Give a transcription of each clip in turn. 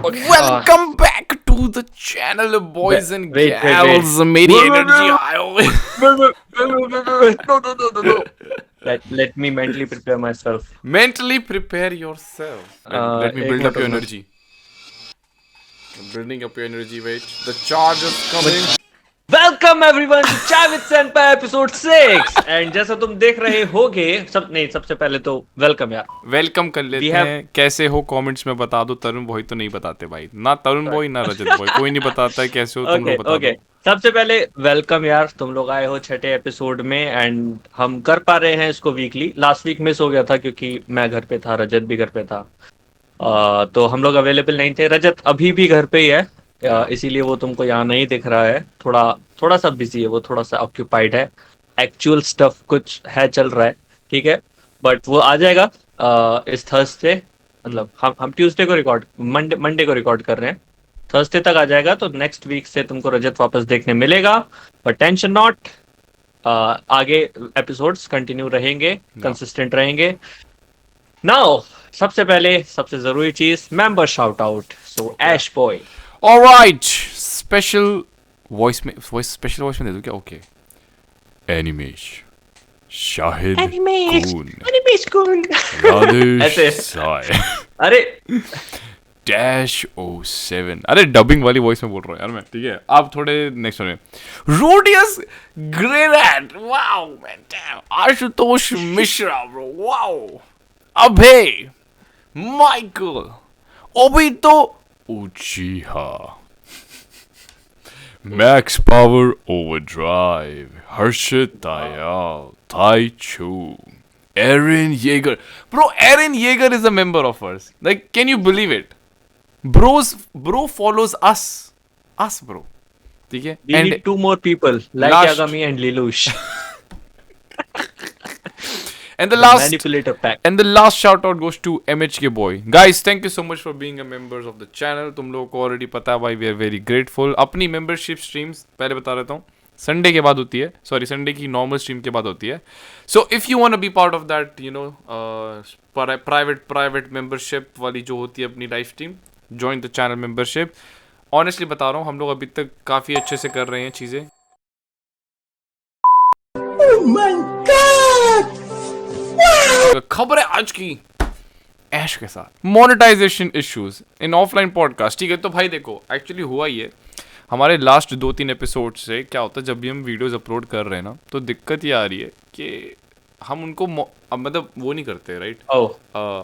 Welcome back to the channel, boys and wait. girls. मेरी energy high हो गई. No. Let me mentally prepare myself. Mentally prepare yourself. Let me एक build up minute your रुकना. energy. I'm building up your energy. Wait, the charge is coming. Welcome everyone to Chai with Senpai episode 6. And जैसा तुम देख रहे होगे सबसे पहले तो वेलकम यार. वेलकम कर लेते हैं. कैसे हो कमेंट्स में बता दो. तरुण भाई तो नहीं बताते भाई. ना तरुण भाई ना रजत भाई. कोई नहीं बताता है कैसे हो. तुम लोग बता दो. सबसे पहले वेलकम यार. तुम लोग आए हो छठे एपिसोड में एंड हम कर पा रहे हैं इसको वीकली. लास्ट वीक मिस हो गया था क्योंकि मैं घर पे था, रजत भी घर पे था. तो हम लोग अवेलेबल नहीं थे. रजत अभी भी घर पे ही है. इसीलिए वो तुमको यहाँ नहीं दिख रहा है. थोड़ा सा बिजी है वो, थोड़ा सा ऑक्यूपाइड है. एक्चुअल स्टफ कुछ है चल रहा है, ठीक है. बट वो आ जाएगा इस थर्सडे. मतलब हम ट्यूसडे को रिकॉर्ड, मंडे को रिकॉर्ड कर रहे हैं. थर्सडे तक आ जाएगा तो नेक्स्ट वीक से तुमको रजत वापस देखने मिलेगा. बट टेंशन नॉट, आगे एपिसोड्स कंटिन्यू रहेंगे, कंसिस्टेंट रहेंगे. नाउ सबसे पहले सबसे जरूरी चीज, मेंबर शाउट आउट. सो ऐश बॉय. Alright, special voice में दे दूं क्या? Okay. Animesh, शाहिद कून, राधेश साय, अरे -07. अरे डबिंग वाली वॉइस में बोल रहा हूँ यार मैं. ठीक है, आप थोड़े नेक्स्ट में. रोडियस grenade, wow man, damn. Ashutosh Mishra bro, wow. Abhay, Michael, Obito Uchiha, max power overdrive, Harshit Dayal, Taichu, Aaron Yeager. Bro, Aaron Yeager is a member of ours. Like, can you believe it? Bro follows us. Us, bro. ठीक है? We need 2 more people like last- Yagami and Lelouch. And the last Manipulator pack. And the last shout out goes to MHK boy. Guys, thank you so much for being a members of the channel. तुम लोगों को already पता है भाई, we are very grateful. अपनी membership streams पहले बता रहता हूँ, संडे के बाद होती है. सॉरी, संडे की नॉर्मल स्ट्रीम के बाद होती है. So if you want to be part of that, you know, private membership वाली जो होती है अपनी live stream, join the channel membership. Honestly बता रहा हूँ, हम लोग अभी तक काफ़ी अच्छे से कर रहे हैं चीज़ें. खबर है आज की ऐश के साथ, monetization issues in offline podcast. ठीक है, तो भाई देखो, एक्चुअली हुआ ये, हमारे लास्ट 2-3 एपिसोड से क्या होता है, जब भी हम वीडियोस अपलोड कर रहे हैं ना, तो दिक्कत ये आ रही है कि हम उनको मतलब वो नहीं करते, राइट?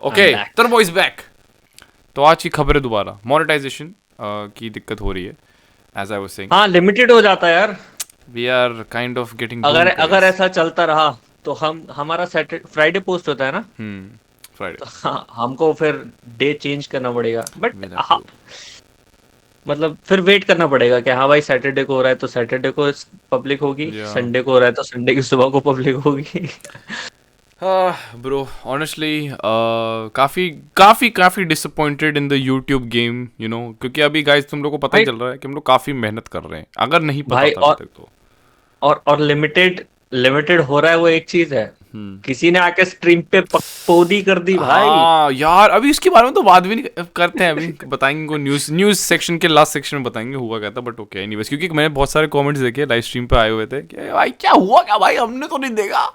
ओके, तर वॉइस बैक. तो आज की खबर है दोबारा, मोनेटाइजेशन की दिक्कत हो रही है. एज आई वाज सेइंग, हाँ, लिमिटेड हो जाता है यार. We are kind of getting, अगर ऐसा चलता रहा तो हमारा सैटरडे फ्राइडे पोस्ट होता है ना, फ्राइडे, तो हमको फिर डे चेंज करना पड़ेगा. बट मतलब फिर वेट करना पड़ेगा कि हाँ भाई सैटरडे को हो रहा है तो सैटरडे को पब्लिक होगी, संडे को हो रहा है तो संडे की सुबह को पब्लिक होगी. ब्रो ऑनेस्टली काफ़ी disappointed in the YouTube game, you know, क्योंकि अभी गाइस तुम लोग को पता ही चल रहा है कि हम लोग काफ़ी मेहनत कर रहे हैं. अगर नहीं पता था अभी तक तो, और लिमिटेड हो रहा है वो एक चीज है. किसी ने आके स्ट्रीम पे पकपोदी कर दी भाई. हाँ यार, अभी इसके बारे में तो बात भी नहीं करते हैं. अभी बताएंगे, न्यूज़ सेक्शन के लास्ट सेक्शन में बताएंगे हुआ क्या था. बट ओके, एनीवेज, क्योंकि मैंने बहुत सारे कमेंट्स देखे लाइव स्ट्रीम पे आए हुए थे कि भाई क्या हुआ क्या भाई, हमने तो नहीं देखा.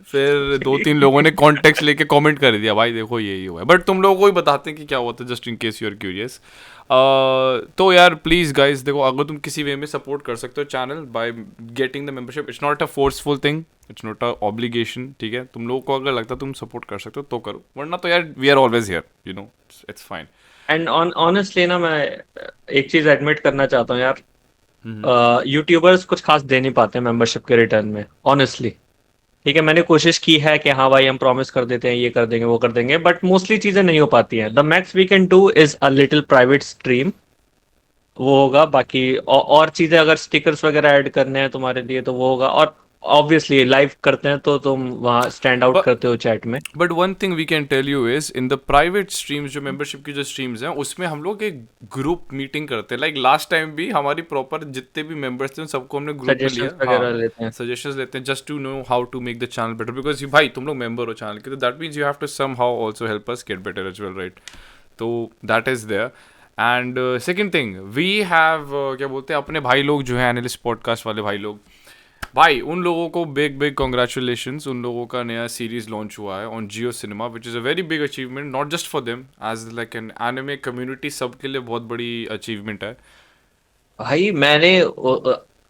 फिर 2-3 लोगों ने कॉन्टेक्स्ट लेके कमेंट कर दिया, भाई देखो यही हुआ है. बट तुम लोगों को ही बताते हैं कि क्या हुआ था, just in case you are curious. तो यार प्लीज़ गाइज देखो, अगर तुम किसी वे में सपोर्ट कर सकते हो channel by getting the membership, it's not a forceful thing, it's not a obligation. ठीक है, तुम लोगों को अगर लगता है तुम सपोर्ट कर सकते हो तो करो, वरना तो यार we are always here, you know, it's fine. And honestly ना, मैं एक चीज एडमिट करना चाहता हूँ यार, यूट्यूबर्स कुछ खास दे नहीं पाते मेंबरशिप के रिटर्न में, ऑनेस्टली. ठीक है, मैंने कोशिश की है कि हाँ भाई हम प्रॉमिस कर देते हैं, ये कर देंगे वो कर देंगे, बट मोस्टली चीजें नहीं हो पाती हैं. The max we can do is a little private stream, वो होगा. बाकी और चीजें अगर स्टिकर्स वगैरह ऐड करने हैं तुम्हारे लिए तो वो होगा. और ऑब्वियसली लाइव करते हैं तो तुम वहाँ स्टैंड आउट करते हो चैट में. But one thing we can tell you is, in the private streams, जो मेंबरशिप की जो स्ट्रीम्स हैं, उसमें हम लोग एक ग्रुप मीटिंग करते हैं. लाइक लास्ट टाइम भी हमारी प्रॉपर जितने भी मेंबर्स थे उन सबको हमने ग्रुप में लिया, सजेशंस लेते हैं just to know how to make the channel better. Because भाई तुम लोग मेंबर हो चैनल के, तो that means you have to somehow also help us get better as well, right? तो that is there. And second thing we have क्या बोलते हैं अपने भाई लोग जो है एनालिस्ट पॉडकास्ट वाले भाई लोग, भाई उन लोगों को बिग बिग कॉन्ग्रेचुलेशंस, उन लोगों का नया सीरीज लॉन्च हुआ है on Jio Cinema which is a very big achievement, not just for them as like an anime community, सबके लिए बहुत बड़ी अचीवमेंट है। भाई मैंने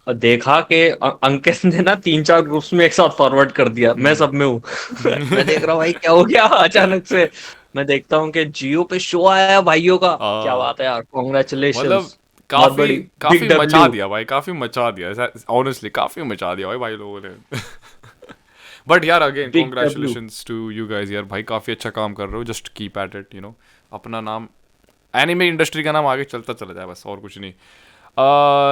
देखा कि अंकित ने ना 3-4 ग्रुप्स में एक साथ फॉरवर्ड कर दिया, मैं सब में हूँ। मैं देख रहा हूँ भाई क्या हो गया अचानक से। मैं देखता हूँ कि जियो पे शो आया है भाइयों का, क्या आ, बात है यार, मतलब कॉन्ग्रेचुलेशंस। बहुत काफी बड़ी, काफी बिग मचा डब्ल्यू। दिया भाई, काफी मचा दिया ऑनेस्टली, काफी मचा दिया भाई भाई लोगों ने। बट यार again big W. Congratulations to you guys यार, भाई काफी अच्छा काम कर रहे हो, जस्ट कीप एट इट, अपना नाम, एनिमे इंडस्ट्री का नाम आगे चलता चला जाए बस, और कुछ नहीं।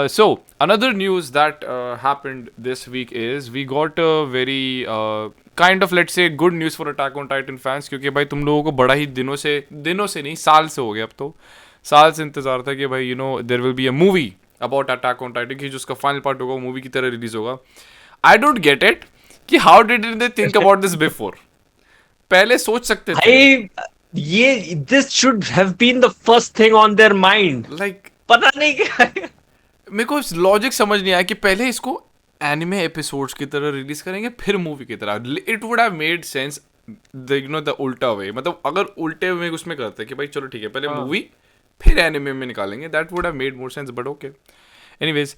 So another news that happened this week is we got a very kind of, let's say, good news for Attack on Titan fans, क्योंकि भाई तुम लोगों को बड़ा ही दिनों से नहीं, साल से हो गया, अब तो साल से इंतजार था कि भाई there will be a movie about Attack on Titan, की जो उसका फाइनल पार्ट होगा वो मूवी की तरह रिलीज होगा। आई डोंट गेट इट कि how did they think about this before, पहले सोच सकते थे भाई ये this should have been the first thing on their mind. Like, पता नहीं क्या है। मेरे को लॉजिक समझ नहीं आया कि पहले इसको एनिमे एपिसोड्स की तरह रिलीज करेंगे फिर मूवी की तरह, it would have made sense the उल्टा वे, मतलब अगर उल्टे वे उसमें करते कि भाई चलो ठीक है पहले हाँ। मूवी फिर एनिमे में निकालेंगे, that would have made more sense, but okay. Anyways,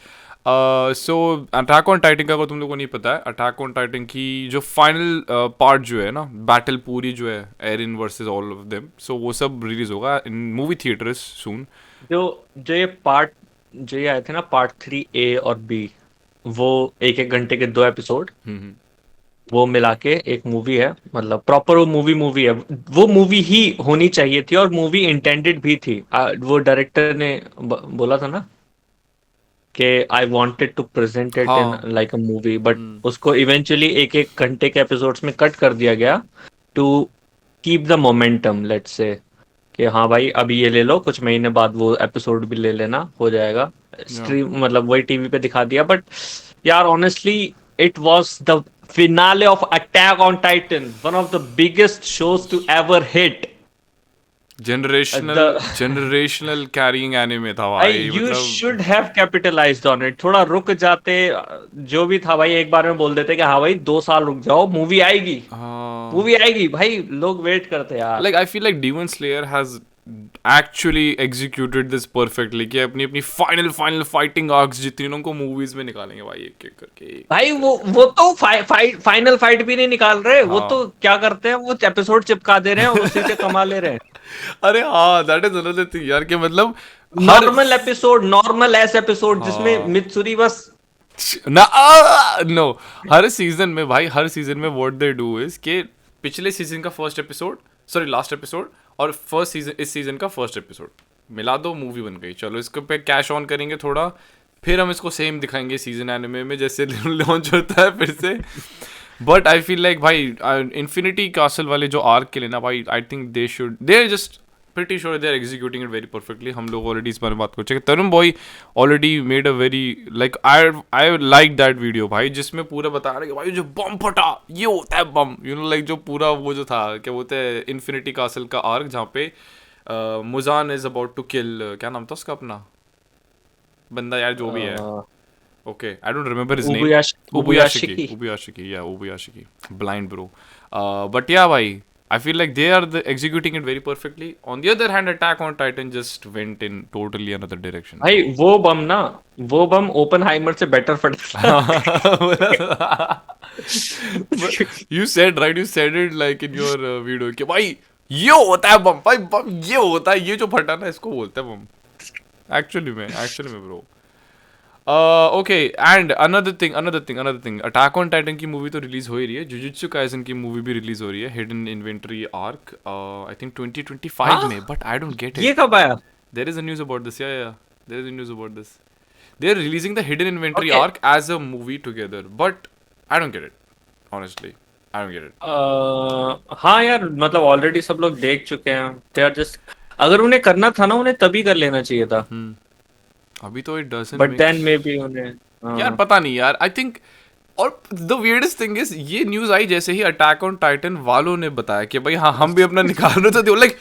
so attack on Titan का अगर तुम लोगों को नहीं पता है, अटैक ऑन टाइटन की जो फाइनल पार्ट जो है ना, बैटल पूरी जो है Eren versus all of them, so वो सब रिलीज होगा इन मूवी थिएटर्स सून। जो जो ये पार्ट जो ये आए थे ना, पार्ट 3A और B, वो 1-1 घंटे के 2 एपिसोड, वो मिला के एक मूवी है, मतलब प्रॉपर वो मूवी है। वो मूवी ही होनी चाहिए थी और मूवी इंटेंडेड भी थी। वो डायरेक्टर ने बोला था ना कि I wanted to present it in हाँ। लाइक अ मूवी, बट उसको इवेंचुअली 1-1 घंटे के एपिसोड्स में कट कर दिया गया to keep the momentum, let's say कि हाँ भाई अभी ये ले लो, कुछ महीने बाद वो एपिसोड भी ले लेना, हो जाएगा स्ट्रीम, मतलब वही टीवी पे दिखा दिया। बट यार honestly it was the finale of Attack on Titan, one of the biggest shows to ever hit. Generational the generational carrying anime था भाई भाई, यू मतलब should have capitalized on it, थोड़ा रुक जाते। जो भी था भाई एक बार में बोल देते कि हाँ भाई 2 साल रुक जाओ, मूवी आएगी, मूवी आएगी। भाई लोग वेट करते यार। Like I feel like demon slayer has actually executed this perfectly, कि अपनी अपनी फाइनल फाइनल फाइटिंग आर्क्स जितनी उनको मूवीज में निकालेंगे भाई, एक एक करके। भाई वो तो फाइनल फाइट भी नहीं निकाल रहे, वो हाँ। तो क्या करते हैं, वो एपिसोड चिपका दे रहे हैं और उसी से कमा ले रहे हैं। अरे हाँ, दैट इज अनदर थिंग यार, कि मतलब हर normal episode, normal ass episode जिसमें हाँ मित्सुरी बस। ना, नो, हर सीजन में भाई, हर सीजन में व्हाट दे डू इज कि पिछले सीजन का first episode, sorry last episode, और फर्स्ट सीजन, इस सीजन का फर्स्ट एपिसोड मिला दो, मूवी बन गई, चलो इसके पे कैश ऑन करेंगे थोड़ा, फिर हम इसको सेम दिखाएंगे सीजन एनिमे में जैसे लॉन्च होता है फिर से। बट आई फील लाइक भाई इन्फिनिटी कासल वाले जो आर्क के लिए ना भाई, I think they are just pretty sure they are executing it very perfectly. हम लोग ऑलरेडी इस बारे में बात कर चुके, Tarun boy already made a very, like I like that video भाई, जिसमें पूरा बता रहे कि भाई जो बम फटा ये होता है बम, लाइक जो पूरा वो जो था क्या बोलते हैं इन्फिनिटी कासल का आर्क, जहाँ पे Muzan is about to kill, क्या नाम था उसका अपना बंदा यार जो भी है, okay I don't remember his name, Ubuyashiki. Ubuyashiki, या उबुयाशिकी, ब्लाइंड ब्रो, बट या भाई I feel like they are executing it very perfectly. On the other hand, Attack on Titan just went in totally another direction. भाई वो बम Oppenheimer से better फटा। But you said right, you said it like in your video कि भाई ये होता है बम, भाई बम ये होता है, ये जो फटा ना इसको बोलते हैं बम। Actually में bro. Okay, and another thing, attack on Titan की मूवी तो रिलीज हो ही रही है, जुजुत्सु काइसन की मूवी भी रिलीज हो रही है, hidden inventory arc, I think 2025 में, बट आई डोंट गेट ये इट। कब आया? There is a news about this, या there is a news about this, they are releasing the hidden inventory Okay. Arc as a movie together, but I don't get it, honestly I don't get it. हाँ यार, मतलब already सब लोग देख चुके हैं, दे are just, अगर उन्हें करना था ना उन्हें तभी कर लेना चाहिए था, अभी तो it doesn't but make, then maybe उन्हें यार पता नहीं यार, आई थिंक, और द weirdest थिंग इज ये न्यूज आई जैसे ही अटैक ऑन टाइटन वालों ने बताया कि भाई हाँ हम भी अपना निकाल रहे थे, लाइक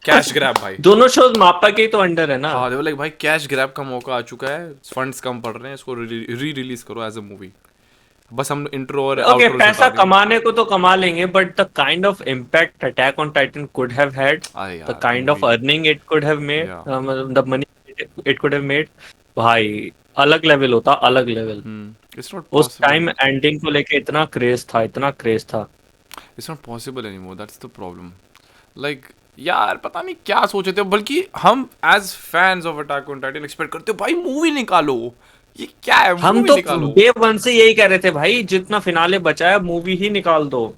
कैश ग्रैब भाई। दोनों शोज मापा के ही तो अंडर है ना। हाँ दे लाइक भाई कैश ग्रैब का मौका आ चुका है, फंड्स कम पड़ रहे हैं, इसको री रिलीज करो एज अ मूवी। बस हम इंट्रो और ओके, आउटरो पैसा हटा देंगे। कमाने को तो कमा लेंगे, but the kind of impact attack on Titan could have had, अरे द यार kind of movie, earning it could have made, या the money it could have made, भाई अलग लेवल होता, अलग लेवल। इट्स नॉट उस टाइम पॉसिबल, एंडिंग को लेके इतना क्रेज था, इतना क्रेज था। It's not possible anymore, that's the problem. Like यार पता नहीं क्या सोचे थे, बल्कि हम as fans of Attack on Titan expect करते हो भाई मूवी निकालो, ये क्या है हम मूवी तो निकालो। डे वन से यही कह रहे थे भाई, जितना फिनाले बचा है मूवी ही निकाल दो।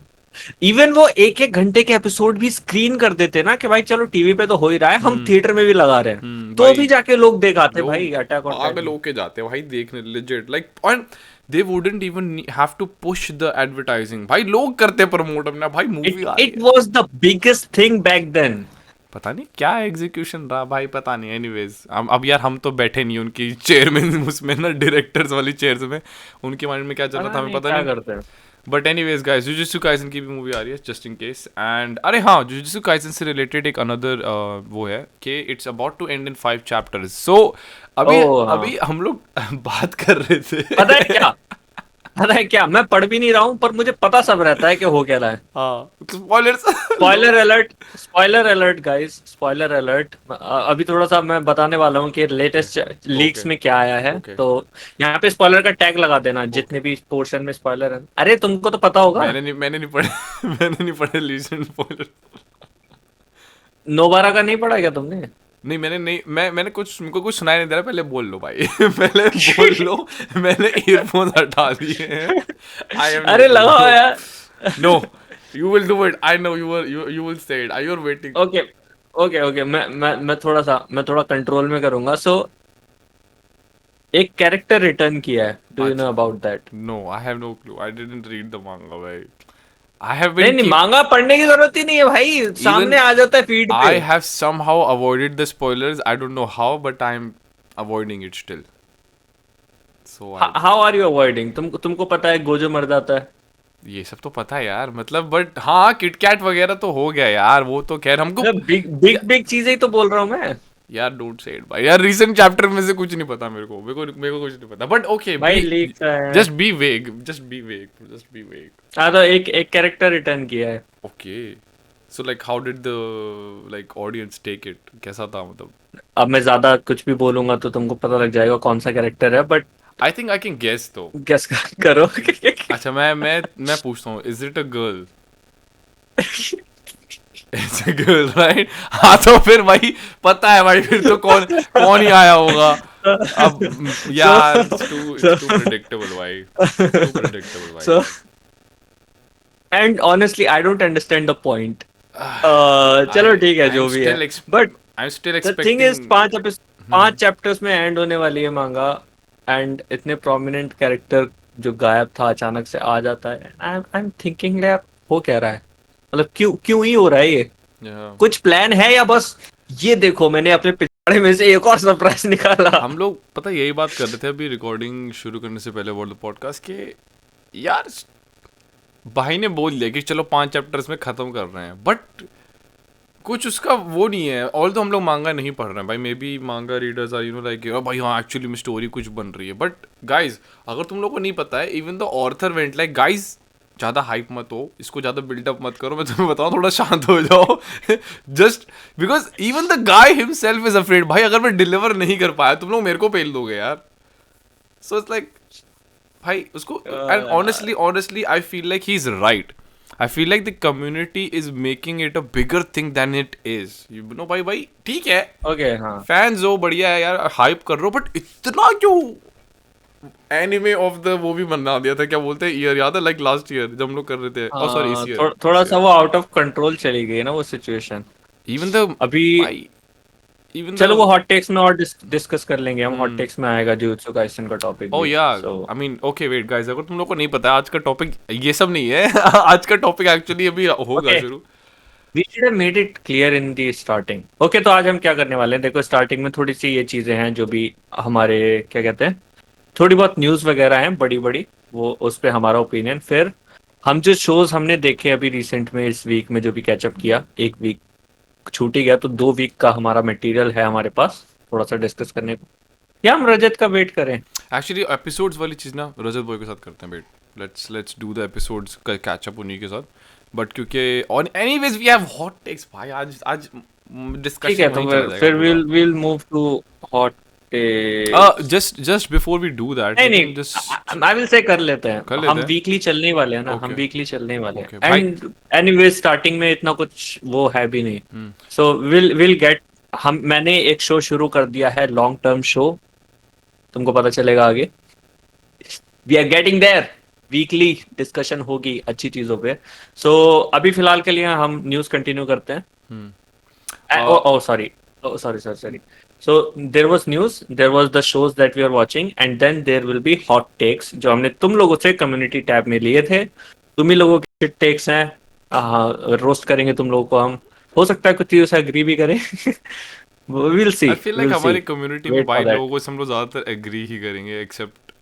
इवन वो एक एक घंटे के एपिसोड भी स्क्रीन कर देते ना कि भाई चलो टीवी पे तो हो ही रहा है, हम थिएटर में भी लगा रहे हैं, तो भाई भी जाके लोग देखाते लोग भाई अटैक ऑन पागल टाइटन। होके जाते हैं भाई देखने लेजिट, लाइक और they wouldn't even have to push the advertising, भाई लोग करते प्रमोट अपना, भाई मूवी इट आ रही इट है। Was the biggest thing back then. पता नहीं क्या एग्जीक्यूशन रहा भाई, पता नहीं। एनीवेज अब यार हम तो बैठे नहीं उनकी चेयर में, उसमें ना डायरेक्टर्स वाली चेयर्स में, उनके माइंड में क्या चल रहा था पता हमें नहीं पता क्या नहीं। करते हैं। But anyways guys, jujutsu Kaisen की भी मूवी आ रही है जस्ट इन केस। एंड अरे हाँ, जुजुत्सु काइसन से रिलेटेड एक अनदर वो है कि it's about to end in 5 chapters. So अभी ओह हाँ, अभी हम लोग बात कर रहे पता है थे। क्या, पता है क्या, मैं पढ़ भी नहीं रहा हूँ पर मुझे पता सब रहता है कि हो क्या रहा है। हाँ spoilers. Spoiler alert, spoiler alert guys, spoiler alert. अभी थोड़ा सा मैं बताने वाला हूँ कि लेटेस्ट ओके लीक्स में क्या आया है, ओके तो यहाँ पे स्पॉइलर का टैग लगा देना ओके। जितने भी पोर्शन में स्पॉइलर है। अरे तुमको तो पता होगा। मैंने नहीं पढ़े। मैंने नहीं पढ़े लीजेंड स्पॉइलर। नोबारा का नहीं पढ़ा क्या तुमने? नहीं मैंने नहीं, मैंने कुछ, तुमको कुछ सुनाई नहीं दे रहा, पहले बोल लो भाई। पहले बोल लो। मैंने ईयरफोन हटा दिए हैं। आई एम अरे लिटिल लगाओ नो, यार। No you will do it, I know you will say it, I you are waiting. Okay okay okay, मैं थोड़ा कंट्रोल में करूंगा। सो एक कैरेक्टर रिटर्न किया है, डू यू नो अच्छा, about that? No I have no clue, I didn't read the manga भाई। I have नहीं बीन नहीं, कीप मांगा पढ़ने की जरूरत ही नहीं है भाई, इवन सामने आ जाता है फीड पे। I have somehow avoided the spoilers. I don't know how, but I'm avoiding it still. So I how are you avoiding? तुमको पता है गोजो मर जाता है। ये सब तो पता है यार, मतलब बट हाँ किटकैट वगैरह तो हो गया यार, वो तो खैर हमको। बिग बिग बिग चीजें ही तो बोल रहा हूँ मैं। यार डोंट से इट भाई, यार रीसेंट चैप्टर में से कुछ नहीं पता मेरे को कुछ नहीं पता, बट ओके भाई बी, लीक है। Just be vague, just be vague, just be vague. हाँ तो एक एक कैरेक्टर रिटर्न किया है। Okay so like how did the like audience take it, कैसा था मतलब? अब मैं ज्यादा कुछ भी बोलूंगा तो तुमको पता लग जाएगा कौन सा कैरेक्टर है, but I think I can guess तो। गेस करो। अच्छा मैं पूछता हूँ, is it a girl? It's a girl right? हाँ तो फिर भाई पता है भाई, फिर तो कौन कौन ही आया होगा अब। यार इट्स टू प्रेडिक्टेबल भाई, टू प्रेडिक्टेबल भाई। So and honestly I don't understand the point. चलो ठीक है जो भी है, but I am still the thing is expecting. 5 chapters में एंड होने वाली है मांगा, एंड इतने प्रोमिनेंट कैरेक्टर जो गायब था अचानक से आ जाता है। आई एम थिंकिंग यार हो क्या रहा है, मतलब क्यों क्यों ही हो रहा है ये? कुछ प्लान है या बस ये देखो मैंने अपने पिछड़े में से एक और सरप्राइज निकाला? हम लोग पता यही बात कर रहे थे अभी रिकॉर्डिंग शुरू करने से पहले वर्ल्ड पॉडकास्ट के, यार भाई ने बोल दिया कि चलो 5 चैप्टर्स में खत्म कर रहे हैं, बट कुछ उसका वो नहीं है। ऑल तो हम लोग मांगा नहीं पढ़ रहे हैं भाई, maybe manga readers are you know like भाई हाँ एक्चुअली में स्टोरी कुछ बन रही है, बट गाइज अगर तुम लोग को नहीं पता है, even the author went like guys ज़्यादा हाइप मत हो, इसको ज़्यादा बिल्डअप मत करो, मैं तुम्हें बताऊँ थोड़ा शांत हो जाओ। Just because even the guy himself is afraid भाई, अगर मैं डिलीवर नहीं कर पाया तुम लोग मेरे को पेल दोगे यार। सो इट्स लाइक भाई उसको, and honestly I feel like he is right. I feel like the community is making it a bigger thing than it is. You know भाई ठीक है, ओके हाँ, फैंस हो बढ़िया है यार, हाइप कर रहे हो, बट इतना क्यों एनिमे ऑफ द वो भी बना दिया था, क्या बोलते हैं ईयर, याद है लाइक लास्ट ईयर जब हम लोग कर रहे थे, oh सॉरी इस ईयर थोड़ा सा वो आउट ऑफ कंट्रोल चली गई ना वो सिचुएशन। इवन द अभी भाई इवन चलो वो हॉट टेक्स में और डिस्कस कर लेंगे हम, हॉट टेक्स में आएगा जुजुत्सु काइसेन का टॉपिक ओ भी। या I mean okay wait guys, अगर तुम लोग को नहीं पता आज का टॉपिक ये सब नहीं है। आज का टॉपिक एक्चुअली अभी होगा शुरू। We should have made it clear in the starting. Okay तो आज हम क्या करने वाले हैं, देखो स्टार्टिंग में थोड़ी सी ये चीजें हैं जो भी हमारे क्या कहते हैं, थोड़ी बहुत न्यूज वगैरह हैं बड़ी बड़ी, वो उस पे हमारा ओपिनियन, फिर हम जो शोज हमने देखे अभी रिसेंट में इस वीक में जो भी कैचअप किया एक वीक छूट ही गया, तो 2 वीक का हमारा मटेरियल है हमारे पास थोड़ा सा डिस्कस करने को, या हम रजत का वेट करें। एक्चुअली एपिसोड्स वाली चीज़ ना रजत बॉय के साथ करते हैं wait, let's do the episodes का कैच अप उन्हीं के साथ। बट क्योंकि on anyways we have hot takes भाई, आज आज ठीक है, डिस्कशन तो वहीं चला जाएगा फिर पूरा। Will move to hot takes. Just before we do that नहीं वी नहीं, can just I will say कर लेते कर हैं, लेते हम हैं। वीकली चलने ही वाले हैं ना, हम ओके वीकली चलने ही वाले ओके हैं, भाई। एंड एनीवे स्टार्टिंग में इतना कुछ वो है भी नहीं, हम्म, सो विल गेट, हम मैंने एक शो शुरू कर दिया है, लॉन्ग टर्म शो, तुमको पता चलेगा आगे, we are getting there, weekly discussion होगी अच्छी चीजों पे। सो अभी फिलहाल के लिए हम न्यूज कंटिन्यू करते हैं। हम्म। Oh, sorry. Oh, sorry. So there was news, there was the shows that we are watching, and then there will be hot takes जो हमने तुम लोगों से कम्युनिटी टैब में लिए थे। तुम ही लोगों के टेक्स हैं, रोस्ट करेंगे तुम लोगों को हम। हो सकता है कुछ चीजों से एग्री भी करें। Will see, I feel like will see, हमारी कम्युनिटी में वेट भाई फॉर दैट। लोगों से हम लोग ज़्यादातर एग्री ही करेंगे, except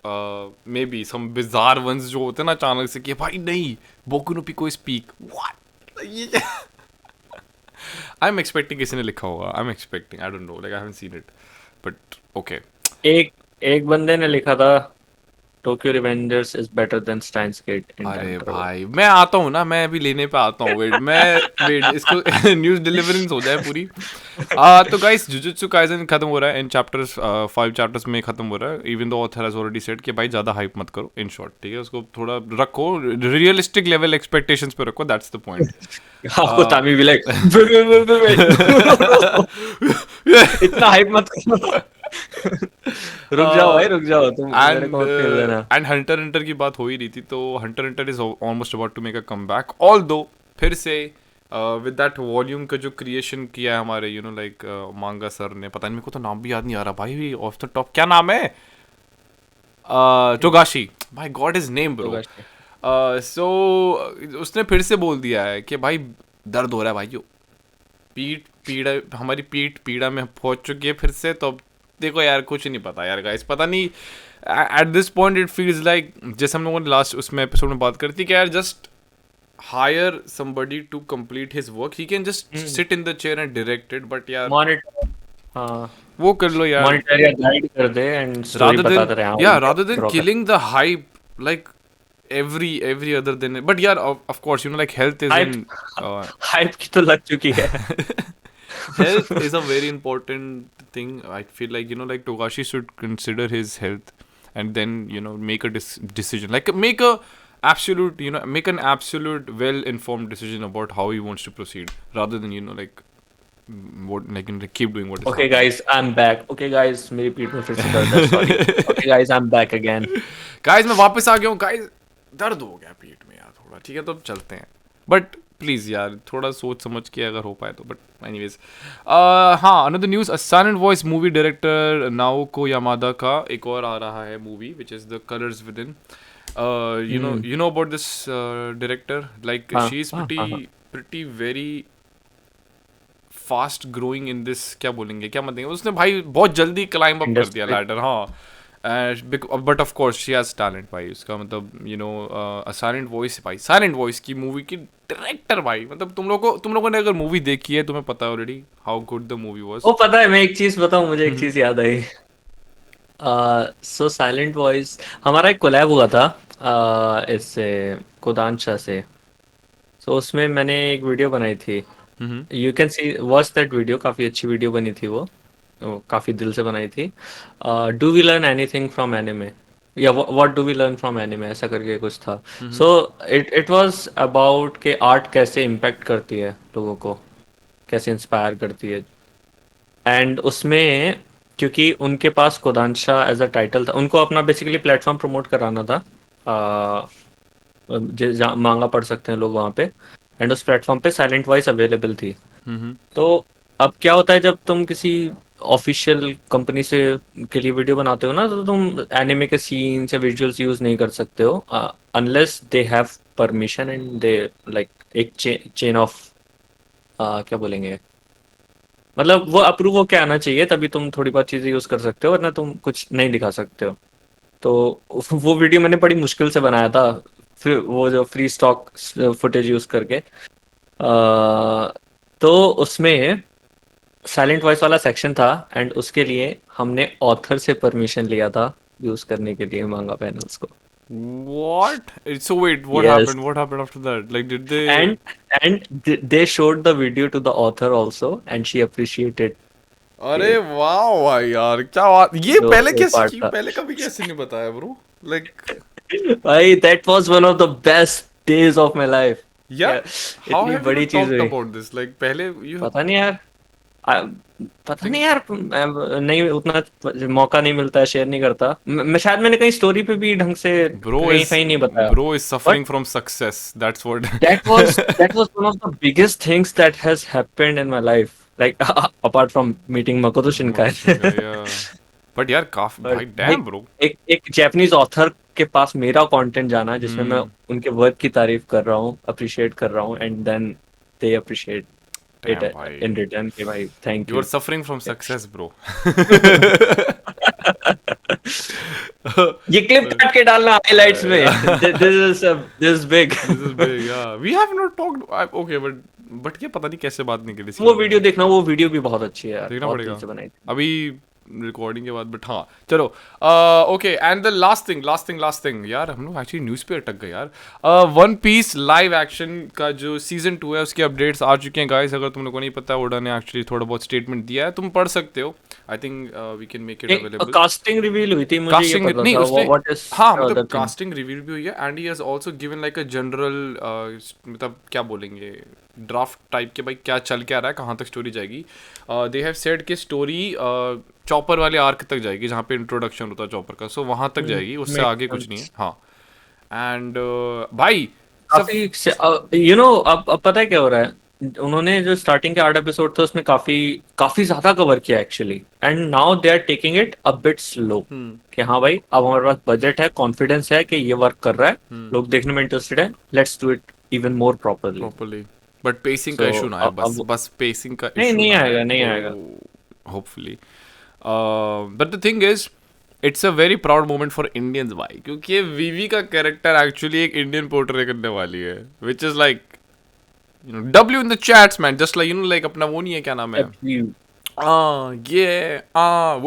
maybe some bizarre ones जो होते हैं ना अचानक से कि भाई नहीं Boku no Pico speak what ये आई एम एक्सपेक्टिंग किसी ने लिखा होगा, I am expecting, I don't know, like I haven't seen it but okay. एक एक बंदे ने लिखा था, Tokyo Revengers is better than Steins Gate in time अरे ट्रेवल। भाई मैं आता हूँ ना, मैं अभी लेने पे आता हूँ, वेट इसको न्यूज़ डिलीवरेंस हो जाए पूरी। तो गाइस जुजुत्सु काइसन खत्म हो रहा है इन चैप्टर्स, 5 चैप्टर्स में खत्म हो रहा है, इवन दो ऑथर हैज ऑलरेडी सेड कि भाई ज़्यादा हाइप मत करो, इन शॉर्ट ठीक है, उसको थोड़ा रखो रियलिस्टिक लेवल एक्सपेक्टेशंस पे रखो, दैट्स द पॉइंट। आपको तामी भी लाइक, इतना हाइप मत करो। रुक जाओ भाई, रुक जाओ, तुम मेरे एंड को मत खेल देना। एंड हंटर हंटर की बात हो ही रही थी, तो hunter hunter is almost about to make a comeback, although फिर से विद दैट वॉल्यूम का जो क्रिएशन किया है हमारे यू नो लाइक मांगा सर ने, पता नहीं मेरे को तो नाम भी याद नहीं आ रहा भाई ऑफ द टॉप, क्या नाम है, Togashi, my god his name bro. So उसने फिर से बोल दिया है कि भाई दर्द हो रहा है भाइयों, पीठ पीड़ा, हमारी पीठ पीड़ा में पहुंच चुकी है फिर से, तो अब देखो यार कुछ नहीं पता यार गाइस, पता नहीं eight this point it feels like, जैसे हम लोगों ने लास्ट उसमें एपिसोड में बात करी थी कि यार just hire somebody to complete his work, he can just sit in the chair and direct it, but यार मॉनिटर, हाँ, वो कर लो यार, मॉनिटर या गाइड कर दे एंड स्टोरी rather than बताते रहे, हाँ, yeah rather than ड्रॉ कर। killing the hype like every other than it. But yeah, of course, you know, like health is hype, in hype की तो लग चुकी है। health is a very important thing. I feel like, you know, like Togashi should consider his health and then, you know, make a decision, like make a absolute, you know, make an absolute well informed decision about how he wants to proceed, rather than, you know, like what, like, you know, like keep doing what is okay happening. Guys, I am back, okay guys, मेरी पीठ में फिर से दर्द है, sorry, okay guys, I am back again. Guys मैं वापस आ गया हूँ गाइस, दर्द हो गया पीठ में यार थोड़ा, ठीक है तो अब चलते हैं, बट प्लीज़ यार थोड़ा सोच समझ के अगर हो पाए तो, बट एनीवेज हाँ, another news, a silent voice movie director Naoko Yamada का एक और आ रहा है movie, which is the colours with in, you know about this director, like हाँ she's हाँ हाँ हाँ, pretty very fast growing in this, क्या बोलेंगे क्या मत देंगे, उसने भाई बहुत जल्दी क्लाइंब अप कर दिया इंडस्ट्री। लैडर, हाँ, but of course she has talent भाई, उसका मतलब यू नो साइलेंट वॉइस भाई, साइलेंट वॉइस की मूवी की डायरेक्टर भाई, मतलब तुम लोगों ने अगर मूवी देखी है तुम्हें पता है already how good the movie was. ओ पता है, मैं एक चीज बताऊं, मुझे एक चीज याद आई। सो साइलेंट वॉइस, हमारा एक कोलैब हुआ था इससे, कोदांशा से। सो उसमें मैंने एक वीडियो बनाई थी, hmm you can see watch that video, काफी अच्छी वीडियो बनी थी वो काफी दिल से बनाई थी। Do we learn anything from anime, या what do we learn from anime, ऐसा करके कुछ था। सो इट वाज अबाउट के आर्ट कैसे इम्पैक्ट करती है लोगों को, कैसे इंस्पायर करती है। एंड उसमें, क्योंकि उनके पास कोदांशा एज अ टाइटल था, उनको अपना बेसिकली प्लेटफॉर्म प्रमोट कराना था, मांगा पढ़ सकते हैं लोग वहाँ पे, एंड उस प्लेटफॉर्म पे साइलेंट वॉइस अवेलेबल थी। हम्म तो अब क्या होता है, जब तुम किसी ऑफिशियल कंपनी से के लिए वीडियो बनाते हो ना, तो तुम एनिमे के सीन्स या विजुअल्स यूज नहीं कर सकते हो unless they have permission and they like एक चेन ऑफ, क्या बोलेंगे, मतलब वो अप्रूव होके आना चाहिए, तभी तुम थोड़ी बहुत चीजें यूज कर सकते हो, वरना तुम कुछ नहीं दिखा सकते हो। तो वो वीडियो मैंने बड़ी मुश्किल से बनाया था, फिर वो जो फ्री स्टॉक फुटेज यूज करके, तो उसमें साइलेंट वॉइस वाला सेक्शन था एंड उसके लिए हमने ऑथर से परमिशन लिया था यूज करने के लिए मांगा पैनल्स को. What? So wait, what Yes. happened? What happened after that? Like, did they? And they showed the video to the author also, and she appreciated अरे it. वाह भाई यार, क्या बात, ये जो पहले वो कैसे part की, था. पहले कभी कैसे नहीं बताया ब्रो? Like, भाई that was one of the best days of my life. यार, Yeah, how इतनी have you बड़ी not चीज talked हुई. about this? Like, पहले you पता नहीं यार. आ, पता नहीं think, यार. नहीं उतना मौका नहीं मिलता है, शेयर नहीं करता. मैं शायद मैंने कहीं स्टोरी पे भी ढंग से bro कहीं is कहीं नहीं बताया. bro is but suffering from success. That's what. that was one of the biggest things that has happened in my life. Like apart from meeting Makoto Makoto, Shinkai. yeah. But यार काफी but भाई, भाई damn bro. एक Japanese author के पास मेरा content जाना जिसमें मैं Hmm. उनके वर्क की तारीफ कर रहा हूँ, अप्रिशिएट कर रहा हूँ, and then they appreciate it Damn भाई. इन रिटर्न कि भाई thank You are you. suffering from success, bro. ये क्लिप काट के डालना हाइलाइट्स में. This big. This is big, yeah. We have not talked. Okay, but ये पता नहीं कैसे बात नहीं करी इसके वो बारे वीडियो में. देखना, वो वीडियो भी बहुत अच्छी है यार, देखना बहुत दिल पड़ेगा से बनाई थी. अभी रिकॉर्डिंग के बाद. बट हाँ, चलो. Okay, and the last thing यार, हम लोग एक्चुअली न्यूज़ पे अटक गए यार. वन पीस लाइव एक्शन का जो सीजन 2 है उसके अपडेट्स आ चुके हैं गाइस. अगर तुम लोगों को नहीं पता, ओडा ने एक्चुअली थोड़ा बहुत स्टेटमेंट दिया है, तुम पढ़ सकते हो. I think we can make it एक अवेलेबल. कास्टिंग रिवील हुई थी, मुझे ये कास्टिंग पता नहीं था. उसने, व्हाट इज हाँ द मतलब अदर थिंग? कास्टिंग रिव्यू भी हुई है and he has also given like a general, मतलब क्या बोलेंगे, ड्राफ्ट टाइप के, भाई क्या चल क्या रहा है, कहाँ तक स्टोरी जाएगी. दे हैव सेड कि स्टोरी चॉपर वाले आर्क तक जाएगी जहाँ पे इंट्रोडक्शन होता है चॉपर का, सो वहाँ तक जाएगी, उससे आगे कुछ नहीं है. हाँ. एंड भाई सब काफी यू नो अब पता है क्या हो रहा है. उन्होंने जो स्टार्टिंग के 8 एपिसोड थे उसमें काफी काफी ज्यादा कवर किया actually, and now they are taking it a bit slow. कि हाँ भाई अब हमारे पास बजट है, कॉन्फिडेंस है कि ये वर्क कर रहा है, लोग देखने में इंटरेस्टेड है, let's do it even more properly. Properly. But pacing का So, इशू ना है, बस अब बस पेसिंग का नहीं इशू नहीं ना आएगा, है, नहीं आएगा. Hopefully. But the thing is, it's a very proud moment for Indians भाई, क्योंकि वीवी का कैरेक्टर एक्चुअली एक इंडियन पोर्ट्रे करने वाली है, विच is like, you no, W in the chats man, just like, you know, like अपना वो नहीं है, क्या नाम है,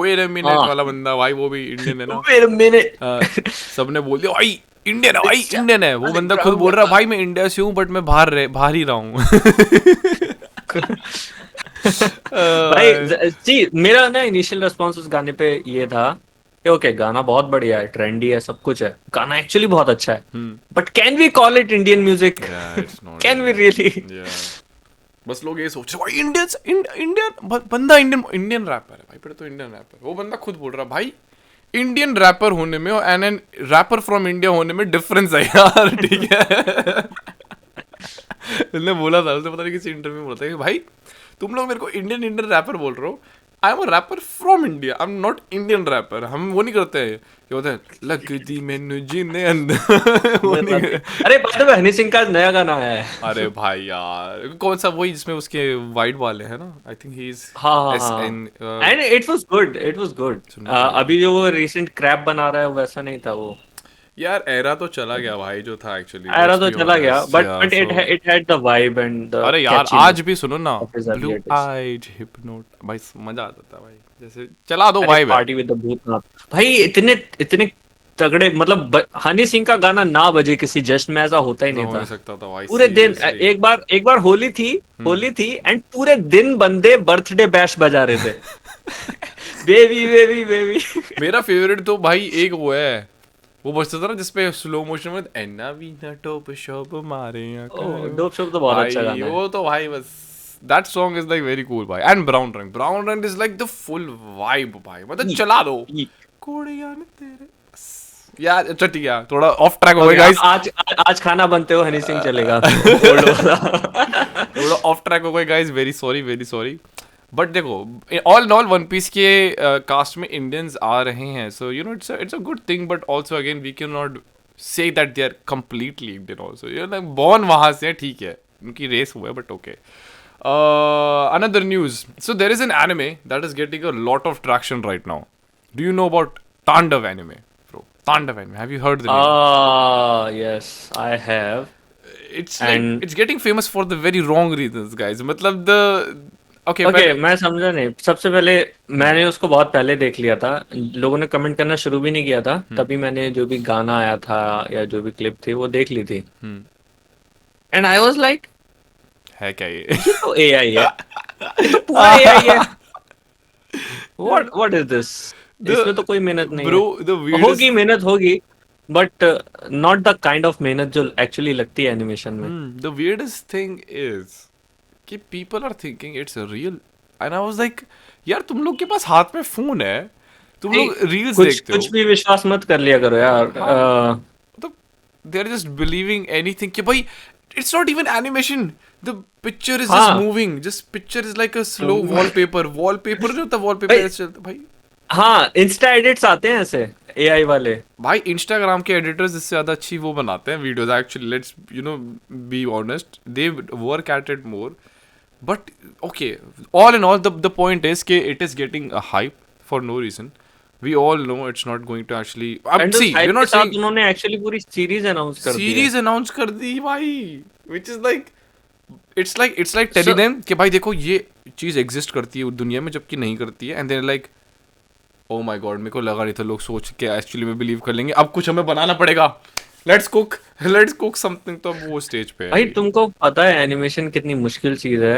वेट अ मिनट वाला बंदा भाई, वो भी इंडियन है ना. Wait a minute. सबने बोल दिया भाई इंडियन है, भाई इंडियन है. वो बंदा खुद बोल रहा है भाई मैं इंडिया से हूँ बट मैं बाहर ही रहा हूँ. भाई जी मेरा ना इनिशियल रिस्पॉन्स उस गाने पे ये था कि ओके गाना बहुत बढ़िया है, ट्रेंडी है, सब कुछ है, गाना एक्चुअली बहुत अच्छा है, but can we call it Indian music? Can we really? बस लोग ये सोच रहे भाई इंडियन बंदा, इंडियन रैपर है भाई, फिर तो इंडियन रैपर. वो बंदा खुद बोल रहा भाई इंडियन रैपर होने में और एन रैपर फ्रॉम इंडिया होने में डिफरेंस है यार. ठीक है. उसने बोला था, उसने पता नहीं किसी इंटरव्यू में बोला था कि भाई तुम लोग मेरे को इंडियन रैपर बोल रहे हो, I am a rapper from India, I am not Indian rapper. हम वो नहीं करते हैं, क्या होता है, लगती मैनू जीने अंदर. वो नहीं. अरे बाय द वे हनी सिंह का नया गाना है. अरे भाई यार, कौन सा, वही जिसमें उसके वाइट वाले हैं ना, आई थिंक ही इज हाँ SN. And it was good. अभी जो वो रिसेंट क्रैप बना रहा है वैसा नहीं था वो. यार एरा तो चला गया भाई जो था एक्चुअली. एरा तो चला गया, but it had the vibe and the. अरे यार आज भी सुनो ना, of his blue earlier days. Eyes hypnotic, भाई मजा आता था भाई, जैसे चला दो वाइब है. पार्टी विद द भूतनाथ भाई, इतने तगड़े, मतलब हनी सिंह का गाना ना बजे किसी जश्न में ऐसा होता ही नहीं हो था. नहीं सकता था भाई पूरे दिन seriously. एक बार होली थी एंड पूरे दिन बंदे बर्थडे बैश बजा रहे थे. Baby baby baby. मेरा फेवरेट तो भाई एक वो है, वो बजता था ना जिसपे स्लो मोशन में एना वीना टॉप शॉप मारे डोप शॉप तो बहुत अच्छा गाना है. वो तो भाई बस that song is like very cool भाई. and brown rang is like the full vibe भाई, मतलब चला दो कोड़िया ने तेरे यार. अच्छा ठीक है, थोड़ा ऑफ ट्रैक हो गए गाइस. आज खाना बनते हो हनी सिंह चलेगा. थोड़ा ऑफ ट्रैक हो गए गाइस, वेरी सॉरी. बट देखो, all in all One Piece के कास्ट में इंडियंस आ रहे हैं, so you know it's a good thing, but also again we can not say that they are completely Indian also. You know born वहाँ से, ठीक है, उनकी रेस हुआ है, but okay. Another news. So there is an anime that is getting a lot of traction right now. Do you know about Tandav anime, bro? Tandav anime. Have you heard the name? Yes, I have. it's like And it's getting famous for the very wrong reasons, guys. मतलब the okay, okay, पहले मैं समझा नहीं। सबसे पहले मैंने उसको बहुत पहले देख लिया था, लोगों ने कमेंट करना शुरू भी नहीं किया था, तभी मैंने जो भी गाना आया था या जो भी क्लिप थी वो देख ली थी। एंड आई वाज लाइक, है क्या ये? ये तो एआई है, ये तो पूरा एआई है। What is this? इसमें तो The कोई मेहनत नहीं है। bro, the होगी, weirdest. मेहनत होगी, but not the kind of मेहनत जो एक्चुअली लगती है एनिमेशन में। The weirdest thing is कि people are thinking it's a real, and I was like, यार तुम लोग के पास हाथ में फोन है, तुम नहीं, लोग रील्स कुछ देखते कुछ हो, भी विश्वास मत कर लिया करो यार। हाँ, मतलब they are just believing anything कि भाई it's not even animation, the picture is just हाँ moving, just picture is like a slow wallpaper जो होता है wallpaper भाई, ऐसे चलता भाई। हाँ इंस्टा एडिट्स आते हैं ऐसे एआई वाले। भाई इंस्टाग्राम के एडिटर्स इससे ज्यादा अच्छी वो बनाते हैं videos actually, let's be honest, they work at it more, but okay, all in all the point is कि it is getting a hype for no reason, we all know it's not going to actually, अब and उस see you hype के not साथ saying, उन्होंने actually पूरी series announce कर दी है। सीरीज अनाउंस कर दी भाई, which is like it's like telling So, them कि भाई देखो ये चीज एग्जिस्ट करती है दुनिया में, जबकि नहीं करती है, and then like oh my god, मेरे को लगा नहीं था लोग सोच के एक्चुअली में बिलीव कर लेंगे, अब कुछ हमें बनाना पड़ेगा, लेट्स कुक समथिंग, तो अब वो स्टेज पे है भाई अभी। तुमको पता है एनिमेशन कितनी मुश्किल चीज है।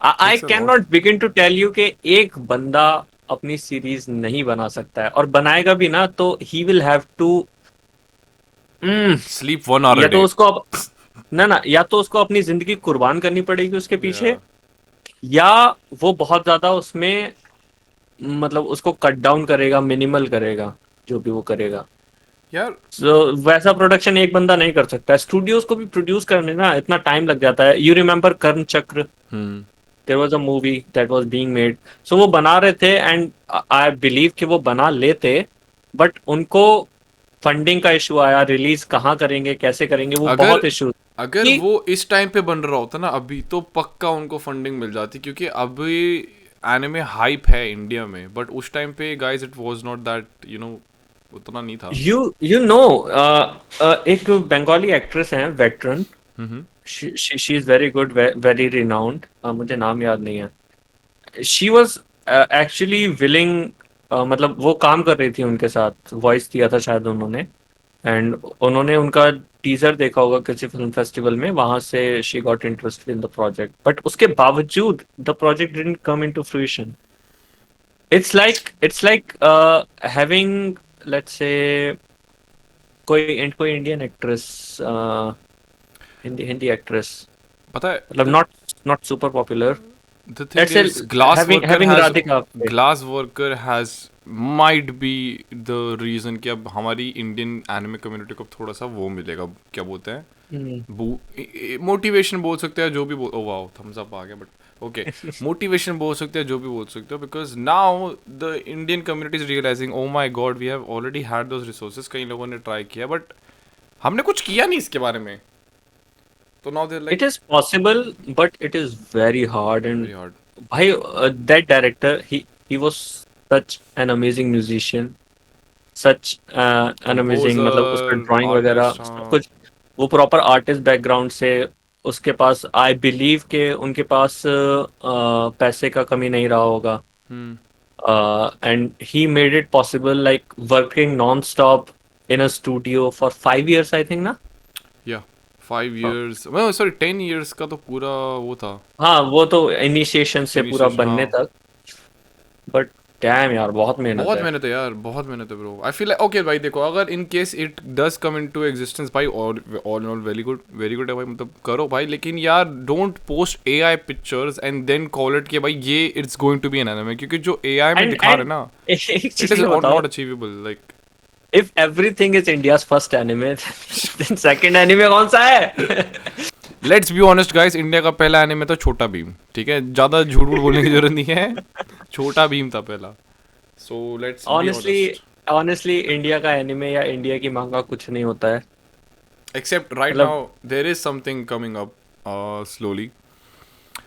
I it's a can lot. Not begin to tell you कि एक बंदा अपनी सीरीज नहीं बना सकता है, और बनाएगा भी ना तो he will have to, sleep 1 hour या a तो day. उसको ना या तो उसको अपनी जिंदगी कुर्बान करनी पड़ेगी उसके पीछे, Yeah. या वो बहुत ज्यादा उसमें मतलब उसको कट डाउन करेगा, मिनिमल करेगा जो भी वो करेगा। यार वैसा प्रोडक्शन एक बंदा नहीं कर सकता। स्टूडियोज को भी प्रोड्यूस करने ना इतना टाइम लग जाता है। You remember Karna Chakra? There was a movie that was being made, so वो बना रहे थे, एंड आई बिलीव कि वो बना लेते, बट उनको फंडिंग का इशू आया, रिलीज कहाँ करेंगे, कैसे करेंगे, वो अगर बहुत इशू अगर कि वो इस टाइम पे बन रहा होता ना अभी, तो पक्का उनको फंडिंग मिल जाती, क्योंकि अभी एनिमे हाइप है इंडिया में, बट उस टाइम पे guys it was not that, उतना नहीं था। यू नो, एक बंगाली एक्ट्रेस हैं, veteran, hmm. She is very good, very renowned, मुझे नाम याद नहीं है। शी वॉज एक्चुअली विलिंग, मतलब वो काम कर रही थी उनके साथ, वॉइस दिया था शायद उन्होंने, एंड उन्होंने उनका टीजर देखा होगा किसी फिल्म फेस्टिवल में, वहां से she got interested in the project, but उसके बावजूद the project didn't come into fruition. It's like having, let's say, कोई Indian actress, Hindi Hindi actress, पता है, मतलब not not super popular, the thing let's say is having Radhika Apte. Glass worker has might be the reason कि अब हमारी Indian anime community को थोड़ा सा वो मिलेगा, क्या बोलते हैं, मोटिवेशन बोल सकते हैं, जो भी बोल, ओ वाओ थम्स अप आ गया, बट ओके, मोटिवेशन बोल सकते हैं, जो भी बोल सकते हो, because now the Indian community is realising oh my god we have already had those resources, कई लोगों ने ट्राई किया बट हमने कुछ किया नहीं इसके बारे में, तो now they It like is possible, but it is very hard. Very And hard. bhai, that director, he was such an amazing musician, such an amazing, मतलब उसका कंपोजर ड्राइंग वगैरह आर्टिस्ट, सब हाँ। कुछ, वो प्रॉपर आर्टिस्ट बैकग्राउंड से, उसके पास I believe के उनके पास पैसे का कमी नहीं रहा होगा, and he made it possible, like working non stop in a studio for 5 years I think ना। या 5 years, सॉरी 10 years का तो पूरा वो था, हाँ वो तो इनिशिएशन से पूरा इनिशिएशन, बनने हाँ। तक, बट डैम यार बहुत मेहनत बहुत है। मेहनत है यार, बहुत मेहनत है ब्रो। आई फील ओके भाई, देखो अगर in case it does come into existence भाई, और all in all very good है भाई, मतलब करो भाई, लेकिन यार don't post AI pictures and then call it कि भाई ये it's going to be an anime, क्योंकि जो एआई में एंड दिखा रहे हैं ना, एक इट चीज इज ये बताओ, not achievable, like if everything is India's first anime, then second anime कौन सा है? Let's be honest guys, India का पहला एनिमे था छोटा भीम, ठीक है, ज्यादा झूठ वूठ बोलने की जरूरत नहीं है, छोटा भीम था पहला, so let's be honestly, honest. Honestly India का एनिमे या इंडिया की मांगा कुछ नहीं होता है, एक्सेप्ट राइट मतलब now there is something coming up slowly.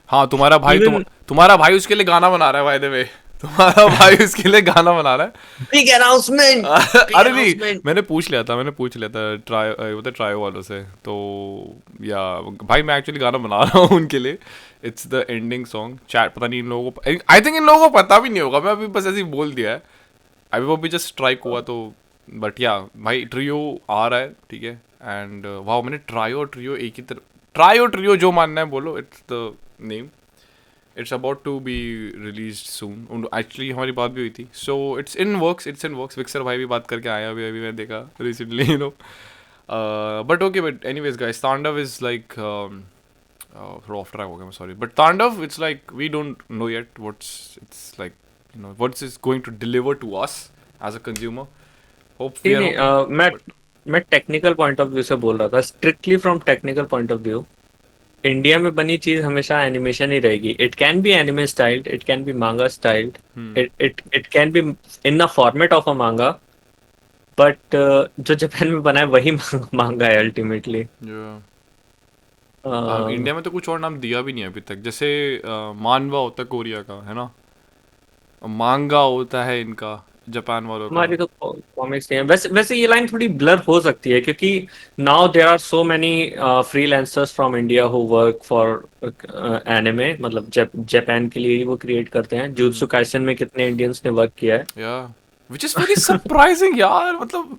हाँ तुम्हारा भाई इवन तुम्हारा भाई उसके लिए गाना बना रहा है बाय द वे, तुम्हारा भाई उसके लिए गाना बना रहा है। बिग अनाउंसमेंट, बिग अरे नहीं, अनाउंसमेंट। मैंने पूछ लिया था ट्रायो वालों से तो, या भाई मैं एक्चुअली गाना बना रहा हूँ उनके लिए। It's the ending song. Chat पता नहीं इन लोगों को, आई थिंक इन लोगों को पता भी नहीं होगा, मैं अभी बस ऐसे ही बोल दिया है। अभी वो भी जस्ट स्ट्राइक हुआ तो, बट या भाई ट्रियो आ रहा है, ठीक है। एंड वाह, मैंने ट्रायो ट्रियो एक ही तरह, ट्रायो ट्रियो जो मानना है बोलो, it's the name. It's about to be release soon, actually हमारी बात भी हुई थी। So it's in works, it's in works. विक्सर भाई भी बात करके आया अभी अभी, मैं देखा recently, you know. But okay, but anyways guys, Tandav is like थोड़ा ऑफ ट्रैक हो गया, मैं sorry, but Tandav it's like we don't know yet what's it's like, you know what's is going to deliver to us as a consumer. Hope we नहीं are नहीं, मैं technical point of view से बोल रहा था, strictly from technical point of view. India में बनी चीज हमेशा एनिमेशन ही रहेगी। It can be anime styled, it can be manga styled, it can be in the format of a manga, but जो जापान में बना है वही मांगा है अल्टीमेटली। इंडिया में तो कुछ और नाम दिया भी नहीं है अभी तक, जैसे मानवा होता है कोरिया का, है ना, मांगा होता है इनका जापान वालों का। हमारी तो कॉमिक्स नहीं है। वैसे वैसे ये लाइन थोड़ी ब्लर हो सकती है, क्योंकि now there are so many freelancers from India who work for anime, मतलब जापान के लिए ही वो क्रिएट करते हैं। जुत्सु काइसन में कितने इंडियंस ने वर्क किया है। या विच इज वेरी सरप्राइजिंग यार, मतलब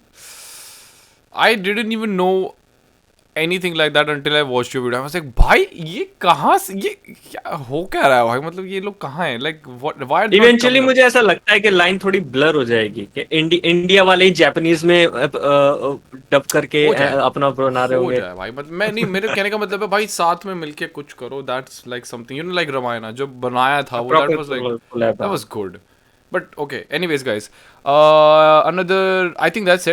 I didn't even know anything like that until I watched your video. I was like भाई ये कहाँ से, ये क्या हो क्या रहा है भाई, मतलब ये लोग कहाँ हैं, like what, why are they not eventually coming up. मुझे ऐसा लगता है कि लाइन थोड़ी ब्लर हो जाएगी, कि इंडिया वाले ही जापानीज में डब करके हो जाए, अपना बना रहे हो होंगे। जाए भाई, मतलब मैं नहीं, मेरे कहने का मतलब है भाई साथ में मिलके कुछ करो, that's like something, you know, like Ramayan जो बनाया था वो, that proper was like, collab. that was good. But okay, anyways guys, another, I think that's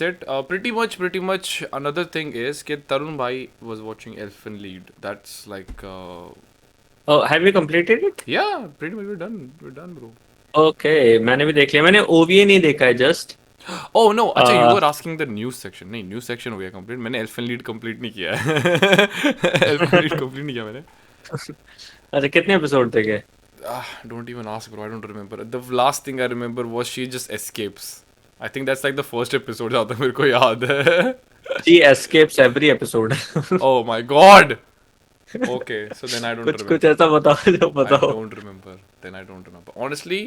it. Pretty much another thing is that Tarun bhai was watching Elfen Lied. That's like have you completed it? yeah, pretty much we're done bro. Okay, मैंने भी देख लिया। मैंने OVA नहीं देखा है, just Oh no, अच्छा you were asking the news section. नहीं, news section हो गया complete, मैंने Elfen Lied complete नहीं किया है। Elfen Lied complete नहीं किया मैंने। अच्छा, कितने एपिसोड थे के? Don't even ask bro, I don't remember. The last thing I remember was she just escapes. I think that's like the first episode जहाँ तक मेरे को याद है। She escapes every episode. Oh my god. Okay, so then I don't कुछ कुछ remember. ऐसा बताओ जो I बताओ। don't remember. Then I don't remember. Honestly,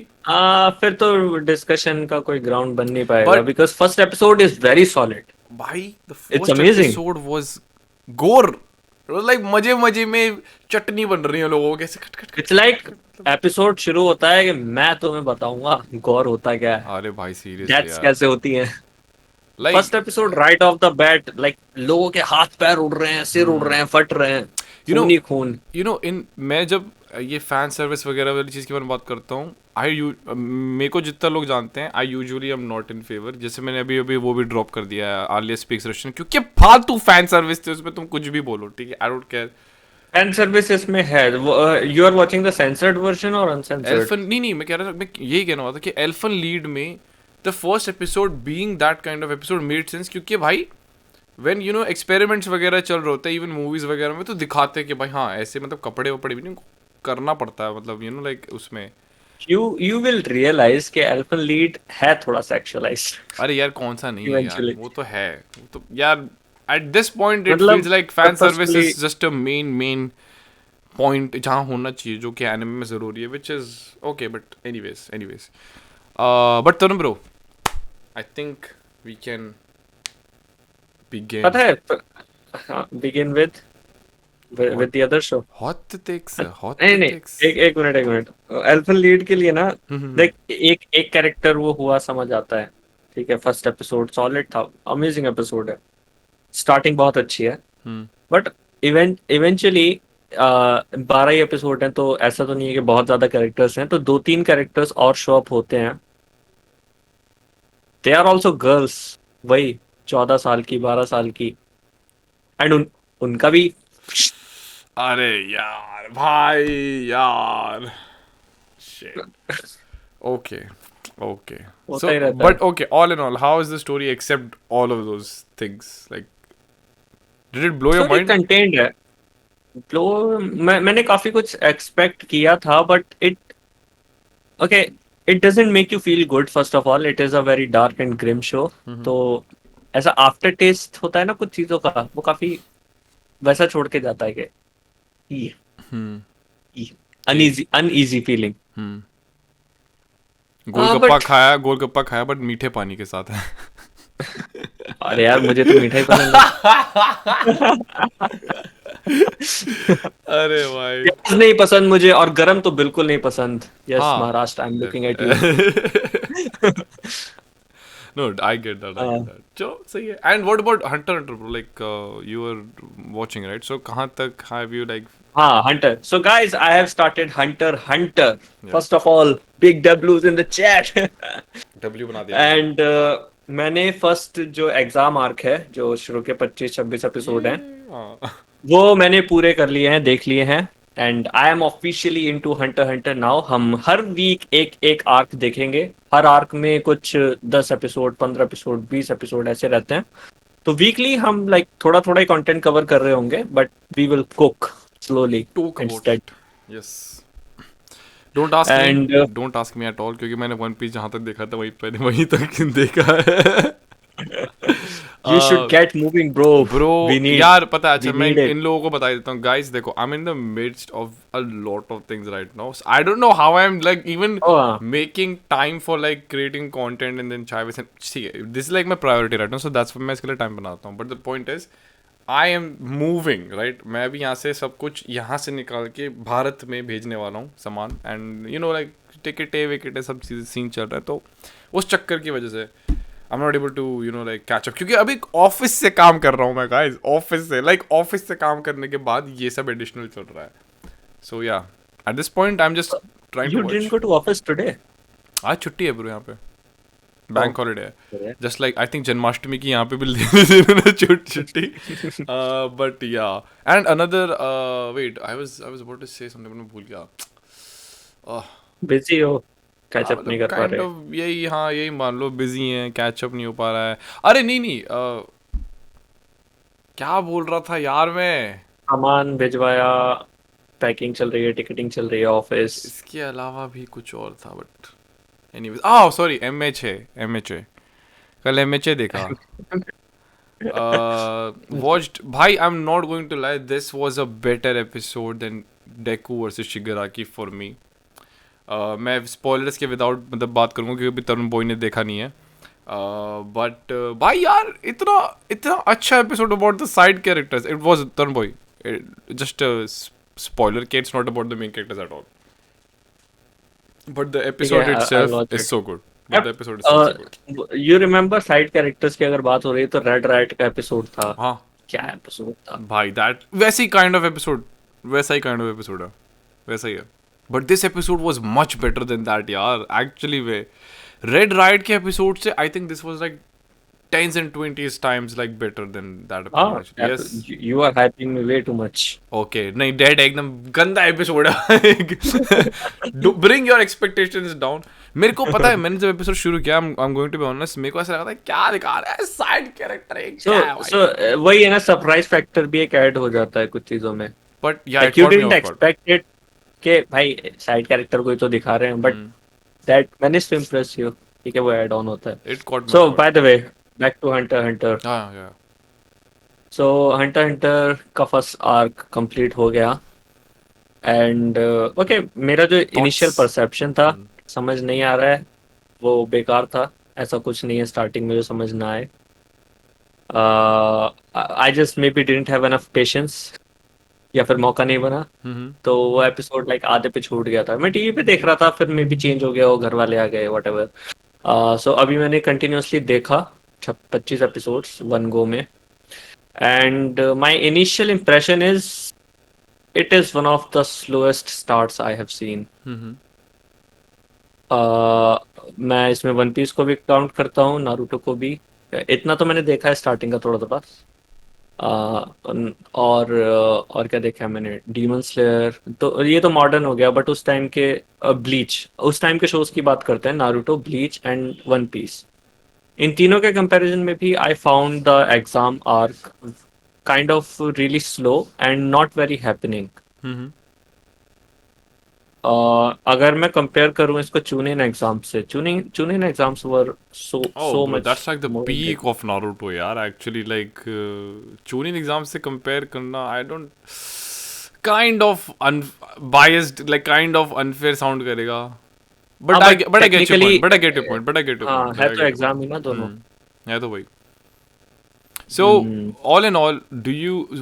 फिर तो डिस्कशन का कोई ग्राउंड बन नहीं पाएगा, but because first episode is very solid. भाई the it's first amazing. episode was gore. It was like मजे मजे में चटनी बन रही है लोगों के, ऐसे खट खट खट इट्स लाइक खट। एपिसोड शुरू होता है कि मैं तुम्हें बताऊंगा गौर होता क्या है, अरे भाई सीरियसली डेथ्स यार, कैसे होती हैं। like first episode right of the bat, like लोगों के हाथ पैर उड़ रहे हैं, सिर उड़ रहे हैं, फट रहे हैं, you know खून ही खून। इन मैं जब ये फैन सर्विस वगैरह वाली चीज़ की बारे में बात करता हूँ, मेरे को जितना लोग जानते हैं, I usually am not in favour. जैसे मैंने अभी अभी वो भी ड्रॉप कर दिया है, आलिया स्पीक्स रशियन, क्योंकि फालतू फैन सर्विस थे उसमें, तुम कुछ भी बोलो, ठीक है, I don't care. Fan service इसमें है। You are watching the censored version और अनसेंसर्ड? एल्फन नहीं, मैं कह रहा था, मैं यही कहना रहा था कि एल्फन लीड में the first episode being that kind of episode made sense, क्योंकि भाई व्हेन यू नो एक्सपेरिमेंट्स वगैरह चल रहे होते हैं इवन मूवीज वगैरह में, तो दिखाते हैं कि भाई हाँ ऐसे मतलब कपड़े वपड़े भी नहीं करना पड़ता है, मतलब यू नो लाइक उसमें। यू विल रियलाइज कि एल्फन लीड है थोड़ा सेक्सुअलाइज्ड अरे यार कौन सा नहीं है यार, इवेंचुअली। वो तो है, वो तो यार एट दिस पॉइंट इट मतलब feels like fan service purposefully. Is just a main point जहाँ होना चाहिए, जो कि एनिमे में ज़रूरी है, which is okay, but anyways but Tarun bro, I think we can begin. पता है, begin with the other show. Hot takes, hot नहीं नहीं, takes. एक मिनट। एल्फन लीड के लिए ना, हम्म देख, एक एक कैरेक्टर वो हुआ समझ आता है, ठीक है। फर्स्ट एपिसोड सॉलिड था, अमेजिंग एपिसोड है, स्टार्टिंग बहुत अच्छी है। हम्म बट इवेंचुअली 12 ही एपिसोड हैं, तो ऐसा तो नहीं है कि बहुत ज्यादा कैरेक्टर्स हैं, तो 2-3 कैरेक्टर्स और शो अप होते हैं। दे आर ऑल्सो गर्ल्स, वही 14 साल की, 12 साल की, एंड उनका भी अरे यार भाई यार, shit. Okay, okay. होता So, ही रहता है। but okay, all in all, how is the story except all of those things? Like, did it blow your story mind? Content है। मैंने काफी कुछ एक्सपेक्ट किया था, but it okay, it doesn't make you feel good first of all, it is a very dark and grim show. तो ऐसा after test होता है ना कुछ चीजों का, वो काफी वैसा छोड़ के जाता है कि हम्म ठीक। Uneasy uneasy feeling. Hmm but golgappa खाया बट मीठे पानी के साथ है। अरे यार मुझे तो मीठा ही पसंद है। अरे भाई। प्याज नहीं पसंद मुझे, और गरम तो बिल्कुल नहीं पसंद। यस हाँ। Maharashtra, I am looking at you. No, I get that. I get that. चलो सही है. And what about Hunter Hunter, bro? Like you were watching, right? So कहाँ तक have you like? हाँ, Hunter. So guys, I have started Hunter Hunter. Yeah. First of all, big डब्ल्यूज in the chat. W बना दिया मैंने. And मैंने first जो exam arc है, जो शुरू के 25-26 एपिसोड हैं, हाँ. वो मैंने पूरे कर लिए हैं, देख लिए हैं। And I am officially into Hunter Hunter now. हम हर वीक एक एक आर्क देखेंगे। हर आर्क में कुछ 10 एपिसोड, 15 एपिसोड, 20 एपिसोड ऐसे रहते हैं। तो वीकली हम लाइक थोड़ा थोड़ा ही कंटेंट कवर कर रहे होंगे, but we will cook slowly Talk and about steady. it. Yes. Don't ask me. And Don't ask me at all क्योंकि मैंने वन पीस जहाँ तक देखा था वहीं तक देखा है. You should get moving bro. Bro we need यार पता है. अच्छा वी मैं नीड इट। इन लोगों को बता देता हूँ. गाइस देखो, I am in the midst of a lot of things right now. I don't know how I am like even making time for like creating content and then chai with. ठीक है, this is like my priority right now, so that's why मैं इसके लिए time बनाता हूँ. But the point is I am moving right. मैं अभी यहाँ से सब कुछ यहाँ से निकाल के भारत में भेजने वाला हूँ सामान. एंड यू नो लाइक टिकटे विकेटे सब चीज़ें सीन चल रहा है. तो उस चक्कर की वजह से I am not able to you know like catch up. क्योंकि अभी ऑफिस से काम कर रहा हूँ मैं गाइस. ऑफिस से काम करने के बाद ये सब एडिशनल चल रहा है. So yeah at this point I am just trying to you didn't watch. Go to office today? आज छुट्टी है ब्रो यहाँ पे. बैंक हॉलीडे है. Oh. Just like I think Janmashtami की यहाँ पे भी दे दी इन्होंने छुट्टी. But yeah and another wait I was about to say something मैं भूल गया. बिजी हो, कैच अप नहीं मतलब कर पा काइंड रहे? ऑफ यही. हाँ यही मान लो. बिजी हैं, कैचअप नहीं हो पा रहा है. अरे नहीं नहीं क्या बोल रहा था यार मैं. सामान भिजवाया, पैकिंग चल रही है, टिकटिंग चल रही है ऑफिस। इसके अलावा भी कुछ और था but anyways. Ah sorry, MH है. कल एमएच देखा. वॉच्ड भाई. I am not going to lie, this was a better episode then Deku versus Shigaraki for me. मैं स्पॉयलर्स के विदाउट मतलब बात करूंगा क्योंकि अभी तरुण बॉय ने देखा नहीं है. बट भाई यार इतना इतना अच्छा episode about the side characters. It was Tarun boy. Just spoiler कि it's not about the main characters at all. But the ठीक है, episode I itself watch is it. so good. But the episode itself is so good. You remember side characters की अगर बात हो रही है तो रेड राइट का एपिसोड था। हाँ क्या एपिसोड था भाई. दैट वैसी काइंड ऑफ एपिसोड. वैसा ही काइंड ऑफ एपिसोड है. वैसा ही है. But this episode was much better than that यार. एक्चुअली वे रेड राइड के एपिसोड से I think this was like 10s and 20s times like better than that episode हाँ, actually. Yes. You are hyping me way too much. Okay, नहीं dead एकदम गंदा episode है. Bring your expectations down. मेरे को पता है मैंने जब एपिसोड शुरू किया, I'm going to be honest, मेरे को ऐसा लगा था क्या दिखा रहा है साइड कैरेक्टर है क्या है भाई. सो वही है ना, सरप्राइज फैक्टर भी एक ऐड हो जाता है कुछ चीजों में। But yeah, like it you caught me didn't off guard. Expect it कि भाई साइड कैरेक्टर को ही तो दिखा रहे हैं, but that manage to impress you. ठीक है, वो ऐड ऑन होता है। It caught me so off guard. By the way, back to Hunter Hunter. हाँ yeah. सो हंटर हंटर का फर्स्ट आर्क कंप्लीट हो गया। एंड ओके, मेरा जो इनिशियल परसेप्शन था, समझ नहीं आ रहा है, वो बेकार था। ऐसा कुछ नहीं है स्टार्टिंग में जो समझ ना आए। I just may be didn't have enough patience, या फिर मौका नहीं बना। तो वो एपिसोड लाइक आधे पे छूट गया था। मैं टीवी पे देख रहा था, फिर मे बी चेंज हो गया हो, घर वाले आ गए, वट एवर। सो अभी मैंने कंटिन्यूसली देखा 25 एपिसोड्स वन गो में। And my initial impression is it is one of the slowest starts I have seen. मैं इसमें वन पीस को भी काउंट करता हूँ, नारुतो को भी। इतना तो मैंने देखा है स्टार्टिंग का थोड़ा थोड़ा। और क्या देखा है मैंने, डीमन स्लेयर। तो ये तो मॉडर्न हो गया, बट उस टाइम के ब्लीच, उस टाइम के शोज की बात करते हैं, Naruto, Bleach and One Piece. इन तीनों के कंपैरिजन में भी I found the exam arc kind of really slow and not very happening. अगर मैं कंपेयर करूं इसको चूनिन एग्जाम से, chunin chunin exams were so Oh, so bro, much that's like the more peak interesting. of Naruto, यार. Actually, like Chunin exam से compare करना, I don't kind of biased, like kind of unfair sound करेगा. हाँ but But I get your technically, point. But I get your point. But I get your हाँ point. But है I तो get your point. Exam ही ना दोनों। है तो वही. So hmm. all in all,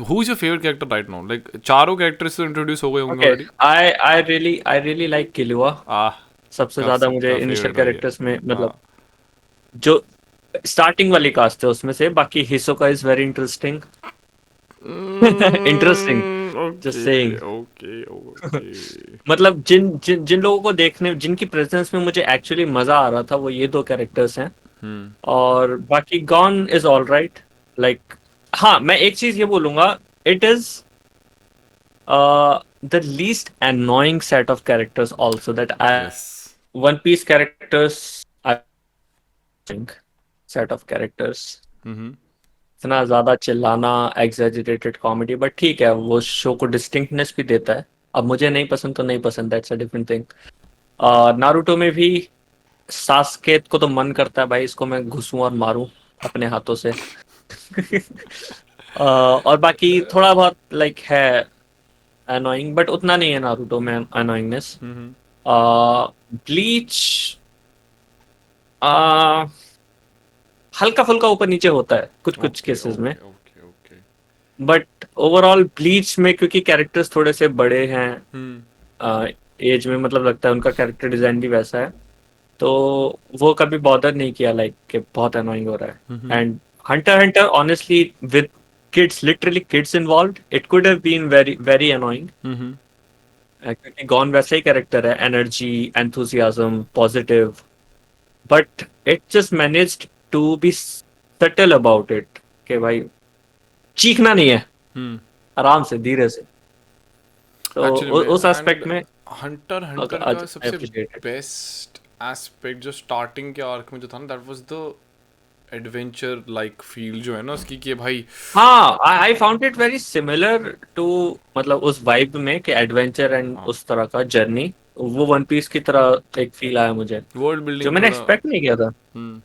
who's your favorite character right now? Like चारों characters तो introduce हो गए होंगे okay, already. I really like Killua. Ah, सबसे कब ज्यादा मुझे सबका इनिशियल favorite भाई है. कैरेक्टर्स में हाँ. मतलब जो स्टार्टिंग वाली कास्ट है उसमें से, बाकी Hisoka is very interesting. Interesting, just Okay, saying. okay, okay. मतलब जिन जिन जिन लोगों को देखने, जिनकी प्रेजेंस में मुझे एक्चुअली मजा आ रहा था, वो ये दो कैरेक्टर्स हैं। हम्म. और बाकी gone is all right. Like, हाँ मैं एक चीज ये बोलूंगा, it is the least annoying set of characters also that I Yes. One Piece characters I think set of characters। हम्म. इतना ज्यादा चिल्लाना, एग्जैजरेटेड कॉमेडी, बट ठीक है, वो शो को डिस्टिंक्टनेस भी देता है। अब मुझे नहीं पसंद तो नहीं पसंद, that's a different thing. Naruto में भी सास्केत को तो मन करता है भाई इसको मैं घुसूं और मारूं अपने हाथों से। और बाकी थोड़ा बहुत लाइक है अनोइंग, बट उतना नहीं है नारुतो में अनोइंगनेस। हम्म. ब्लीच हल्का फुल्का ऊपर नीचे होता है कुछ कुछ Okay, केसेस में, okay, okay, okay. But overall bleach में क्योंकि कैरेक्टर्स थोड़े से बड़े हैं हम्म. एज में, मतलब लगता है उनका कैरेक्टर डिजाइन भी वैसा है, तो वो कभी बॉदर नहीं किया लाइक कि बहुत अनोइंग हो रहा है। Hmm. And Hunter Hunter honestly with kids, literally kids involved, it could have been very very annoying. Hmm. क्योंकि गॉन वैसा ही कैरेक्टर है, energy, enthusiasm, positive, but it just managed to be subtle about it, कि भाई चीखना नहीं है, हम्म. आराम से धीरे से। तो एक्चुअली में उस एस्पेक्ट एंड में हंटर हंटर आई का सबसे अप्रिशिएट इट। बेस्ट एस्पेक्ट जो स्टार्टिंग के आर्क में जो था ना, that was the adventure like feel जो है ना उसकी, कि भाई हाँ, I found it very similar to, मतलब उस वाइब में कि एडवेंचर एंड हाँ, उस तरह का जर्नी, वो वन पीस की तरह एक फील आया मुझे, वर्ल्ड जो बिल्डिंग मैंने थोड़ा. एक्सपेक्ट नहीं किया था। हम्म.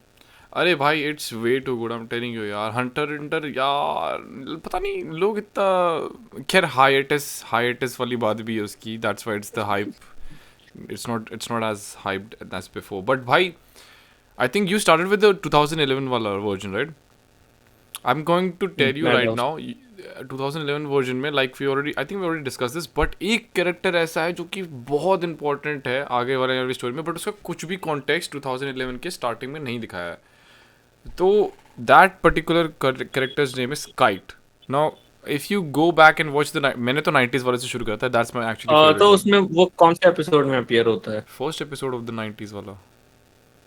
अरे भाई it's way too good, I am telling you यार. हंटर हंटर यार, पता नहीं लोग इतना. खैर हाइएटस वाली बात भी है उसकी, that's why it's the hype. It's not as hyped as before, but भाई I think you started with the 2011 वाला version, right? I'm going to tell you मैं right lost। now, 2011 वर्जन में, like we already, I think we already discussed this, but एक character ऐसा है जो कि बहुत इंपॉर्टेंट है आगे वाले स्टोरी में, बट उसका कुछ भी कॉन्टेक्स्ट 2011 के स्टार्टिंग में नहीं दिखाया है. तो that particular characters name is kite. Now if you go back and watch the, मैंने तो 90s वाले से शुरू करा था, दैट्स माई एक्चुअली फेवरेट तो वन. उसमें वो कौन से एपिसोड में अपीयर होता है? First episode of the 90s वाला.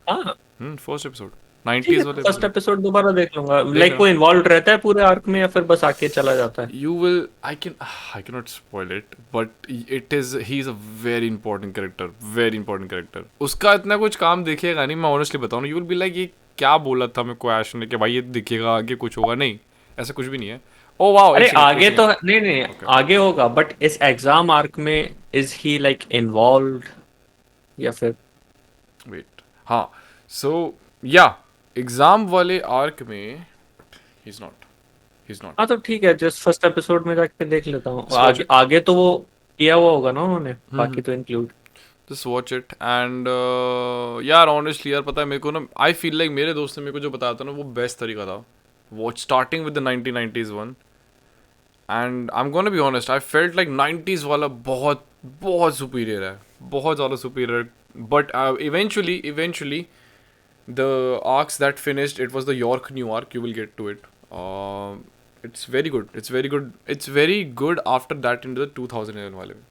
हाँ फर्स्ट एपिसोड ठीक है, 90s तो वाले फर्स्ट एपिसोड एपिसोड दोबारा देख लूंगा। देख लाइक लेना. वो इन्वॉल्व रहता है पूरे आर्क में या फिर बस आके चला जाता है? You will, I cannot spoil it, but it is, he is a very important character, very important character. उसका इतना कुछ काम दिखेगा नहीं, मैं ऑनेस्टली बताऊँ. you will be like, ये क्या बोला था मेरे को ऐश ने कि भाई ये दिखेगा आगे कुछ होगा, नहीं ऐसा कुछ भी नहीं है. ओ वाओ, अरे एक सेकंड, एक आगे तो सेकंड. नहीं नहीं, ओके, आगे होगा, बट इस एग्जाम आर्क में इज ही लाइक इन्वॉल्व या फिर? वेट. हाँ, सो या एग्जाम वाले आर्क में he's not, he's not. हाँ तो ठीक है, जस्ट फर्स्ट एपिसोड में जाके देख लेता हूँ। Just watch आगे it. आगे तो वो किया हुआ होगा ना उन्होंने, बाकी तो include. Just watch it and यार ऑनेस्टली यार पता है मेरे को ना, आई फील लाइक मेरे दोस्त ने मेरे को जो बताया था ना वो बेस्ट तरीका था. Watch starting with the 1990s one, and I am gonna be honest, I felt like 90s वाला बहुत बहुत सुपीरियर है, बहुत ज़्यादा superior. But eventually the arcs that finished, it was the York new arc, you will get to it. It's very good, it's very good after that into the 2011 वाले में.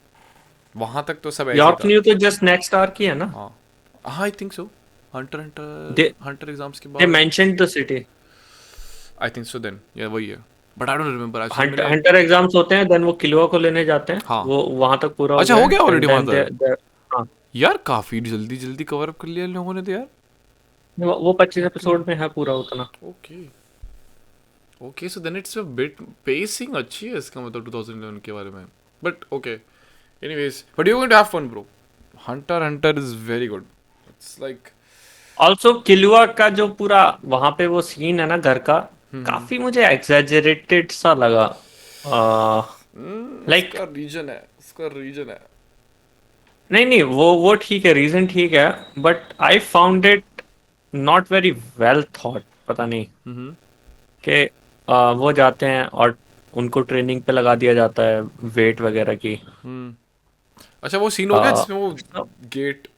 वहाँ तक तो सब ऐसे ही यॉर्क था. न्यू तो जस्ट नेक्स्ट आर्क ही है ना? हाँ, हाँ I think so. Hunter they Hunter exams के दे बाद mentioned the city. I think so, then yeah वही है, but I don't remember actually. Hunter मैंने हंटर एग्जाम्स होते हैं, देन वो किलुआ को लेने जाते हैं, हाँ, वो वहां तक पूरा हो अच्छा गया हो है, गया ऑलरेडी एंड वहाँ देन तक. दे हाँ। यार काफ़ी जल्दी जल्दी कवर अप कर लिया इन लोगों ने तो यार. वो 25 ओके, एपिसोड में है पूरा उतना। Okay, okay. So then it's a bit pacing अच्छी है इसका मतलब 2011 के बारे में. But okay, anyways, but you going to have fun bro. Hunter is very good. It's like also Killua का जो पूरा वहां पे वो सीन है ना घर का, काफी मुझे एग्जैजरेटेड सा लगा। लाइक उसका रीजन है, उसका रीजन है। नहीं नहीं, वो ठीक है, रीजन ठीक है, but I found it not very well thought. पता नहीं कि वो जाते हैं और उनको ट्रेनिंग पे लगा दिया जाता है वेट वगैरह की। अच्छा वो सीन हो गया आ, जिसमें वो गेट।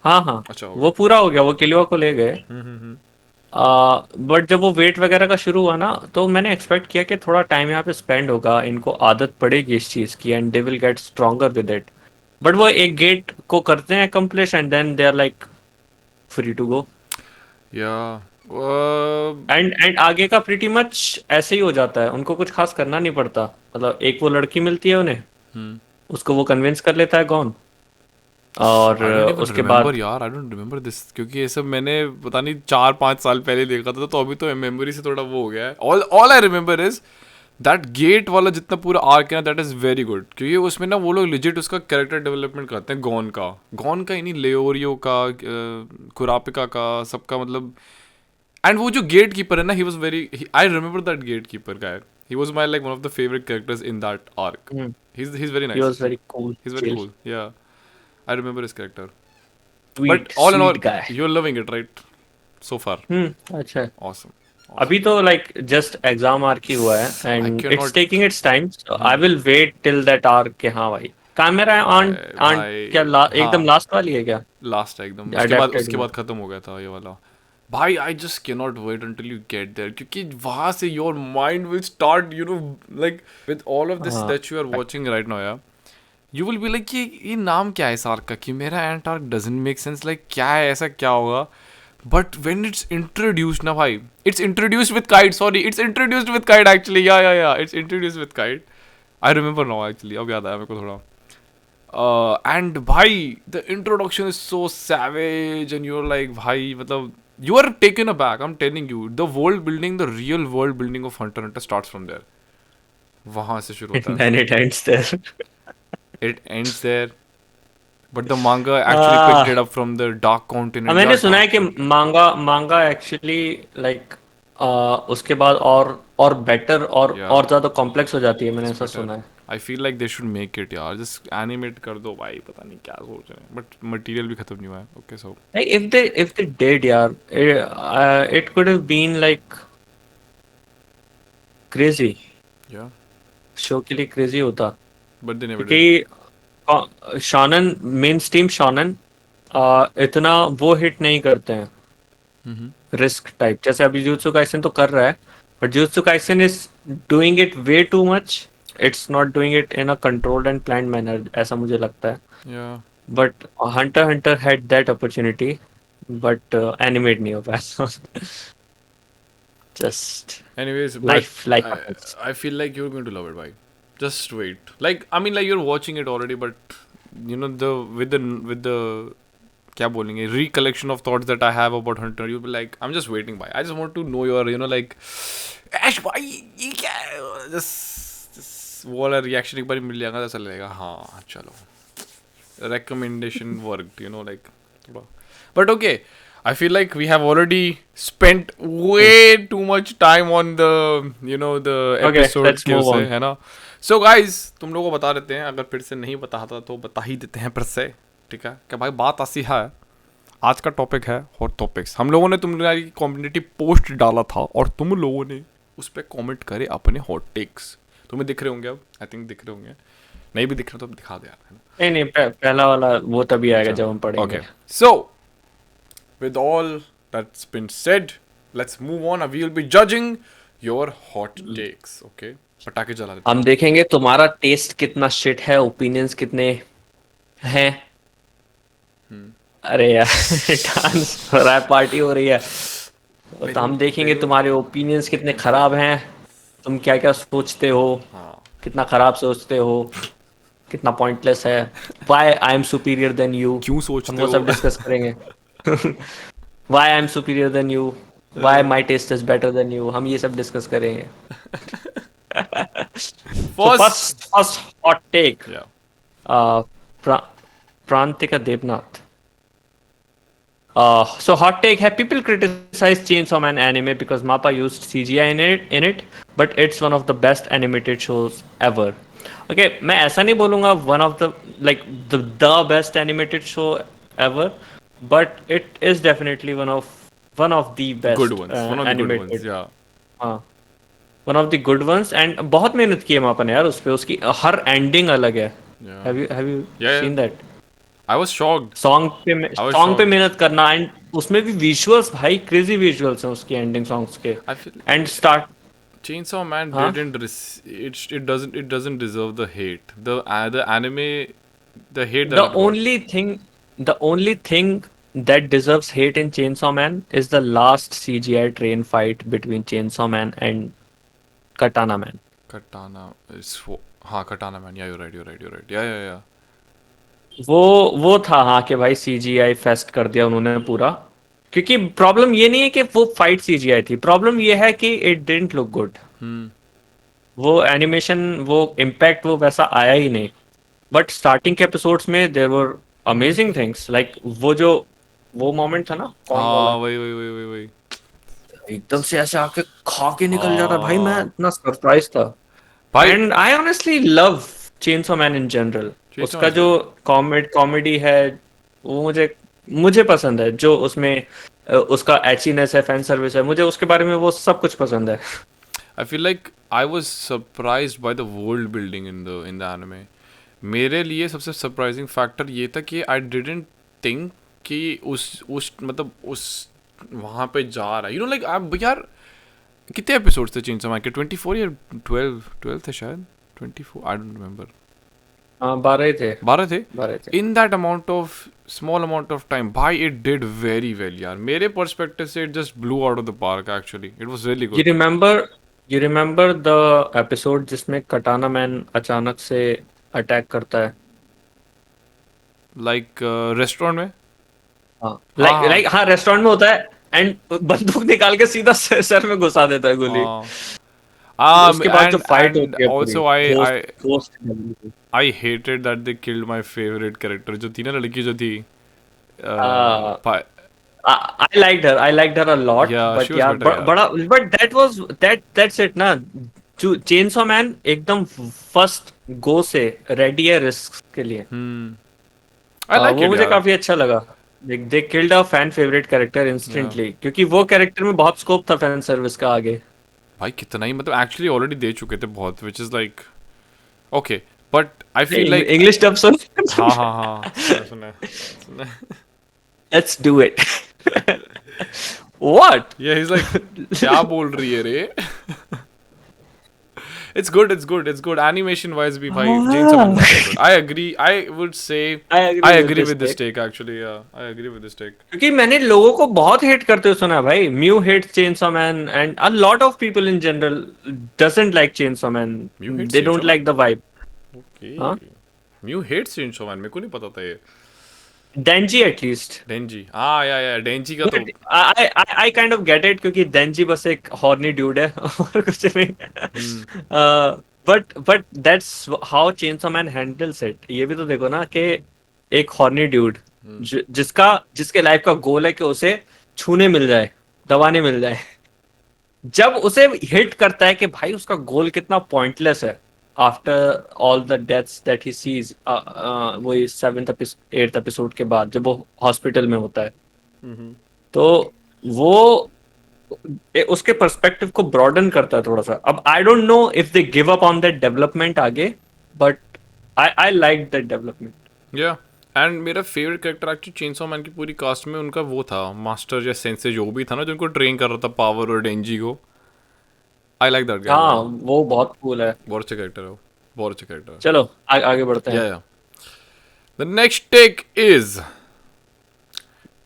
हाँ हाँ, अच्छा हो वो गया। पूरा हो गया, वो किलुआ को ले गए। बट जब वो वेट वगैरह का शुरू हुआ ना, तो मैंने एक्सपेक्ट किया कि थोड़ा टाइम यहाँ पे स्पेंड होगा, इनको आदत पड़ेगी इस चीज़ की and they will get stronger with it. But वो एक गेट को करते हैं complete and then they are like free to go. Yeah and आगे का प्रीटी मच ऐसे ही हो जाता है, उनको कुछ खास करना नहीं पड़ता। मतलब एक वो लड़की मिलती है उन्हें, उसको वो कन्विंस कर लेता है गॉन, और आई डोंट इवन उसके रिमेम्बर बाद यार, आई डोंट रिमेम्बर दिस, क्योंकि ये सब मैंने पता नहीं 4-5 साल पहले देखा था, तो अभी तो मेमोरी से थोड़ा वो हो गया है। All all I remember is that get वाला जितना पूरा आर्क है ना, दैट इज वेरी गुड, क्योंकि उसमें ना वो लोग लिजिट उसका कैरेक्टर डेवलपमेंट करते हैं, गॉन का ही नहीं, लेओरियो का, कुरापिका का, सबका मतलब। एंड वो जो गेट कीपर है ना, he was very, I remember that get keeper guy, he was my like one of the favourite characters in that arc. He's very he nice. Was very cool, He's very chill, cool. Yeah, I remember his character. But sweet all in all, sweet guy. you're loving it, right? So far, अच्छा है। awesome, awesome. अभी तो like just exam arc ही हुआ है I and it's cannot. Taking its time. I will wait till that arc के। हाँ भाई, कैमरा ऑन ऑन क्या भाई एकदम हाँ, लास्ट वाली है क्या? लास्ट है एकदम, उसके बाद अडेप्टेड उसके में। बाद खत्म हो गया था ये वाला। भाई आई जस्ट कैन नॉट वेट until you get there, क्योंकि वहां से your mind will start, like with all of this हाँ that you are watching right now, yeah, you will be like ये नाम क्या है इस आर्क का, कि मेरा ant arc doesn't make sense, like क्या है, ऐसा क्या होगा। बट when it's introduced ना भाई, it's introduced with kite, sorry, it's introduced with kite actually, yeah, it's introduced with kite. I remember now actually, अब याद आया मेरे को थोड़ा। And भाई the introduction is so savage and you're like भाई मतलब you are taken aback, I'm telling you, the world building, the real world building of Hunter x Hunter starts from there, वहाँ से शुरू होता then it ends there. है, it ends there, but the manga actually picked it up from the Dark Continent, yeah, मैंने सुना है Dark कि Continent, मांगा मांगा एक्चुअली लाइक उसके बाद और बेटर yeah, और ज्यादा कॉम्प्लेक्स हो जाती है, मैंने it's ऐसा better. सुना है। I feel like they should make it यार, just animate कर दो भाई, पता नहीं क्या सोच रहे हैं, but material भी खत्म नहीं हुआ है, okay so Like if they did यार, it could have been like crazy, yeah, show के लिए क्रेजी होता। but they never did. क्योंकि शॉनन, मेन स्ट्रीम शॉनन इतना वो हिट नहीं करते हैं रिस्क टाइप, जैसे अभी जुत्सु काइसेन तो कर रहा है, but jutsu Kaisen is doing it way too much. It's not doing it in a controlled and planned manner, ऐसा मुझे लगता है। Yeah. But Hunter Hunter had that opportunity, but animate नहीं हो पाया। Just Anyways, life I, I feel like you're going to love it, bhai. Just wait. Like I mean, like you're watching it already, but the with the क्या बोलेंगे, recollection of thoughts that I have about Hunter, you'll be like, I'm just waiting, bhai. I just want to know your like, Ash भाई ये क्या है, just वो वाला reaction एक बार मिल जाएगा तो ऐसा लगेगा हाँ चलो, recommendation worked, like थोड़ा, but okay. I feel like we have already spent way too much time on the the Okay, episode let's के move उसे, on. है ना। So guys, तुम लोगों को बता देते हैं, अगर फिर से नहीं बताता तो बता ही देते हैं फिर से, ठीक है क्या भाई, बात ऐसी है, आज का टॉपिक है हॉट टॉपिक्स। हम लोगों ने तुम लोगों की कम्युनिटी पोस्ट डाला था और तुम लोगों ने उस पर कॉमेंट करे अपने हॉट टेक्स, तुम्हें दिख रहे होंगे, अब आई थिंक दिख रहे होंगे, नहीं भी दिख रहे तो अब दिखा दे यार, है ना। नहीं पहला वाला वो तभी आएगा जब हम पढ़ेंगे। Okay. So, with all that's been said, let's move on. We will be judging your hot takes. Okay. पटाखे जला देते हम देखेंगे तुम्हारा टेस्ट कितना शिट है, ओपिनियंस कितने हैं। अरे यार डांस हो रहा है, पार्टी हो रही है, तो हम देखेंगे तुम्हारे ओपिनियंस कितने खराब हैं, तुम क्या क्या सोचते हो, कितना खराब सोचते हो, कितना पॉइंटलेस है, why I am superior than you, क्यों सोचते हम वो हो? सब डिस्कस करेंगे। Why I am superior than you, why my taste is better than you, हम ये सब डिस्कस करेंगे। First, first hot take yeah. uh, Prantika Devnath. So hot take: have people criticized Chainsaw Man anime because Mappa used CGI in it, but it's one of the best animated shows ever. Okay, मैं ऐसा नहीं बोलूँगा one of the like the best animated show ever, but it is definitely one of the Good best ones, one of the good ones, animated. yeah. हाँ, one of the good ones, and बहुत मेहनत की है मापा ने यार उस पे, उसकी हर एंडिंग अलग है. Yeah. Have you Yeah, yeah. seen that? I was shocked. I was song पे shocked. मेहनत करना, एंड उसमें भी विजुअल्स भाई क्रेजी विजुअल्स हैं उसकी एंडिंग सॉन्ग्स के. I feel and start. Chainsaw Man हाँ, it doesn't deserve the hate. The anime, the hate that the it got. only thing the only thing that deserves hate in Chainsaw Man is the last CGI train fight between Chainsaw Man and Katana Man. Katana is हाँ Katana Man. Yeah, you're right. Yeah, yeah, yeah. वो था हाँ कि भाई CGI fest कर दिया उन्होंने पूरा. क्योंकि प्रॉब्लम ये नहीं है कि वो फाइट CGI थी, प्रॉब्लम ये है कि it didn't look good. Hmm. वो एनिमेशन, वो इम्पैक्ट वो वैसा आया ही नहीं. बट स्टार्टिंग के एपिसोड्स में there were amazing things, like वो मोमेंट था ना कौन वाला, हाँ वही. एकदम से ऐसे आके खा के निकल जाता भाई, मैं हाँ इतना सरप्राइज था. भाई. And I honestly love chainsaw man in general. Chainsaw Man उसका is जो good. कॉमेडी है वो मुझे मुझे पसंद है. जो उसमें उसका एचीनेस है, फैन सर्विस है, मुझे उसके बारे में वो सब कुछ पसंद है. I feel like I was surprised by the world building in the anime. मेरे लिए सबसे सरप्राइजिंग फैक्टर ये था कि आई डिडंट थिंक कि उस मतलब उस वहाँ पे जा रहा है, लाइक आप यार. कितने एपिसोड्स थे चेंसो मैन के? 24 या 12 थे शायद. 24, आई डोंट रिमेम्बर. हाँ, 12 ही थे. 12 थे. 12 थे. In that amount of small amount of time भाई, इट डिड वेरी वेल यार. मेरे पर्सपेक्टिव से it just blew out of the park. Actually it was really you good. Remember you remember the episode जिसमें कटाना man अचानक से attack करता है? लाइक रेस्टोरेंट में. हाँ, हाँ हाँ हाँ, रेस्टोरेंट में होता है एंड बंदूक निकाल के सीधा सर में घुसा देता है गोली. हाँ. उसके बाद जो फाइट And होती है पूरी, also ghost. I hated that they killed my favorite character जो थी ना, लड़की जो थी. पा- I liked her a lot, yeah, she but was यार better यार. बड़ा, but that's it ना. जो चेनसॉ मैन एकदम फर्स्ट गो से रेडी है रिस्क के लिए. I like वो it मुझे यार. काफी अच्छा लगा. They killed a fan favourite character Yeah. Instantly, क्योंकि वो कैरेक्टर में बहुत स्कोप था फैन सर्विस का आगे. भाई कितना ही मतलब एक्चुअली ऑलरेडी दे चुके थे बहुत, which is like okay, but I feel like English dub सुन. हाँ सुना है. Let's do it. What? Yeah, he's like क्या बोल रही है रे. It's good. Animation wise भी भाई Chainsaw Man is very good. I agree. I would say I agree with this take actually. Yeah, I agree with this take. क्योंकि मैंने लोगों को बहुत हेट करते हुए सुना है भाई. Mu hate chainsaw man and a lot of people in general doesn't like chainsaw man. Mew hates they Chainsaw don't Man? Like the vibe. Okay. हाँ, Mew hates Chainsaw Man. मेरे को नहीं पता था ये. डेंजी एटलीस्ट. Denji. या Denji का तो. आई काइंड ऑफ गेट इट, क्योंकि डेंजी बस एक हॉर्नी ड्यूड है और कुछ नहीं. But that's how chainsaw man handles it. ये भी तो देखो ना कि एक हॉर्नी ड्यूड जिसके लाइफ का गोल है कि उसे छूने मिल जाए, दबाने मिल जाए, जब उसे हिट करता है कि भाई उसका गोल कितना पॉइंटलेस है after all the deaths that he sees, वो 7th 8th एपिसोड के बाद जब वो हॉस्पिटल में होता है, तो वो उसके पर्सपेक्टिव को ब्रॉडन करता है थोड़ा सा. अब I don't know if they give up on that development आगे, but I like that development. या एंड मेरा favourite character actually Chainsaw Man की पूरी कास्ट में उनका वो था मास्टर या सेंसे जो भी था ना, जो उनको ट्रेन कर रहा था पावर और डेंजी को. आई लाइक दैट गाय. हाँ, वो बहुत कूल है. बहुत अच्छा कैरेक्टर है वो. बहुत अच्छा कैरेक्टर है. चलो आगे बढ़ते हैं. Yeah. The next take is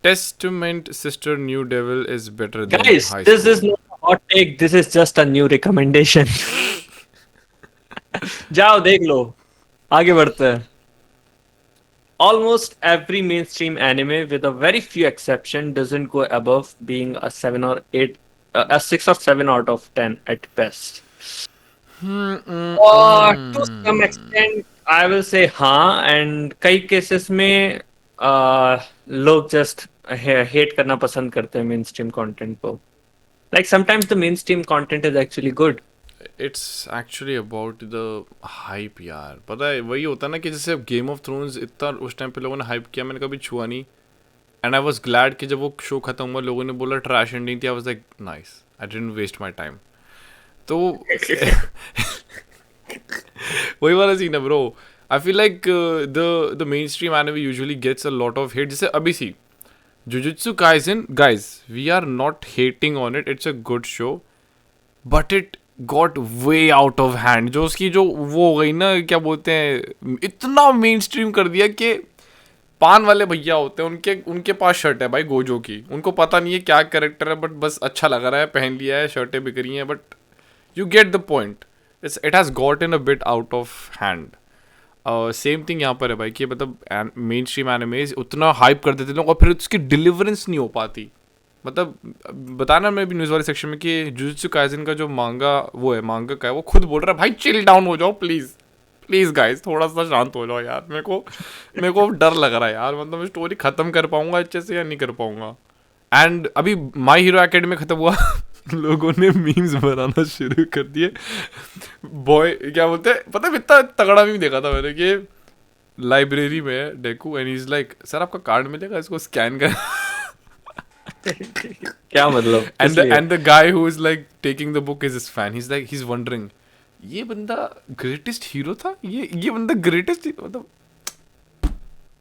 Testament Sister New Devil is better than Guys, High this School. is not a hot take, this is just a new recommendation. जाओ देख लो. आगे बढ़ते हैं. Almost every mainstream anime, with a very few exception, doesn't go above being a 7 or 8, a 6 or 7 out of 10 at best. To some extent, I will से हाँ, and कई cases में लोग जस्ट हेट करना पसंद करते हैं मेन स्ट्रीम कंटेंट को. Like sometimes the main stream content is actually good. It's actually about the hype यार. पता है वही होता है ना कि जैसे गेम ऑफ थ्रोन्स इतना उस टाइम पे लोगों ने हाइप किया, मैंने कभी छुआ नहीं. एंड आई वाज ग्लैड कि जब वो शो खत्म हुआ लोगों ने बोला ट्रैश एंडिंग थी, I was like nice, I didn't waste my time. तो वही वाला सीन है bro. I feel like the mainstream anime usually gets a lot of hate. जैसे अभी see Jujutsu Kaisen, guys we are not hating on it, it's a good show, but it got way out of hand. जो उसकी जो वो हो गई ना, क्या बोलते हैं, इतना मेन स्ट्रीम कर दिया कि पान वाले भैया होते हैं, उनके उनके पास शर्ट है भाई गोजो की, उनको पता नहीं है क्या कैरेक्टर है, बट बस अच्छा लग रहा है, पहन लिया है, शर्टें बिक रही हैं, but you get the point. It has got in a bit out of hand. Same thing यहाँ पर है भाई कि मतलब मेन स्ट्रीम एनिमेज उतना हाइप कर देते लोग और फिर उसकी डिलीवरेंस नहीं हो पाती. मतलब बताना मैं भी न्यूज़ वाले सेक्शन में कि जुजुत्सु काइसेन का जो मांगा वो है, मांगा का है, वो खुद बोल रहा है भाई चिल डाउन हो जाओ प्लीज़ प्लीज़ गाइस, थोड़ा सा शांत हो जाओ यार, मेरे को डर लग रहा है यार, मतलब मैं स्टोरी ख़त्म कर पाऊंगा अच्छे से या नहीं कर पाऊंगा. एंड अभी माई हीरो एकेडमी ख़त्म हुआ लोगों ने मीम्स बनाना शुरू कर दिए. बॉय क्या बोलते हैं पता है, इतना तगड़ा मीम देखा था मैंने कि लाइब्रेरी में है डेकू एंड इज लाइक सर आपका कार्ड मिलेगा, इसको स्कैन कर. क्या मतलब एंड किस लिए? And the guy who is like taking the book is his fan, he is like he is wondering ये बंदा ग्रेटेस्ट हीरो था, ये बंदा ग्रेटेस्ट, मतलब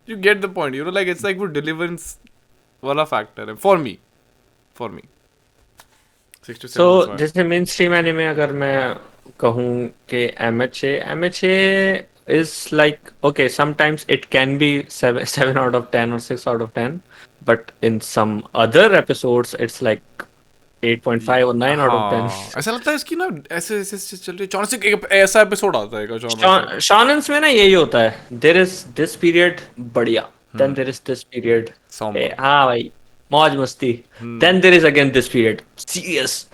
you get the point, you know like it's like वो deliverance वाला factor है for me 6 to 7 so months बाद. जैसे मेन स्ट्रीम एनिमे अगर मैं कहूँ कि MHA is like okay, sometimes it can be 7 out of 10 or 6 out of 10, but in some other episodes it's like 8.5 or 9 out of 10. हाँ ऐसा लगता है इसकी ना ऐसे ऐसे ऐसे चल रही है. अचानक से एक ऐसा एपिसोड आता है अचानक से. शॉनन्स में ना यही होता है, देयर इज दिस पीरियड बढ़िया, then there is this period Somber. हाँ भाई मौज मस्ती, then there is again this period serious.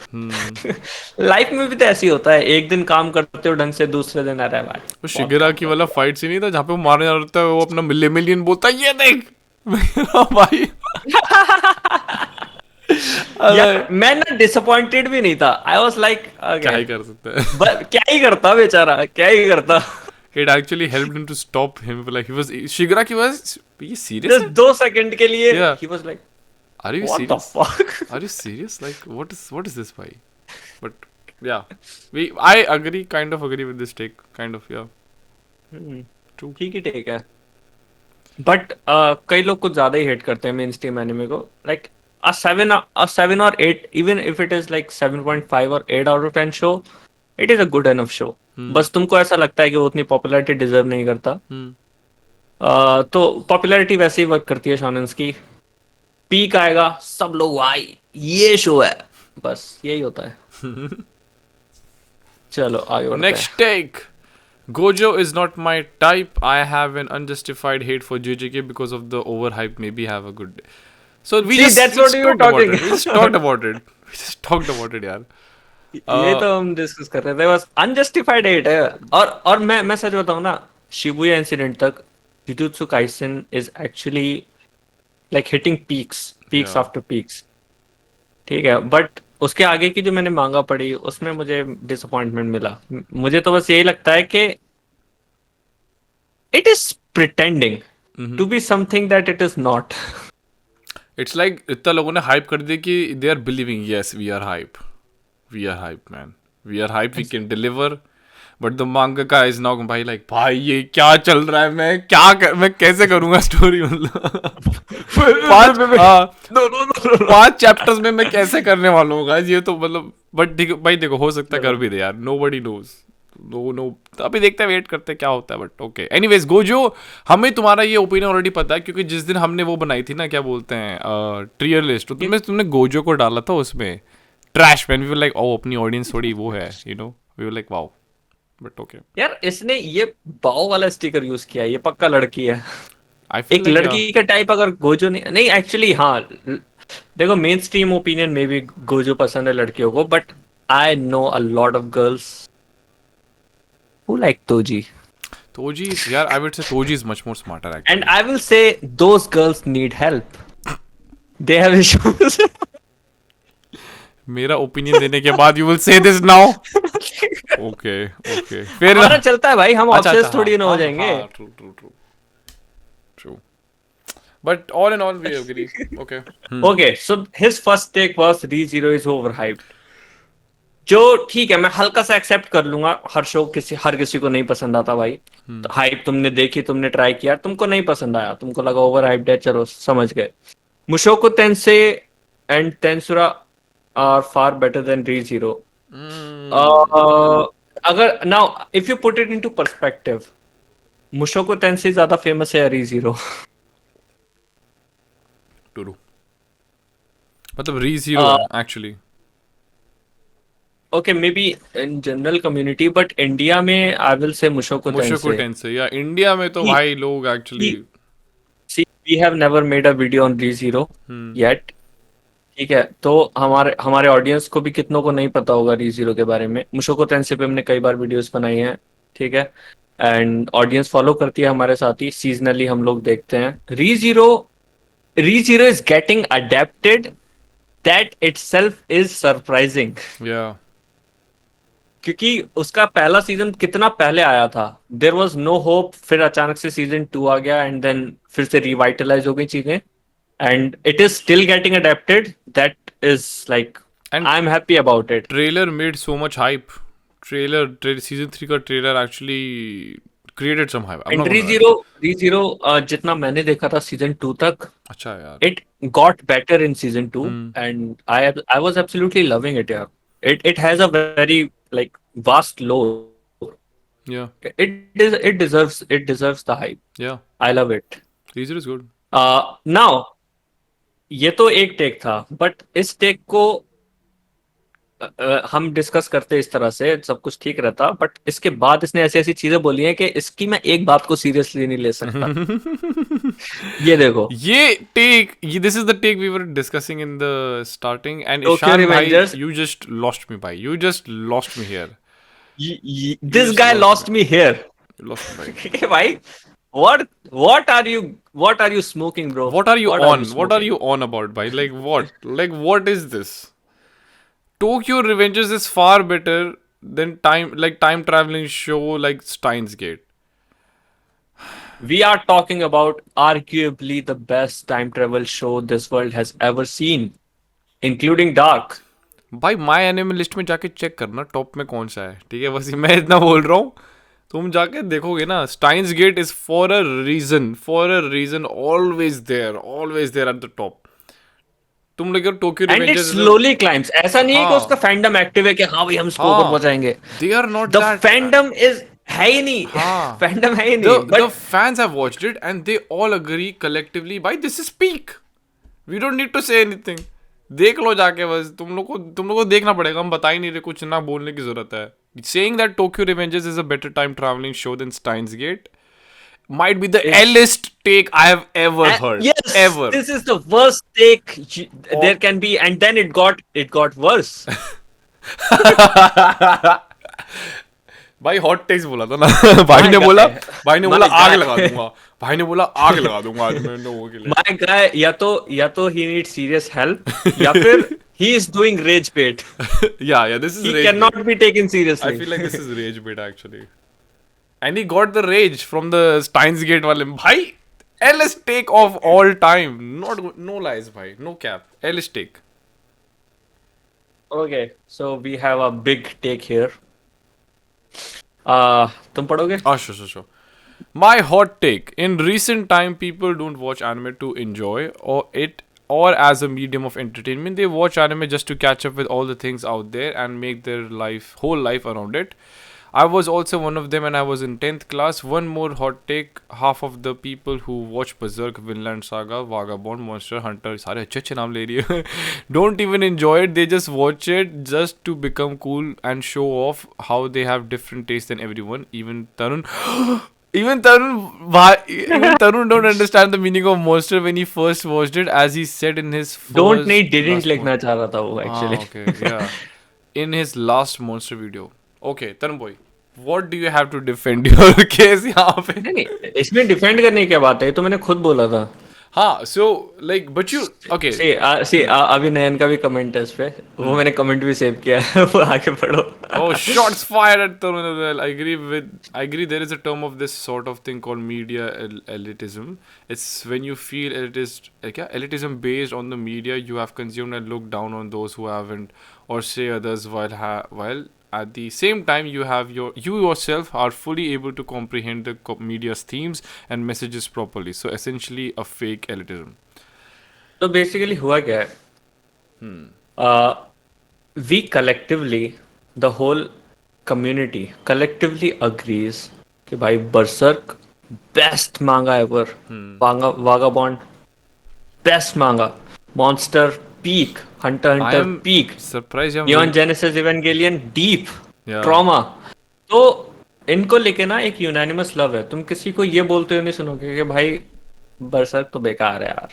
Life में भी तो ऐसे ही होता है, एक दिन काम करते हो ढंग से, दूसरे दिन आ रहा है भाई वो शिगेरा की वाला फाइट सीन नहीं था जहाँ पे वो मारने जा रहा था, वो अपना मिलियन बोलता है ये देख मेरा भाई. यार मैं ना डिसअपॉइंटेड भी नहीं था, आई वाज लाइक क्या ही कर सकते हैं. क्या ही करता बेचारा, क्या ही करता. It actually helped him to stop him. Like he was Shigra की was ये serious जस्ट है? 2 सेकंड के लिए Yeah. He was like Are you what the serious? Fuck. Are you serious? Like what is this भाई? But yeah, I agree, kind of agree with this take, kind of yeah. True. ठीक ही ठीक है, but कई लोग कुछ ज्यादा ही hate करते हैं मेन स्ट्रीम एनिमे को. Like a 7 or 8, even if it is like 7.5 or 8 out of 10 show, it is a good enough show. बस तुमको ऐसा लगता है कि वो उतनी पॉपुलैरिटी डिजर्व नहीं करता. तो पॉपुलैरिटी वैसे ही वर्क करती है शॉनन्स की. पीक आएगा सब लोग भाई ये शो है, बस यही होता है. चलो आगे बढ़ते हैं. Next take. Gojo is not my type. I have an unjustified hate for JJK because of the overhype. Maybe have a good day. So we See, just that's we what just we were talked about talking. it. We just talked about it. We just talked about it, यार. ये तो हम discuss कर रहे थे, बस unjustified hate है. और मैं सच बताऊं ना, शिबुया इंसिडेंट तक Jujutsu Kaisen is actually like hitting peaks Yeah. After peaks. ठीक है, बट उसके आगे की जो मैंने मांगा पढ़ी उसमें मुझे डिसअपॉइंटमेंट मिला. मुझे तो बस यही लगता है कि it is pretending to be something that it is not. It's like इतना लोगों ने hype कर दिया कि they are believing yes we are hype. We are hype man. We are hype. We can deliver. But the mangaka is now भाई like भाई ये क्या चल रहा है, मैं कैसे करूँगा स्टोरी, मतलब पांच चैप्टर्स में मैं कैसे करने वाला हूँ guys, ये तो मतलब. बट भाई देखो हो सकता है कर भी दे यार, nobody knows. नो तो अभी देखते हैं, वेट करते हैं क्या होता है. बट ओके एनीवेज गोजो, हमें तुम्हारा ये ओपिनियन ऑलरेडी पता है क्योंकि जिस दिन हमने वो बनाई थी ना, क्या बोलते हैं ट्रियर लिस्ट, तो तुमने गोजो को डाला था उसमें trash man. We were like oh अपनी ऑडियंस थोड़ी वो है, you know, we were like wow. But okay यार इसने ये बाओ वाला स्टिकर यूज किया है, ये पक्का लड़की है. आई फील एक लड़की का टाइप अगर गोजो नहीं एक्चुअली हाँ, देखो मेन स्ट्रीम ओपिनियन में भी गोजो पसंद है लड़कियों को, but I know a lot of girls who like Toji. Toji is, yeah, I would say Toji is much more smarter actually. And I will say those girls need help. They have issues. मेरा opinion देने के बाद you will say this now. Okay, okay. Fair हमारा enough. चलता है भाई, हम अच्छा, ऑब्सेस अच्छा, थोड़ी ना हो हाँ, जाएंगे. हाँ, true. But all in all, we agree. Okay. Okay, so his first take was ReZero is overhyped. जो ठीक है, मैं हल्का सा एक्सेप्ट कर लूंगा. हर किसी को नहीं पसंद आता भाई. हाइप तुमने देखी, तुमने ट्राई किया, तुमको नहीं पसंद आया, तुमको लगा ओवर हाइप्ड है, चलो समझ गए. Mushoku Tensei and Tensura are far better than ReZero. अगर now if you put it into perspective, Mushoku Tensei ज्यादा फेमस है या ReZero? True. मतलब ReZero actually. Okay, maybe in general community, but India में I will say Mushoku Tensei. Tensei, yeah. India में तो भाई लोग actually. See, we have never made a video on ReZero yet. ठीक है, तो हमारे ऑडियंस को भी कितनों को नहीं पता होगा ReZero के बारे में. मुशोको टेंसे पे हमने कई बार वीडियोस बनाई हैं, ठीक है, एंड ऑडियंस फॉलो करती है हमारे साथ ही. सीजनली हम लोग देखते हैं. ReZero is getting adapted. That itself is surprising. Yeah. क्योंकि उसका पहला सीजन कितना पहले आया था. देयर वाज नो होप, फिर अचानक से सीजन 2 आ गया एंड देन फिर से रिवाइटलाइज हो गई चीजें, and it is still getting adapted. That is like, I am happy about it. Trailer made so much hype. Trailer season 3 का trailer actually created some hype. And ReZero जितना मैंने देखा था सीजन 2 तक, अच्छा यार, it got better in season 2 and I was absolutely loving it यार. It has a very like vast lore. yeah, It deserves the hype. yeah. I love it. ReZero is good. Now ये तो एक take था, but इस take को हम discuss करते इस तरह से सब कुछ ठीक रहता, बट इसके बाद इसने ऐसी ऐसी चीजें बोली हैं कि इसकी मैं एक बात को सीरियसली नहीं ले सकता. ये देखो, this is the take we were discussing in the starting, and Tokyo Ishan bhai, Revengers. you just lost me, bhai. You just lost me here. this guy lost me here. You lost me, bhai. Okay, भाई, what are you smoking, bro? What are you on? What smoking? are you on about, bhai? Like what? Like what is this? Tokyo Revengers is far better than time traveling show like Steins Gate. We are talking about arguably the best time travel show this world has ever seen, including Dark. भाई my anime list में जाके check करना top में कौन सा है, ठीक है. बस मैं इतना बोल रहा हूँ, तुम जाके देखोगे ना. Steins Gate is for a reason always there at the top. तुम लोग Tokyo And it Revengers, slowly climbs. ऐसा नहीं है कि हाँ. उसका फैंडम एक्टिव है कि हाँ भाई हम इसको हाँ. ऊपर पहुंचाएंगे. They are not The that. fandom is है ही नहीं. हाँ. फैंडम है ही नहीं. The But fans have watched it and they all agree collectively, भाई this is peak. We don't need to say anything. देख लो जाके, बस तुम लोग को देखना पड़ेगा. हम बता ही नहीं रहे, कुछ ना बोलने की जरूरत है. Saying that Tokyo Revengers is a better time traveling show than Steins Gate might be the L-list take I have ever heard. yes, Ever. this is the worst take there can be, and then it got worse. भाई hot takes बोला था ना. भाई ने बोला आग लगा दूंगा. भाई ने बोला आग लगा दूंगा आज मैं लोगों के लिए. My guy, या तो he needs serious help, या फिर he is doing rage bait. yeah, this is He rage cannot bait. be taken seriously. I feel like this is rage bait actually. And he got the rage from the Steins Gate वाले. भाई L-list take of all time. No lies भाई, no cap. L-list take. Okay, so we have a big take here. तुम पढ़ोगे? Sure. My hot take. In recent time, people don't watch anime to enjoy or as a medium of entertainment. They watch anime just to catch up with all the things out there and make their whole life around it. I was also one of them and I was in 10th class. One more hot take. Half of the people who watch Berserk, Vinland Saga, Vagabond, Monster Hunter, सारे अच्छे नाम ले रही है, don't even enjoy it. They just watch it just to become cool and show off how they have different tastes than everyone. Even Tarun don't understand the meaning of Monster when he first watched it, as he said in his didn't लिखना चाह रहा था वो actually. Okay, yeah. In his last Monster video. Okay, Tarun boy. What do you have to defend your case यहाँ पे? नहीं नहीं, इसमें डिफेंड करने की क्या बात है, ये तो मैंने खुद बोला था। हाँ, so like but you okay. सी अभी नयन का भी कमेंट है इस पे, वो मैंने कमेंट भी सेव किया है, वो आगे पढ़ो। Oh, shots fired at Tarun as well. I agree there is a term of this sort of thing called media elitism. It's when you feel elitist, क्या? Elitism based on the media you have consumed and look down on those who haven't, or say others while at the same time you yourself are fully able to comprehend the media's themes and messages properly. So essentially a fake elitism. तो basically हुआ क्या है, we collectively, the whole community collectively agrees कि भाई Berserk best manga ever, Vagabond best manga, Monster peak, Hunter I Hunter am peak, surprised I'm Neon Genesis Evangelion deep, Yeah. Trauma. तो इनको लेके ना एक यूनानिमस लव है। तुम किसी को ये बोलते हुए नहीं सुनोगे कि भाई बरसर्क तो बेकार है यार।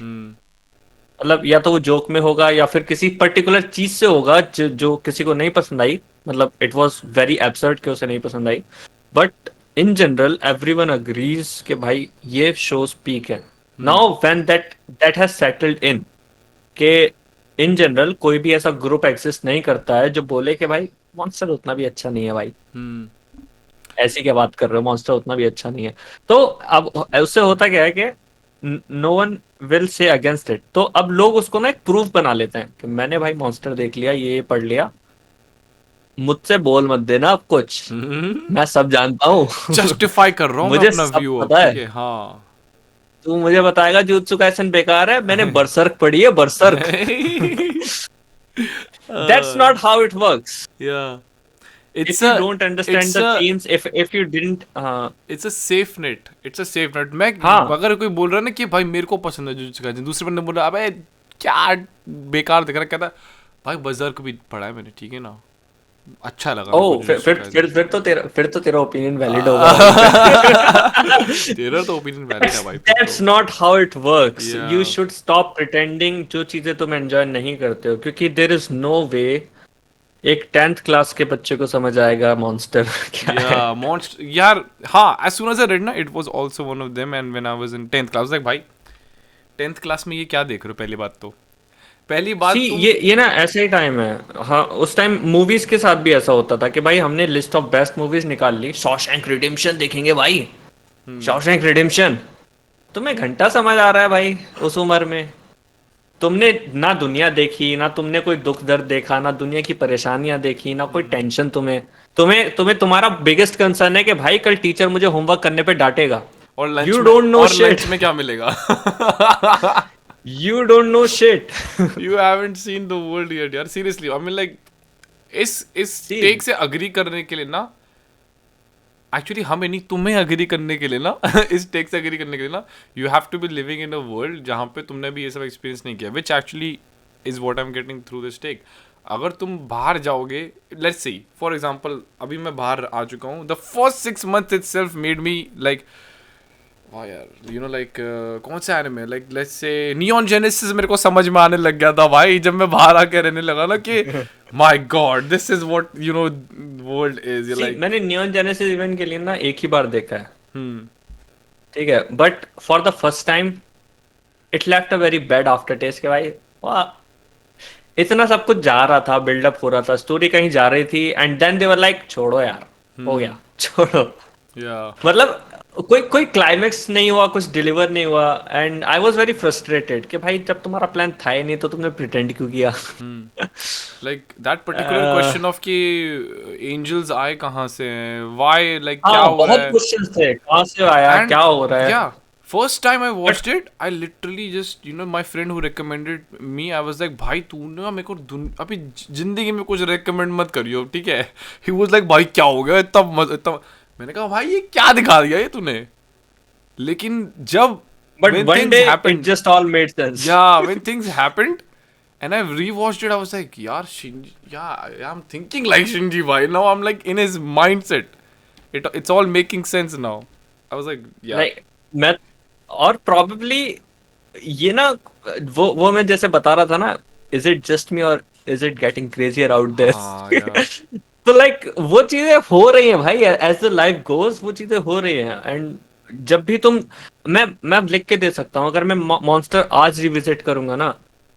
मतलब या तो वो जोक में होगा या फिर किसी पर्टिकुलर चीज से होगा जो किसी को नहीं पसंद आई, मतलब इट वाज वेरी एब्सर्ड कि उसे नहीं पसंद आई, but in general everyone agrees कि भाई ये शो पीक है। Now when that has settled in के इन जनरल कोई भी ऐसा ग्रुप एग्जिस्ट नहीं करता है जो बोले कि भाई मॉन्स्टर उतना भी अच्छा नहीं है भाई, ऐसी क्या बात कर रहे हो, मॉन्स्टर उतना भी अच्छा नहीं है। तो अब उससे होता क्या है कि no one will say against it. तो अब लोग उसको ना एक प्रूफ बना लेते हैं कि मैंने भाई मॉन्स्टर देख लिया, ये पढ़ लिया, मुझसे बोल मत देना अब कुछ, मैं सब जानता हूँ। जस्टिफाई कर रहा हूँ मैं मुझे अपना सब व्यू, पता है। ठीक है? हाँ। तू मुझे बताएगा जुत्सु काइसेन बेकार है, मैंने बरसर्क पढ़ी है, बरसर्क। That's not how it works. Yeah. If It's you a don't understand it's the a themes, if you didn't, it's a safe net. It's a safe net. मैं हाँ अगर कोई बोल रहा है ना कि भाई मेरे को पसंद है जुजुत्सु काइसेन, दूसरे बंदे बोल रहा है अबे क्या बेकार दिख रहा है, कहता भाई बजर्क भी पढ़ा है मैंने, ठीक है ना, अच्छा लगा मेरे को ओ जुजुत्सु काइसेन। फिर तो तेरा ओपिनियन वैलिड होगा भाई। तेरा तो ओपिनियन वैलिड है भाई फिर That's तो। not how it works. You Yeah. should stop pretending जो चीजें तुम एंजॉय नहीं करते हो, क्योंकि there is no way एक 10th क्लास के बच्चे को समझ आएगा मॉन्स्टर क्या है। Yeah, monster. यार हाँ, as soon as I read ना, it was also one of them, and when I was in 10th class, I was like भाई 10th क्लास में ये क्या देख रहे हो? पहली बात सी तुम ये ना ऐसे ही टाइम है। हाँ उस टाइम मूवीज के साथ भी ऐसा होता था कि भाई हमने लिस्ट ऑफ बेस्ट मूवीज निकाल ली, शॉशैंक रिडेम्पशन देखेंगे भाई, शॉशैंक रिडेम्पशन। तुम्हें घंटा समझ आ रहा है भाई उस उम्र में? तुमने ना दुनिया देखी, ना तुमने कोई दुख दर्द देखा, ना दुनिया की परेशानियां देखी, ना कोई टेंशन तुम्हें। तुम्हें तुम्हारा बिगेस्ट कंसर्न है कि भाई कल टीचर मुझे होमवर्क करने पे डांटेगा। You don't know shit, lunch में क्या मिलेगा? You don't know shit. You haven't seen the world yet यार, seriously. I mean like इस See, टेक से अग्री करने के लिए ना, एक्चुअली हमें नहीं, तुम्हें अग्री करने के लिए ना इस टेक से अग्री करने के लिए ना, you have to be living in a world जहाँ पे तुमने भी ये सब एक्सपीरियंस नहीं किया, which actually is what I am getting through this take. अगर तुम बाहर जाओगे, लेट्स सी फॉर एग्जांपल, अभी मैं बाहर आ चुका हूँ, the first 6 months itself made me like वाह यार, यू नो लाइक कौन सा anime, like let's say neon genesis मेरे को समझ में आने लग गया था भाई, जब मैं बाहर आके रहने लगा ना कि my God this is what you know world is like. मैंने नियॉन जेनेसिस इवेंट के लिए ना एक ही बार देखा है, ठीक है, but for the first time it left a very bad after taste. के भाई वाह, इतना सब कुछ जा रहा था, बिल्डअप हो रहा था, स्टोरी कहीं जा रही थी, and then they were like छोड़ो यार, हो गया छोड़ो। या मतलब कोई क्लाइमेक्स नहीं हुआ, कुछ डिलीवर नहीं हुआ, and I was very frustrated कि भाई जब तुम्हारा प्लान था ही नहीं तो तुमने प्रिटेंड क्यों किया। Like that particular question of कि एंजल्स आए कहाँ से हैं, व्हाई, लाइक क्या हाँ हो रहा बहुत है, क्वेश्चंस थे, कहाँ से आया, and क्या हो रहा है। yeah, first time I watched it, I literally just, you know, my friend who recommended me, I was like भाई तूने ना मेरे को अभी जिंदगी में कुछ recommend मत करियो, ठीक है? He was like भाई क्या हो गया इतना, मैंने कहा भाई ये क्या दिखा दिया ये तूने। लेकिन जब But when one things day happened, it just all made sense. yeah, when things happened and I rewatched it, I was like यार Shinji, yeah, I'm thinking like Shinji भाई, now I'm like in his mindset, it's all making sense now. I was like yeah. Like, मैं और probably ये ना वो मैं जैसे बता रहा था ना, is it just me or is it getting crazier out there? हाँ यार। तो लाइक वो चीजें हो रही हैं भाई, एज द लाइफ गोज वो चीजें हो रही हैं। एंड जब भी तुम, मैं लिख के दे सकता हूँ, अगर मैं मॉन्स्टर आज रिविजिट करूंगा ना,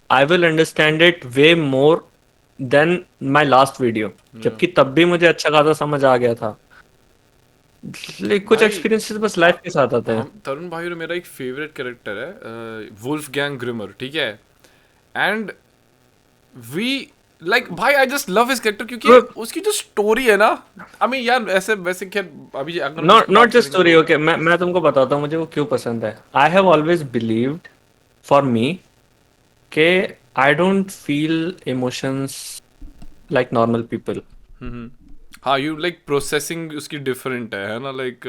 I will understand it way more than my last video, Yeah. जबकि तब भी मुझे अच्छा खासा समझ आ गया था। लाइक कुछ भाई एक्सपीरियंसेस बस लाइफ के साथ आते हैं। हम तरुण भाई और मेरा एक फेवरेट कैरेक्टर है वुल्फ गैंग ग्रिमर, ठीक है। एंड वी लाइक भाई I just love his character क्योंकि उसकी जो स्टोरी है ना, आई मीन यार ऐसे वैसे खैर अभी अगर हम नॉट इसकी नॉट बात जस्ट करेंगे स्टोरी, तो ओके, मैं तुमको बताता हूँ मुझे वो क्यों पसंद है। I have always believed, for me, के I don't feel emotions like normal people. हाँ यू लाइक प्रोसेसिंग उसकी डिफरेंट है ना, लाइक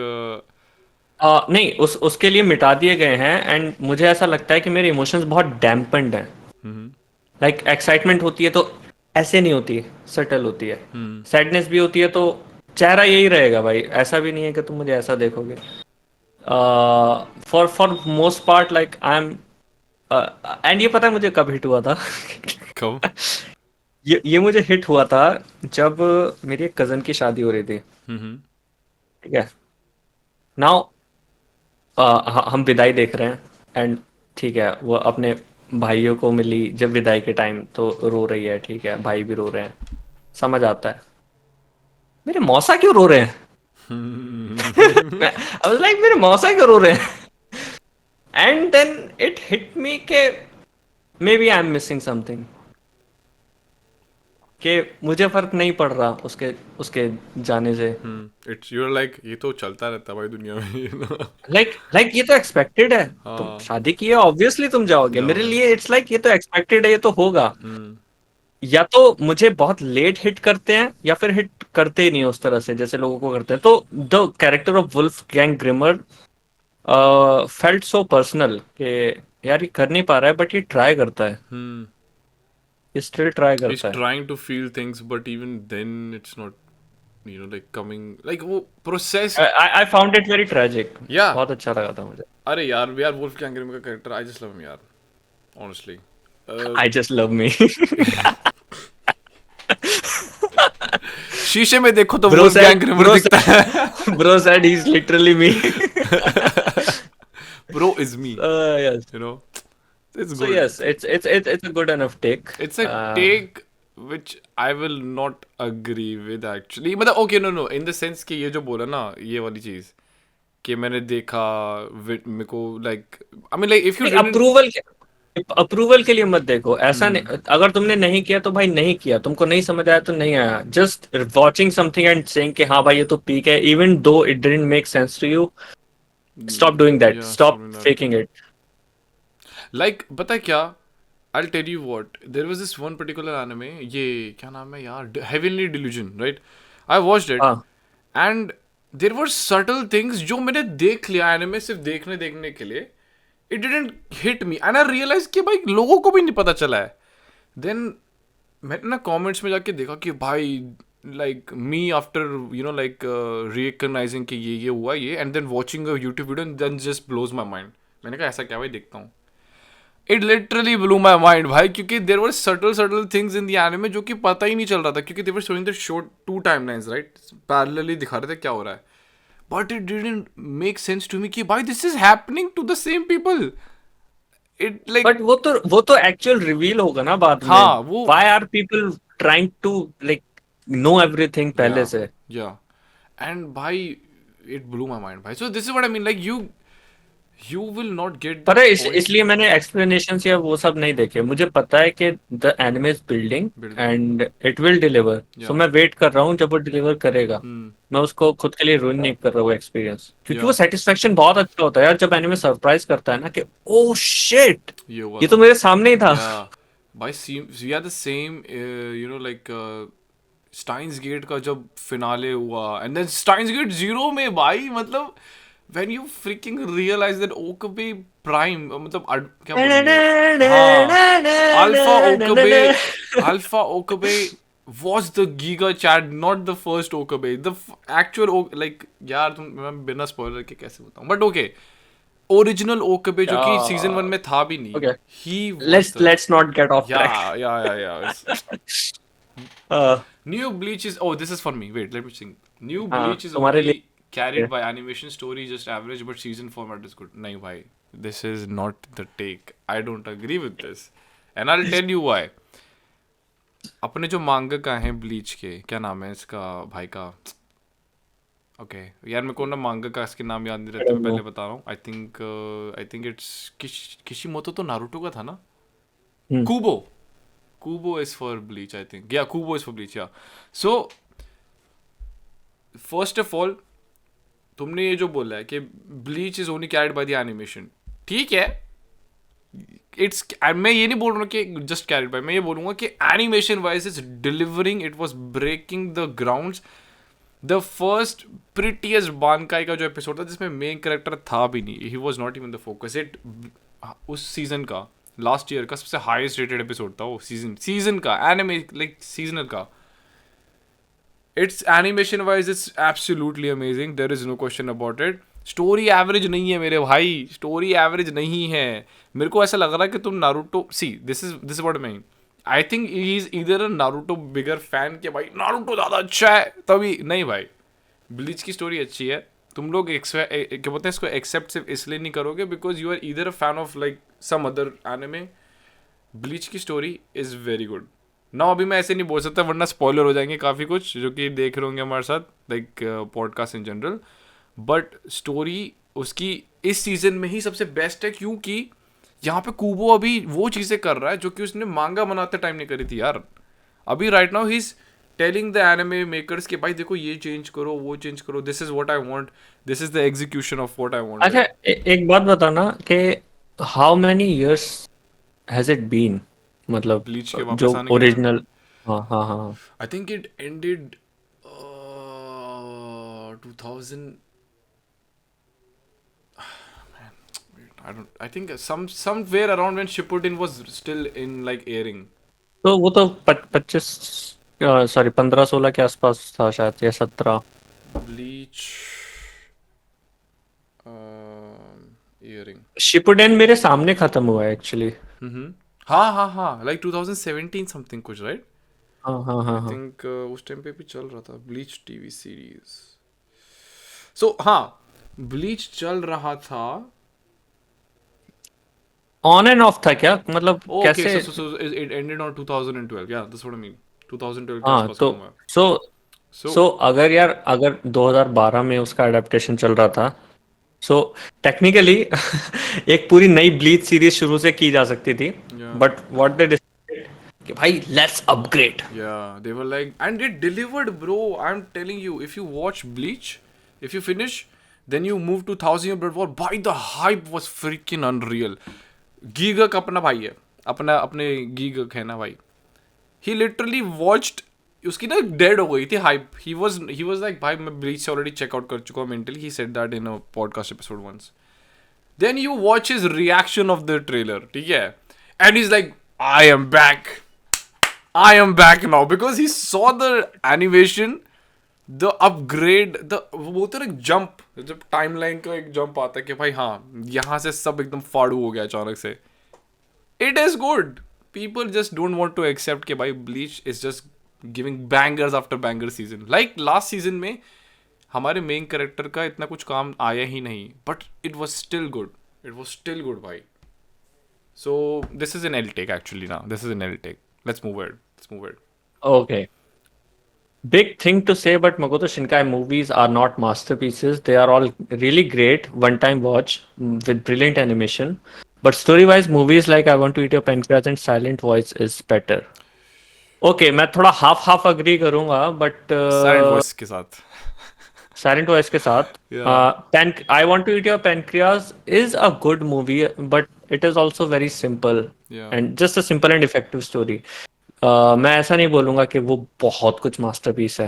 नहीं, उसके लिए मिटा दिए गए हैं। एंड मुझे ऐसा लगता है कि मेरे इमोशंस बहुत डैम्पेंड हैं। लाइक एक्साइटमेंट होती है तो ऐसे नहीं होती है, सटल होती है। सैडनेस भी होती है तो चेहरा यही रहेगा भाई, ऐसा भी नहीं है कि तुम मुझे ऐसा देखोगे। For most part like I am, and ये पता है मुझे कब हिट हुआ था? कब? ये मुझे हिट हुआ था जब मेरी एक कजन की शादी हो रही थी, ठीक है। नाउ हम विदाई देख रहे हैं, एंड ठीक है, वो अपने भाइयों को मिली जब विदाई के टाइम तो रो रही है, ठीक है, भाई भी रो रहे हैं, समझ आता है। मेरे मौसा क्यों रो रहे हैं? I was like, मेरे मौसा क्यों रो रहे हैं? And then it hit me के maybe I am missing something, कि मुझे फर्क नहीं पड़ रहा उसके उसके जाने से। इट्स यूर लाइक ये तो चलता रहता है भाई दुनिया में, you know? लाइक ये तो एक्सपेक्टेड है। तुम हाँ शादी की है, ऑब्वियसली तुम जाओगे। मेरे जाओगे। लिए इट्स लाइक ये तो एक्सपेक्टेड है, ये तो होगा। या तो मुझे बहुत लेट हिट करते हैं या फिर हिट करते ही नहीं उस तरह से जैसे लोगों को करते हैं। तो the character of Wolfgang Grimmer felt so personal कि यार ये कर नहीं पा रहा है बट ये ट्राई करता है, ये स्टिल ट्राई He's करता है। trying to feel things, but even then it's not, you know, like coming like वो process. I found it very tragic, Yeah. बहुत अच्छा लगा था मुझे। अरे यार वुल्फ गैंग का character I just love him यार, honestly. I just love me. शीशे में देखो तो ब्रो वुल्फ सेड, गैंग दिखता है। Bro said he is literally me. Bro is me, Yes. you know. It's So good. yes, it's a good enough take. It's a take which I will not agree with actually. मतलब okay no in the sense कि ये जो बोला ना ये वाली चीज कि मैंने देखा मेरे को like I mean like if you didn't approval के लिए मत देखो, ऐसा नहीं। अगर तुमने नहीं किया तो भाई नहीं किया, तुमको नहीं समझ आया तो नहीं आया। Just watching something and saying कि हाँ भाई ये तो पीक है, even though it didn't make sense to you, stop doing that, yeah stop something like faking it. like पता है क्या, I'll tell you what, there was this one particular anime, ये क्या नाम है यार, Heavenly Delusion, right? I watched it हाँ, and there were subtle things जो मैंने देख लिया anime सिर्फ देखने के लिए, it didn't hit me and I realized कि भाई लोगों को भी नहीं पता चला है। then मैंने ना कमेंट्स में जाके देखा कि भाई like me after you know like recognizing कि ये हुआ ये and then watching a YouTube video and then just blows my mind। मैंने कहा ऐसा क्या भाई, देखता हूँ। It literally blew my mind भाई, क्योंकि there were subtle things in the anime जो कि पता ही नहीं चल रहा था, क्योंकि they're showing the show two timelines right, parallelly दिखा रहे थे क्या हो रहा है, but it didn't make sense to me कि भाई this is happening to the same people. It like but वो तो एक्चुअल रिवील होगा ना बाद में। हाँ वो why are people trying to like know everything पहले या से? या एंड भाई इट ब्लू माई माइंड भाई, so this is what I mean like you will not get the पर पॉइंट। इसलिए मैंने एक्सप्लेनेशन या वो सब नहीं देखे। मुझे पता है कि the anime is building and it will deliver. So या मैं वेट कर रहा हूँ जब वो डिलीवर करेगा। मैं उसको खुद के लिए रुइन नहीं कर रहा हूँ एक्सपीरियंस, क्योंकि वो या सेटिस्फेक्शन बहुत अच्छा होता है यार जब एनिमे सरप्राइज करता है ना कि ओ शिट, ये हुआ ये तो था मेरे सामने ही था। या भाई we are the same you know like Steins Gate का जब फिनाले हुआ and then Steins Gate zero में भाई मतलब when you freaking realize that Okabe prime मतलब क्या बोलेंगे, हाँ alpha Okabe was the giga chad, not the first Okabe, the actual like यार तुम मैं बिना स्पॉइलर के कैसे बताऊं, बट ओके ओरिजिनल ओकबे जो कि सीजन 1 में था भी नहीं, okay, he was the let's not gate of या ट्रैक। या या या New Bleach is, oh, this is for me. Wait, let me think. New हाँ Bleach is तुम्हारे only लिए carried by animation story, just average, but season format is good. नहीं भाई, this is not the take. I don't agree with this, and I'll tell you why. अपने जो मांगा हैं bleach के, क्या नाम है इसका भाई का? ओके यार, मेरे को ना मांगा का इसके नाम याद नहीं I रहते, मैं don't पहले know. बता रहा हूँ. आई थिंक इट्स किशिमोतो तो नारुतो का था ना. हम्म. Kubo. Kubo is for Bleach, I think. Yeah, Kubo is for Bleach, yeah. So, first of all, तुमने ये जो बोला है कि bleach is only carried by the animation, ठीक है. इट्स, मैं ये नहीं बोल रहा हूँ कि जस्ट कैरिड बाय, मैं ये बोलूँगा कि animation wise is delivering, it was breaking the grounds. The first prettiest bankai का जो एपिसोड था जिसमें मेन कैरेक्टर था भी नहीं, he was not even the focus. It उस सीजन का, लास्ट ईयर का सबसे हाईएस्ट रेटेड एपिसोड था वो. सीजन का एनिमे, लाइक सीजनल का. It's animation wise it's absolutely amazing, there is no question about it. Story average नहीं है मेरे भाई, स्टोरी एवरेज नहीं है. मेरे को ऐसा लग रहा है कि तुम Naruto, see this is what I mean. I think he is इधर अ नारुतो बिगर फैन के भाई नारुतो ज़्यादा अच्छा है तभी. नहीं भाई, ब्लीच की स्टोरी अच्छी है. तुम लोग क्या बोलते हैं इसको, एक्सेप्ट सिर्फ इसलिए नहीं करोगे बिकॉज यू आर इधर a fan of like some other anime. Bleach की स्टोरी इज़ वेरी गुड. ना अभी मैं ऐसे नहीं बोल सकता वरना स्पॉइलर हो जाएंगे काफ़ी कुछ जो कि देख रहे होंगे हमारे साथ, like podcast in general. But story उसकी इस सीजन में ही सबसे बेस्ट है, क्योंकि यहाँ पे कूबो अभी वो चीज़ें कर रहा है जो कि उसने मांगा बनाते टाइम नहीं करी थी यार. अभी right now he is telling the anime makers कि भाई देखो ये चेंज करो, वो चेंज करो, this is what I want, this is the execution of what I अच्छा वांटेड. एक बात बताना कि how many years has it been, मतलब ब्लीच के जो वापस आने के लिए ओरिजिनल. हाँ हाँ हाँ. I think it ended 2000. I don't. I think somewhere around when Shippuden was still in like airing. तो वो तो 25, सॉरी 15-16 के आसपास था शायद, या 17. Bleach airing. शिपुडेन मेरे सामने खत्म हुआ है एक्चुअली. हाँ हाँ हाँ, like 2017 something कुछ, right? हाँ हाँ हाँ I हाँ. think उस टाइम पे भी चल रहा था Bleach TV series. So हाँ, Bleach चल रहा था. ऑन एंड ऑफ था क्या, मतलब Oh, okay, कैसे? so it ended on 2012. Yeah, that's what I mean. 2012 के हाँ आसपास तो खत्म हुआ. सो So सो अगर यार, अगर 2012 में उसका अडेप्टेशन चल रहा था, सो टेक्निकली एक पूरी नई ब्लीच सीरीज शुरू से की जा सकती थी. yeah. But what they decided कि भाई let's upgrade. Yeah, they were like, and it delivered, bro. I'm telling you, if you watch Bleach, if you finish, then you move to Thousand Year Blood War. By the hype was freaking unreal. गीगक अपना भाई है, अपने गीगक है ना भाई. He literally watched, उसकी ना dead हो गई थी हाइप. He was like, भाई मैं ब्लीच से ऑलरेडी चेकआउट कर चुका हूँ mentally. He said that in a podcast episode once. Then you watch his reaction of the trailer, ठीक है, and he's like, I am back now because he saw the animation, the upgrade, वो बोलते हैं ना jump, जब timeline का एक jump आता है कि भाई हाँ यहाँ से सब एकदम फाड़ू हो गया अचानक से. It is good. People just don't want to accept कि भाई Bleach is just giving bangers after banger season. Like last season में हमारे मेन कैरेक्टर का इतना कुछ काम आया ही नहीं, but it was still good. It was still good भाई. So this is an L take actually now. This is an L take. Let's move it. Okay. Big thing to say, but Makoto Shinkai movies are not masterpieces. They are all really great, one-time watch with brilliant animation. But story-wise, movies like I Want to Eat Your Pancreas and Silent Voice is better. Okay, मैं थोड़ा half agree करूँगा, but Silent voice के साथ. Silent Voice के साथ, Yeah. I Want to Eat Your Pancreas is a good movie, but it is also very simple Yeah. and just a simple and effective story. मैं ऐसा नहीं बोलूँगा कि वो बहुत कुछ मास्टरपीस है.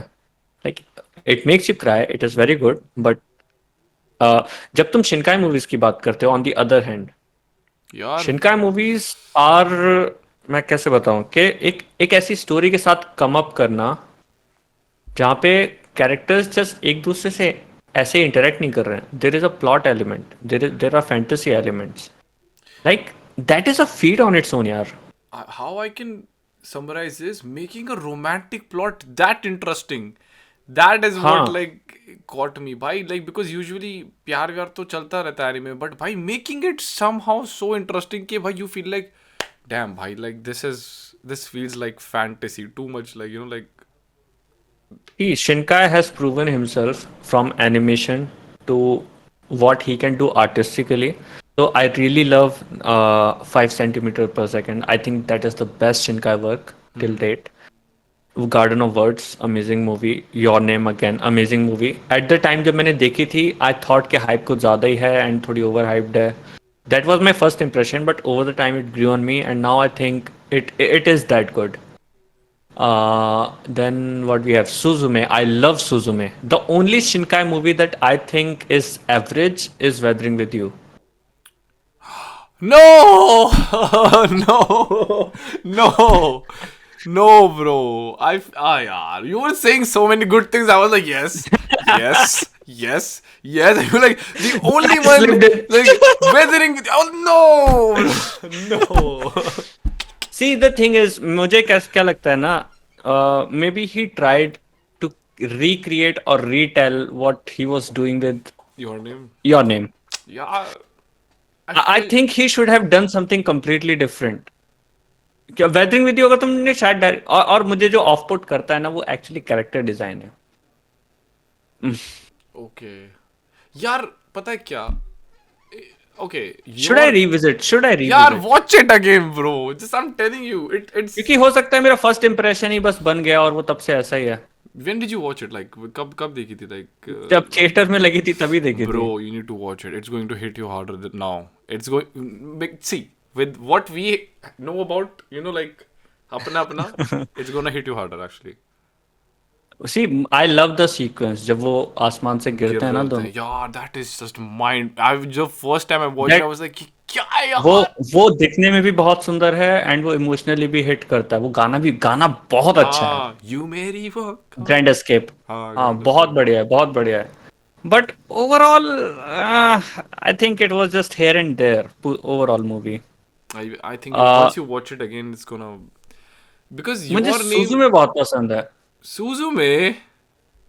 Like it makes you cry, it is very good, but जब तुम शिनकाई मूवीज की बात करते हो, ऑन द अदर हैंड, यार शिनकाई मूवीज आर, मैं कैसे बताऊं कि एक ऐसी स्टोरी के साथ कम अप करना जहाँ पे कैरेक्टर्स जस्ट एक दूसरे से ऐसे इंटरेक्ट नहीं कर रहे हैं. There is a plot element, there are fantasy elements, like that is a feed on its own यार. how I can summarize is making a romantic plot that interesting. That is what हाँ like caught me, भाई. Like because usually प्यार व्यार तो चलता रहता है anime, but भाई making it somehow so interesting कि भाई you feel like, damn भाई, like this feels like fantasy too much, like you know, like See, Shinkai has proven himself from animation to what he can do artistically. So I really love 5 centimeter per second. I think that is the best Shinkai work till date. Garden of Words, amazing movie. Your Name Again, amazing movie. At the time जब मैंने देखी थी, I thought कि hype कुछ ज़्यादा ही है and थोड़ी overhyped है. That was my first impression, but over the time it grew on me, and now I think it is that good. Then what we have, Suzume. I love Suzume. The only Shinkai movie that I think is average is Weathering with You. no, no, no, no, bro. Yeah, you were saying so many good things. I was like, yes, yes, yes, yes. And you were like the only one, Slipped it. like weathering with. Oh no, no. See, the thing is, मुझे क्या लगता है ना, maybe he tried to recreate or retell what he was doing with Your name, Your Name. yeah. I feel- think he should have done something completely different. क्या weathering With you अगर तुमने शायद और मुझे जो ऑफ पुट करता है ना वो एक्चुअली कैरेक्टर डिजाइन है. Okay. यार पता है क्या? Okay. Should I revisit? Should I यार revisit? watch it again, bro. Just I'm telling you, it's. क्योंकि हो सकता है मेरा फर्स्ट इंप्रेशन ही बस बन गया और वो तब से ऐसा ही है. When did you watch it? Like कब देखी थी? Like जब थिएटर में लगी थी तभी देखी थी. bro, you need to watch it. It's going to hit you harder than now. It's going. See, with what we know about, you know, like अपना, it's gonna hit you harder actually. See, I love the sequence जब वो आसमान से गिरते हैं ना गिर रहे दोनों. होते हैं. Yeah, that is just mind. The first time I watched it, I was like, क्या है वो यार? वो दिखने में भी बहुत सुंदर है एंड वो इमोशनली भी हिट करता है. वो गाना बहुत अच्छा है. हाँ, you मेरी वो. Grand Escape. हाँ, हाँ Grand बहुत बढ़िया है, बहुत बढ़िया है. But overall I think it was just here and there overall movie. I think once you watch it again, it's gonna because मुझे your name सुजुमे बहुत पसंद है. Suzume.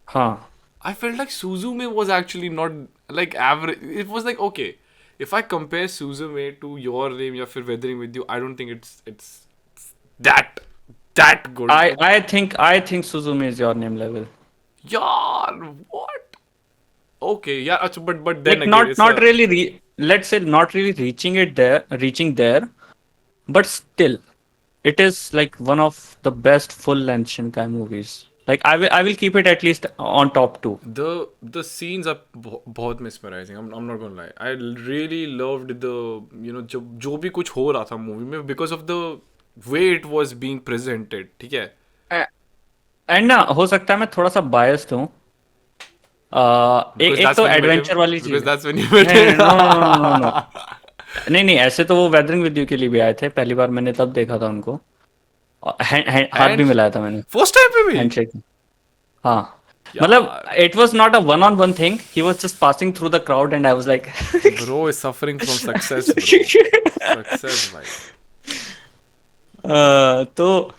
हाँ I felt like Suzume was actually not like average. It was like okay, if I compare Suzume to Your Name या फिर Weathering with You, I don't think it's that good. I think Suzume is your name level. यार what? Okay, yeah, अच्छा, but then Like again, it's not a, really let's say not really reaching there, but still it is like one of the best full length Shinkai movies. Like I will keep it at least on top 2. the scenes are बहुत mesmerizing. I'm not gonna lie. I really loved the जो भी कुछ हो रहा था movie में because of the way it was being presented. ठीक है? एंड ना हो सकता है मैं थोड़ा सा बायस्ड हूँ. Because एक that's तो when you met adventure him. वाली चीज. Because that's when you met नहीं him. नो. नहीं ऐसे तो वो वेदरिंग विद यू के लिए भी आए थे. पहली बार मैंने तब देखा था उनको. हाथ भी मिलाया था मैंने. First time पे भी. हैंडशेक. हाँ यार. मतलब it was not a one on one thing. He was just passing through the crowd and I was like Bro is suffering from success, bro. Success, भाई. तो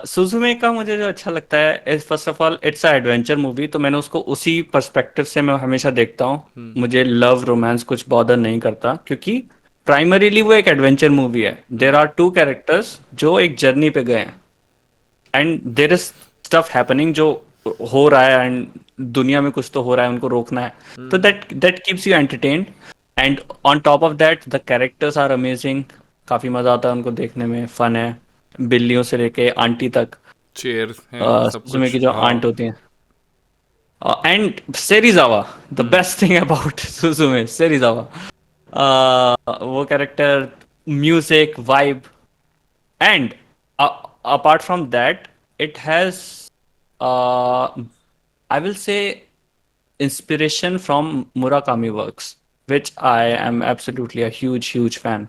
सुजुमे का मुझे जो अच्छा लगता है first of all it's a adventure movie. तो मैंने उसको उसी पर्सपेक्टिव से मैं हमेशा देखता हूँ. मुझे लव रोमांस कुछ बॉदर नहीं करता क्योंकि प्राइमरीली वो एक एडवेंचर मूवी है. देयर आर 2 कैरेक्टर्स जो एक जर्नी पे गए हैं and there is stuff happening जो हो रहा है एंड दुनिया में कुछ तो हो रहा है, उनको रोकना है. तो that keeps you entertained and on top of that the characters are amazing. काफी मजा आता है उनको देखने में. फन है, बिल्लियों से लेके आंटी तक. Cheers. हैं, सब सुजुमे कुछ. की जो हाँ. आंट होती हैं. And Serizawa, the best thing about Suzume, Serizawa. वो character, music, vibe and apart from that it has I will say inspiration from Murakami works, which I am absolutely a huge fan.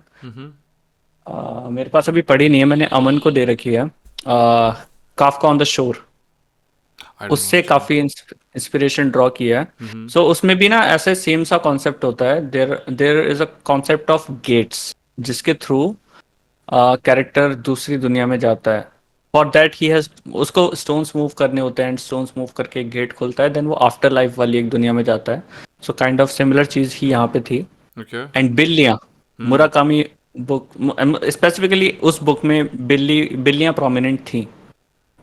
मेरे पास अभी पढ़ी नहीं है, मैंने अमन को दे रखी है. Kafka on the shore, I don't उससे know. काफी इंस्पिरेशन ड्रॉ किया है. सो उसमें भी ना ऐसे सेम सा कॉन्सेप्ट होता है. There is a concept of gates जिसके थ्रू कैरेक्टर दूसरी दुनिया में जाता है। फॉर दैट ही हैज, उसको स्टोन्स मूव करने होते हैं एंड स्टोन्स मूव करके एक गेट खुलता है, देन वो आफ्टर लाइफ वाली एक दुनिया में जाता है। सो काइंड ऑफ सिमिलर चीज ही यहाँ पे थी। ओके। एंड बिल्लियाँ, मुराकामी बुक स्पेसिफिकली उस बुक में बिल्लियाँ प्रोमिनेंट थी।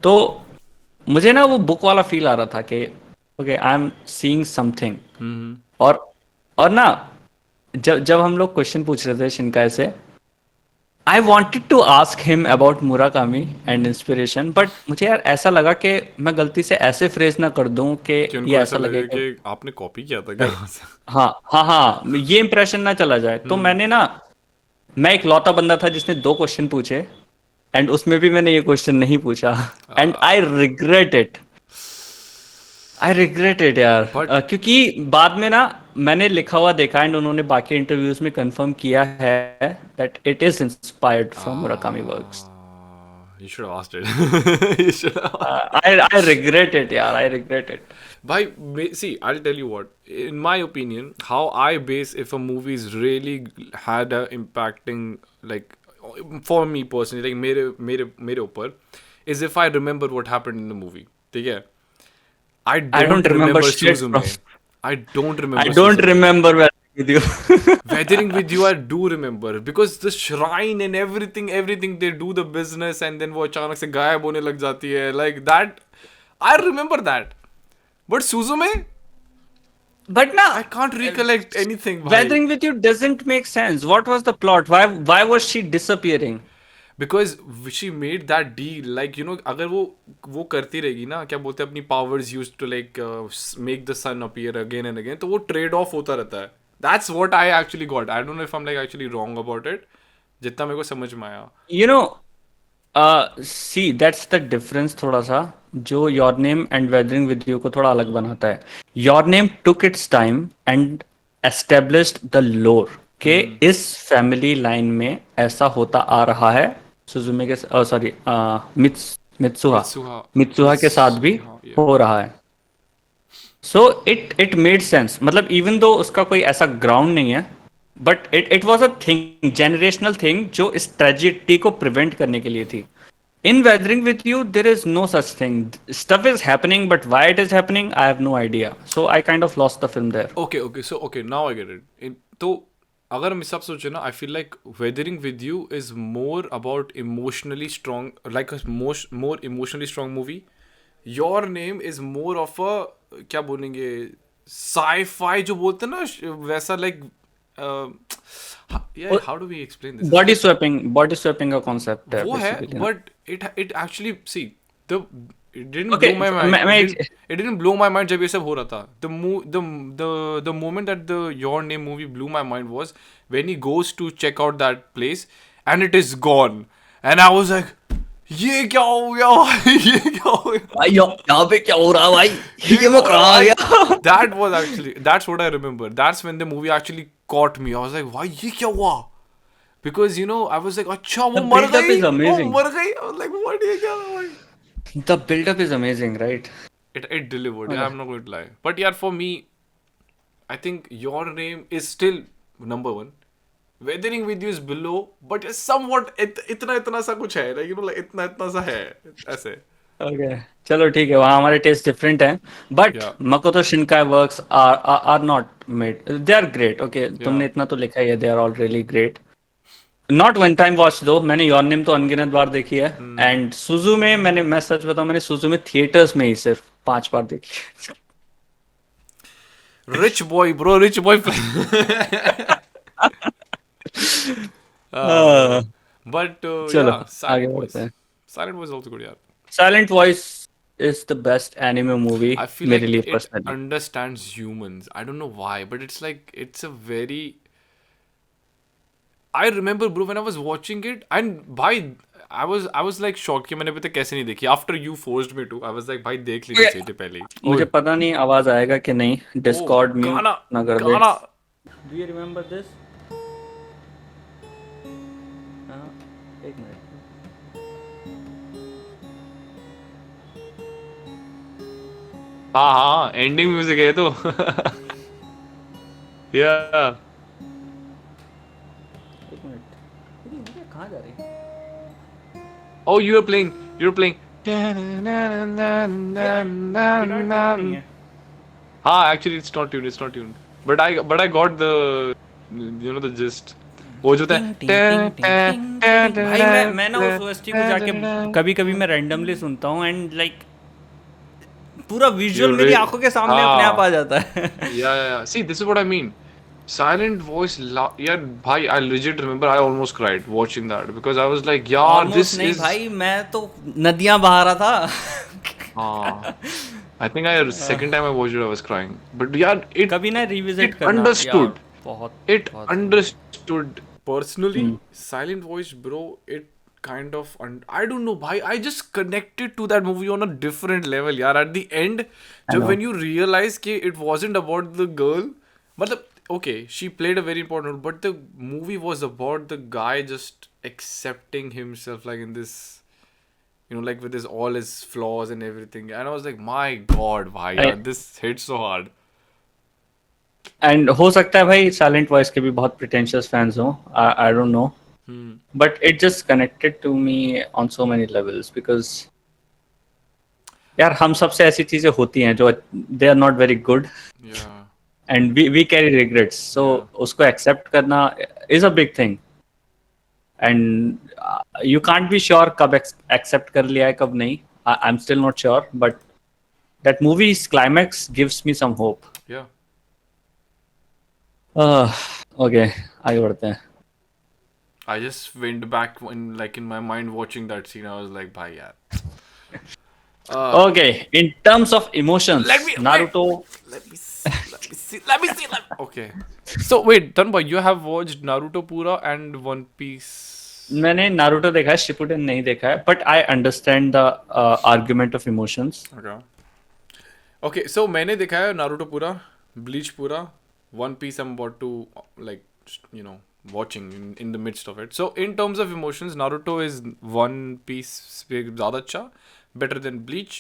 तो मुझे ना वो बुक वाला फील आ रहा था कि okay I am seeing something. और और ना, जब जब हम लोग क्वेश्चन पूछ रहे थे शिनकाय से, I wanted to ask him about Murakami and inspiration, but मुझे यार ऐसा लगा कि मैं गलती से ऐसे फ्रेज ना कर दूं कि कि ये उनको ऐसा ऐसा लगे लगे कि कि आपने कॉपी किया था क्या वहाँ से? हाँ हाँ हाँ, ये इंप्रेशन ना चला जाए। तो मैंने ना, मैं एक लौता बंदा था जिसने 2 क्वेश्चन पूछे, एंड उसमें भी मैंने ये क्वेश्चन नहीं पूछा। And I regret it, I regret it यार। बट क्योंकि बाद में ना मैंने लिखा हुआ देखा एंड उन्होंने बाकी इंटरव्यूज में कंफर्म किया है that it is inspired from Murakami works. you should have asked it. You should have. I regret it यार, I regret it. Bhai, see, I'll tell you what. In my opinion, how I base if a movie's really had a impacting, like, for me personally, like मेरे ऊपर, is if I remember what happened in the movie. ठीक है? I I don't don't remember remember shit from. Suzume. I don't I remember don't Suzume. remember with you. Weathering with you, I do remember because the shrine and everything they do the business and then वो अचानक से गायब होने लग जाती है, like that. I remember that. But Suzume, But na, I can't recollect anything, bhai. weathering with you doesn't make sense. What was the plot? Why was she disappearing? Because she made that deal, like, you know, अगर वो करती रहेगी ना, क्या बोलते हैं, अपनी powers used to like make the sun appear again and again, तो वो trade off होता रहता है. That's what I actually got. I don't know if I'm like actually wrong about it. जितना मेरे को समझ में आया. You know, see that's the difference थोड़ा सा, जो your name and weathering With you को थोड़ा अलग बनाता है। Your name took its time and established the लोर के इस फैमिली लाइन में ऐसा होता आ रहा है। सुजुमे के, सॉरी, मित्सुहा Mitsuha. मित्सुहा के साथ भी Yeah. हो रहा है। सो इट मेड सेंस, मतलब इवन दो उसका कोई ऐसा ग्राउंड नहीं है, but it was a thing, generational thing, जो इस ट्रेजिडी को प्रिवेंट करने के लिए थी। In Weathering With You there is no such thing, stuff is happening, but why it is happening I have no idea. So I kind of lost the film there. Okay, now I get it. तो अगर हम इस सब सोचे ना, I feel like Weathering with You is more about emotionally strong, like a more emotionally strong movie. Your Name is more of a, क्या बोलेंगे, sci-fi जो बोलते हैं ना, वैसा like, yeah, how do we explain this? Body swapping का concept है वो है, basically. but it actually, see, the it didn't Okay, blow my mind. मैं It didn't blow my mind जब ये सब हो रहा था. The moment that the Your Name movie blew my mind was when he goes to check out that place and it is gone, and I was like, ये क्या हो गया भाई? ये क्या हो गया? भाई यहाँ पे क्या हो रहा है भाई? ये मैं कहाँ आ गया? That's what I remember. That's when the movie actually caught me. I was like, भाई ये क्या हुआ? Because you know, I was like, अच्छा वो The मर build-up गई, is amazing. वो मर गई. I was like, what ये क्या हुआ भाई? The build-up is amazing, right? It delivered. Yeah, I'm not going to lie. But yeah, for me, I think Your Name is still number one. Weathering with You is below, but it's somewhat इतना सा कुछ है, like, you know, like इतना सा है ऐसे. Okay, चलो ठीक है, वहाँ हमारे टेस्ट डिफरेंट हैं, but Yeah. Makoto Shinkai works are not made, they are great. Okay, तुमने इतना तो लिखा ही है, they are all really great. Not one time watch though, मैंने योर नेम तो अनगिनत बार देखी है, एंड सुजु में मैं सच बताऊं, मैंने सुजु में थिएटर्स में ही सिर्फ 5 बार देखी। Rich boy, bro, rich boy. But चलो yeah, आगे बढ़ते हैं। Silent Voice is also good, yeah. Silent voice is the best anime movie I feel मेरे like लिए it personally. understands humans. I don't know why, but it's like it's a very. I remember, bro, when I was watching it, and I was like shocked कि मैंने अभी तक कैसे नहीं देखी. After you forced me to, I was like, भाई देख लेनी चाहिए थी पहले ही. मुझे पता नहीं आवाज आएगा कि नहीं, डिस्कॉर्ड म्यूट गाना ना कर दे। गाना. Do you remember this? एक मिनट। हाँ, एंडिंग म्यूजिक है ये तो. Yeah. एक मिनट, कहाँ जा रही है? Oh, you were playing. Guitar tune नहीं है। हाँ, actually it's not tuned. But I got the gist. वो जो होता टिंग टिंग टिंग टिंग टिंग टिंग। भाई मैं ना उस ओएसटी को जाके कभी कभी मैं रैंडमली सुनता हूँ एंड लाइक पूरा विजुअल मेरी आंखों के सामने अपने आप आ जाता है। Yeah. See, this is what I mean. Silent voice, yeah, bhai, I legit remember I almost cried watching that because I was like, yeah, this almost नहीं is. भाई, मैं तो नदियां बहा रहा था। I think second time I watched it, I was crying. But yeah, कभी ना रिविजिट it करना understood. यार, बहुत It बहुत understood. Personally, Silent Voice, bro, it kind of I don't know, bhai. I just connected to that movie on a different level, yaar. At the end, when you realize कि it wasn't about the girl, मतलब okay, she played a very important role, but the movie was about the guy just accepting himself, like in this, like with his all his flaws and everything. And I was like, my God, bhai, yaar, this hit so hard. And हो सकता है भाई silent voice के भी बहुत pretentious fans हो, I don't know, but it just connected to me on so many levels because यार हम सबसे ऐसी चीजें होती हैं जो they are not very good Yeah. And we carry regrets, so उसको एक्सेप्ट करना is a big thing and you can't be sure कब एक्सेप्ट कर लिया है कब नहीं, I am still not sure, but that movie's climax gives me some hope. Yeah. Okay आगे बढ़ते हैं। I just went back in my mind watching that scene. I was like, bhai, yaar. Okay, in terms of emotions, Let me- Naruto. Let me see. Okay. So wait, Tanba, you have watched Naruto Pura and One Piece. मैंने Naruto देखा है, Shippuden नहीं देखा है, but I understand the argument of emotions. Okay, so मैंने देखा है Naruto पूरा, Bleach पूरा, One Piece I'm about to watching in the midst of it. So in terms of emotions, Naruto is One Piece से ज़्यादा अच्छा, better than Bleach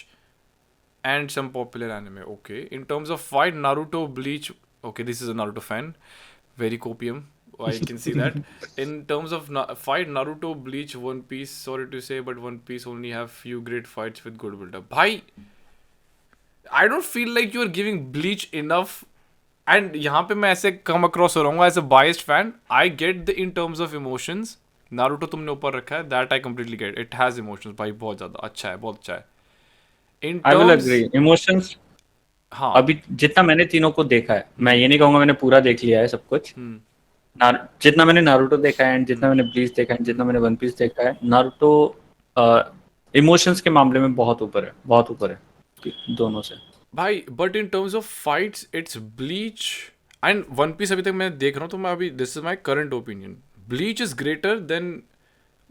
and some popular anime. Okay, in terms of fight, Naruto, Bleach. Okay, this is a Naruto fan, very copium. I can see that. In terms of fight, Naruto, Bleach, One Piece. Sorry to say, but One Piece only have few great fights with good build-up. Bhai, I don't feel like you're giving Bleach enough. And यहाँ पे मैं ऐसे come across हो रहा हूँ as a biased fan. I get the in terms of emotions. Naruto तुमने ऊपर रखा है, that I completely get. It has emotions. भाई बहुत ज़्यादा अच्छा है, बहुत अच्छा है. In I will terms, agree. Emotions. हाँ. अभी जितना मैंने तीनों को देखा है, मैं ये नहीं कहूंगा मैंने पूरा देख लिया है सब कुछ। जितना मैंने नारुतो देखा है, जितना मैंने ब्लीच देखा है, जितना मैंने वन पीस देखा है, नारुतो इमोशंस के मामले में बहुत ऊपर है दोनों से। भाई but in terms of fights it's Bleach and One Piece अभी तक मैं देख रहा हूँ, तो मैं अभी this is my current opinion, Bleach is greater than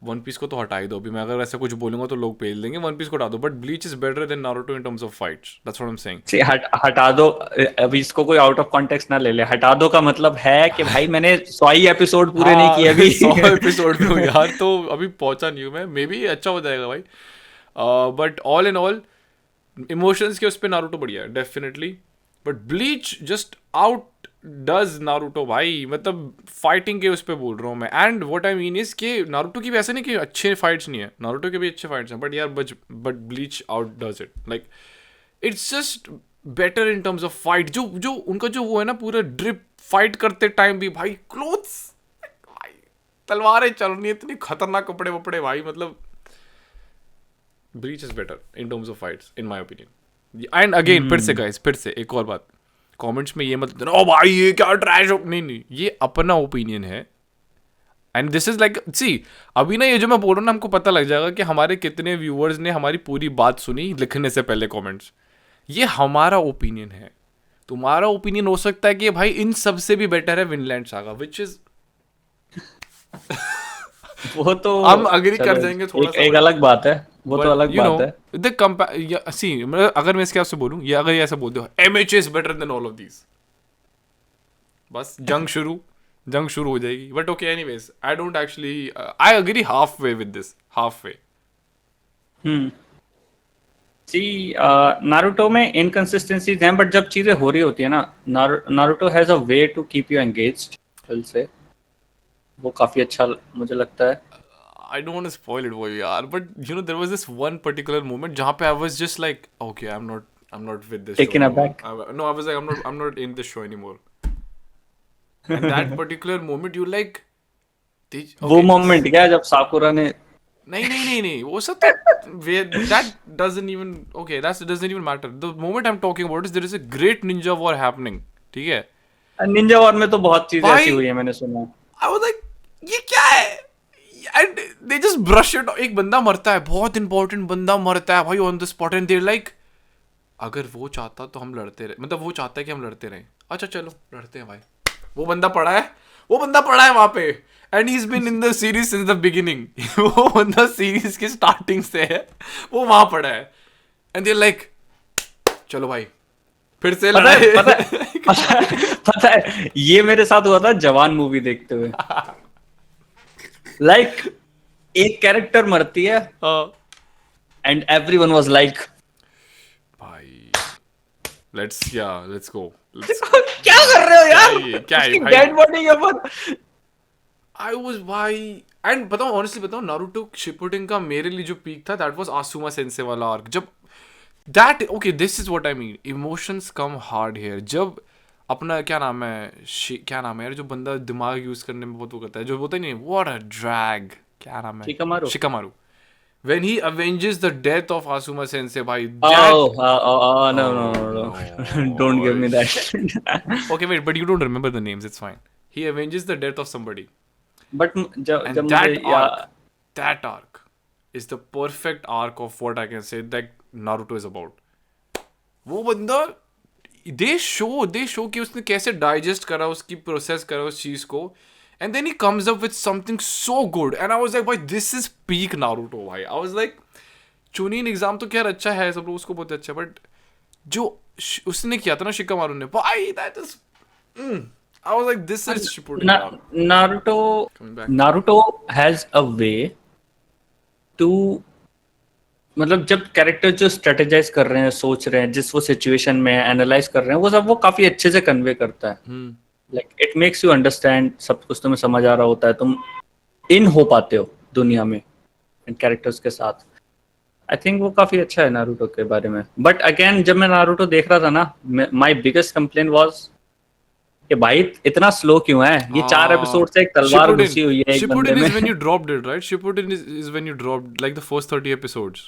One Piece को तो हटा ही दो अभी, मैं अगर ऐसा कुछ बोलूंगा तो लोग पेल देंगे, वन पीस को हटा दो, but bleach is better then Naruto in terms of fights, that's what I am saying. हटा दो, अभी इसको कोई आउट ऑफ कॉन्टेक्स्ट ना ले ले, हटा दो का मतलब है कि भाई मैंने 100 ही एपिसोड पूरे नहीं किए अभी। 100 एपिसोड में हूँ यार, तो अभी पहुंचा नहीं हूँ मैं, मे बी अच्छा हो जाएगा भाई, but all in all emotions के उस पर नारुतो बढ़िया है definitely, but bleach just out does Naruto भाई, मतलब फाइटिंग के उस पर बोल रहा हूँ मैं, and what I mean is कि नारुतो की भी ऐसे नहीं कि अच्छे फाइट्स नहीं है, नारुतो के भी अच्छे फाइट्स हैं, बट यार but bleach out does it, like it's just better in terms of fight, जो उनका जो वो है ना पूरा ड्रिप फाइट करते टाइम भी भाई, क्लोथ्स भाई तलवारें चल रही है, इतनी खतरनाक कपड़े वपड़े भाई, मतलब bleach is better in terms of fights in my opinion. And again फिर से गाइस, फिर से एक और बात, कमेंट्स में ये मत देना ओ भाई ये क्या ट्रैश, नहीं ये अपना ओपिनियन है, एंड दिस इज लाइक सी अभी ना ये जो मैं बोल रहा हूँ ना, हमको पता लग जाएगा कि हमारे कितने व्यूअर्स ने हमारी पूरी बात सुनी लिखने से पहले कमेंट्स, ये हमारा ओपिनियन है, तुम्हारा ओपिनियन हो सकता है कि भाई इन सब से भी बेटर है विनलैंड सागा, विच इज वो तो हम अग्री कर जाएंगे थोड़ा सा, एक अलग बात है, वो तो अलग बात है। सी अगर मैं इसके आपसे बोलूं, ये अगर ये ऐसा बोल दो MH is better than all of these, बस जंग शुरू हो जाएगी, but okay anyways I don't actually I agree half way with this, half way. See Naruto में इनकंसिस्टेंसीज हैं, बट जब चीजें हो रही होती है ना, Naruto has a way to keep you engaged, will say वो काफी अच्छा मुझे लगता है। I don't want to spoil it for you, yaar. But you know, there was this one particular moment जहाँ पे I was just like, okay, I'm not with this Taken show aback. anymore. No, I was like, I'm not in this show anymore. And that particular moment, you like, वो moment क्या जब साकुरा ने नहीं वो सब तो that doesn't even okay, that doesn't even matter. The moment I'm talking about is there is a great ninja war happening. ठीक है? निंजा वॉर में तो बहुत चीजें भाई- ऐसी हुई है मैंने सुना. I was like, ये क्या है? And they just brush it. एक बंदा मरता है, बहुत इंपॉर्टेंट बंदा मरता है भाई on the spot, and they're like, अगर वो चाहता तो हम लड़ते रहे, मतलब वो चाहता है कि हम लड़ते रहें. अच्छा चलो लड़ते हैं भाई. वो बंदा पड़ा है वहां पे, and he is been in the series since the beginning. वो बंदा सीरीज की स्टार्टिंग से है, वो वहां पड़ा है, एंड दे लाइक चलो भाई फिर से पता है, लड़ाई. पता है ये मेरे साथ हुआ था जवान मूवी देखते हुए. लाइक एक कैरेक्टर मरती है एंड एवरीवन वाज लाइक भाई लेट्स गो. क्या कर रहे हो यार, क्या है भाई? डेड बॉडी के ऊपर. आई वाज भाई, एंड बताऊं ऑनेस्टली बताऊं, नारुतो शिपुडेन का मेरे लिए जो पीक था दैट वाज आसुमा सेंसे वाला आर्क. जब that okay, this is what I mean, emotions come hard here. जब अपना क्या नाम है यार, जो बंदा दिमाग यूज करने में बहुत वो करता है, जो बोलता नहीं व्हाट अ ड्रैग, क्या नाम है, Shikamaru. When he avenges the death of Asuma Sensei, bhai. No, don't give me that. Okay, wait, but you don't remember the names. It's fine. He avenges the death of somebody. But And that arc is the perfect arc of what I can say that Naruto is about. वो बंदा they show कि उसने कैसे digest करा, उसकी process करा उस चीज को. And then he comes up with something so good. And I was like, भाई, this is peak Naruto, भाई. I was like, Chunin exam तो खैर अच्छा है, सब लोग उसको बहुत अच्छा, but जो उसने किया था ना शिकामारू ने, भाई, that is, I was like, this is Shippuden. Naruto has a way to, मतलब जब कैरेक्टर जो स्ट्रेटेजाइज कर रहे हैं, सोच रहे हैं, जिस वो सिचुएशन में एनालाइज कर रहे हैं, वो सब वो काफी अच्छे से कन्वे करता है. Like it makes you understand, सब कुछ तुम्हें समझ आ रहा होता है, तुम इन हो पाते हो दुनिया में इन कैरेक्टर्स के साथ. आई थिंक वो काफी अच्छा है नारुतो के बारे में. बट अगेन जब मैं नारुतो देख रहा था ना, माय बिगेस्ट कंप्लेंट वाज कि भाई इतना स्लो क्यों है, ये 4 एपिसोड से एक तलवार घुसी हुई है एक बंदे में. Shippuden is when you dropped it, right? Shippuden is when you dropped like the first 30 episodes.